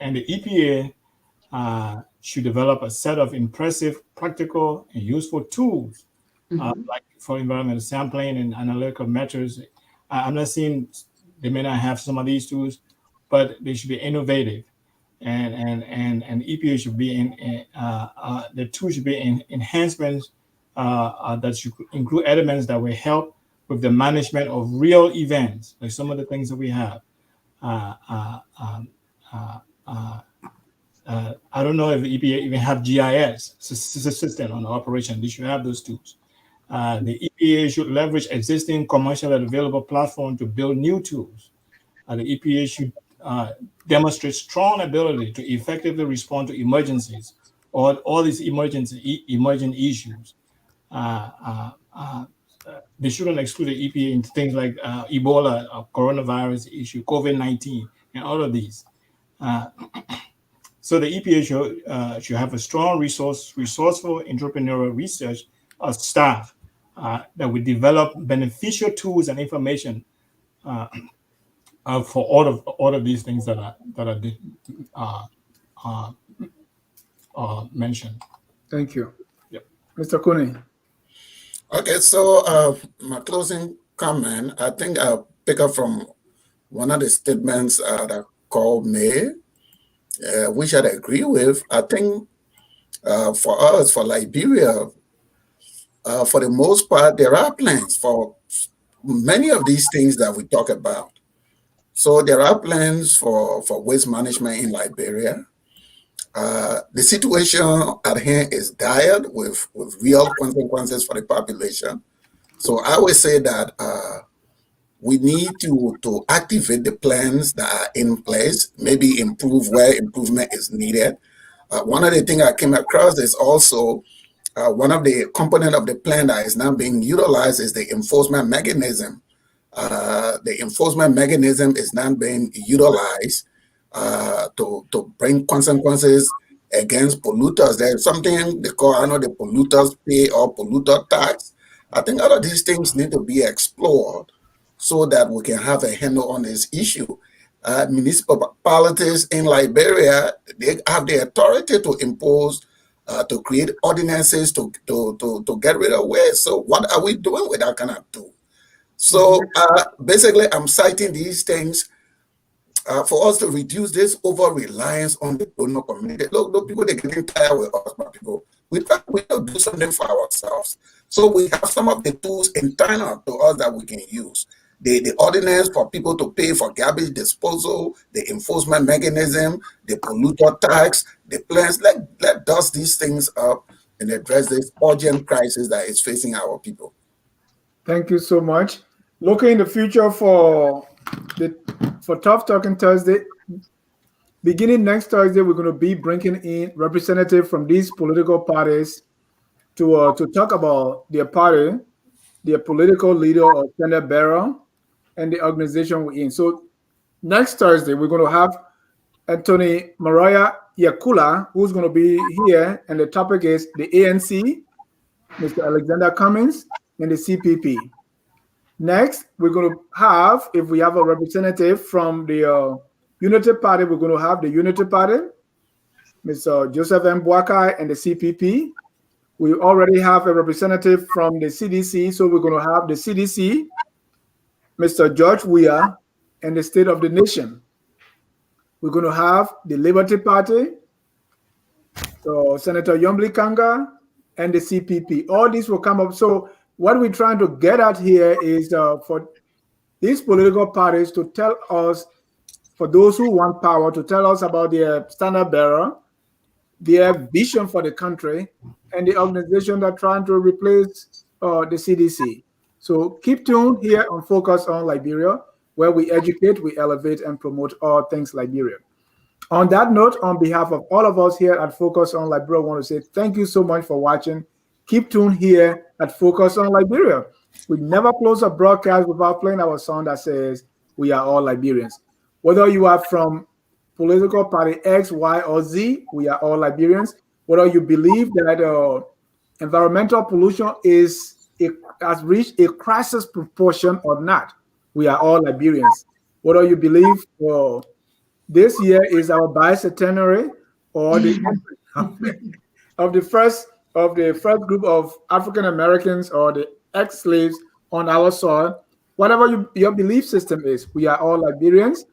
[SPEAKER 4] the EPA should develop a set of impressive, practical, and useful tools, like for environmental sampling and analytical methods. I'm not saying they may not have some of these tools, but they should be innovative, and EPA should be the tools should be enhancements that should include elements that will help with the management of real events, like some of the things that we have. I don't know if the EPA even have GIS system on the operation. They should have those tools. The EPA should leverage existing commercial and available platform to build new tools. The EPA should demonstrate strong ability to effectively respond to emergencies or all these emergent issues. They shouldn't exclude the EPA into things like Ebola, coronavirus issue, COVID-19, and all of these. So the EPA should have a strong resourceful entrepreneurial research staff that would develop beneficial tools and information for all of these things that are mentioned.
[SPEAKER 1] Thank you.
[SPEAKER 4] Yep.
[SPEAKER 1] Mr. Cooney.
[SPEAKER 5] Okay, so my closing comment, I think I'll pick up from one of the statements that Cole made, which I agree with. I think for us, for Liberia, for the most part, there are plans for many of these things that we talk about. So there are plans for waste management in Liberia. The situation at hand is dire with real consequences for the population. So I would say that we need to activate the plans that are in place, maybe improve where improvement is needed. One of the things I came across is also one of the components of the plan that is now being utilized is the enforcement mechanism. The enforcement mechanism is now being utilized to bring consequences against polluters. There's something they call, I know, the polluters pay or polluter tax. I think all of these things need to be explored so that we can have a handle on this issue. Municipalities in Liberia, they have the authority to impose, to create ordinances to get rid of waste. So what are we doing with that kind of tool? So basically, I'm citing these things for us to reduce this over-reliance on the donor community. Look, people, they're getting tired with us, but people, we don't do something for ourselves. So we have some of the tools internal to us that we can use. The ordinance for people to pay for garbage disposal, the enforcement mechanism, the polluter tax, the plans. Let dust these things up and address this urgent crisis that is facing our people.
[SPEAKER 1] Thank you so much. Looking in the future for Tough Talking Thursday, beginning next Thursday, we're going to be bringing in representatives from these political parties to talk about their party, their political leader or standard bearer, and the organization we're in. So next Thursday, we're going to have Anthony Mariah Yakula, who's going to be here, and the topic is the ANC Mr. Alexander Cummings, and the CPP. Next, we're going to have, if we have a representative from the Unity Party, we're going to have the Unity Party, Mr. Joseph M. Boakai, and the CPP. We already have a representative from the CDC, so we're going to have the CDC, Mr. George Weah, and the State of the Nation. We're going to have the Liberty Party, so Senator Yombli Kanga, and the CPP. All these will come up. So what we're trying to get at here is for these political parties to tell us, for those who want power, to tell us about their standard bearer, their vision for the country, and the organization that are trying to replace the CDC. So keep tuned here on Focus on Liberia, where we educate, we elevate, and promote all things Liberia. On that note, on behalf of all of us here at Focus on Liberia, I want to say thank you so much for watching. Keep tuned here at Focus on Liberia. We never close a broadcast without playing our song that says, "We are all Liberians." Whether you are from political party X, Y, or Z, we are all Liberians. Whether you believe that environmental pollution has reached a crisis proportion or not, we are all Liberians. Whether you believe this year is our bicentenary or the of the first group of African Americans or the ex-slaves on our soil, whatever your belief system is, we are all Liberians,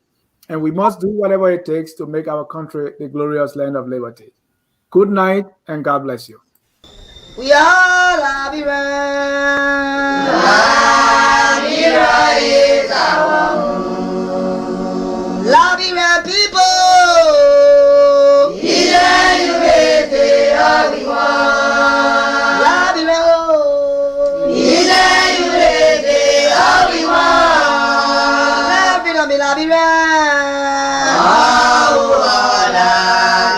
[SPEAKER 1] and we must do whatever it takes to make our country the glorious land of liberty. Good night, and God bless you.
[SPEAKER 10] We are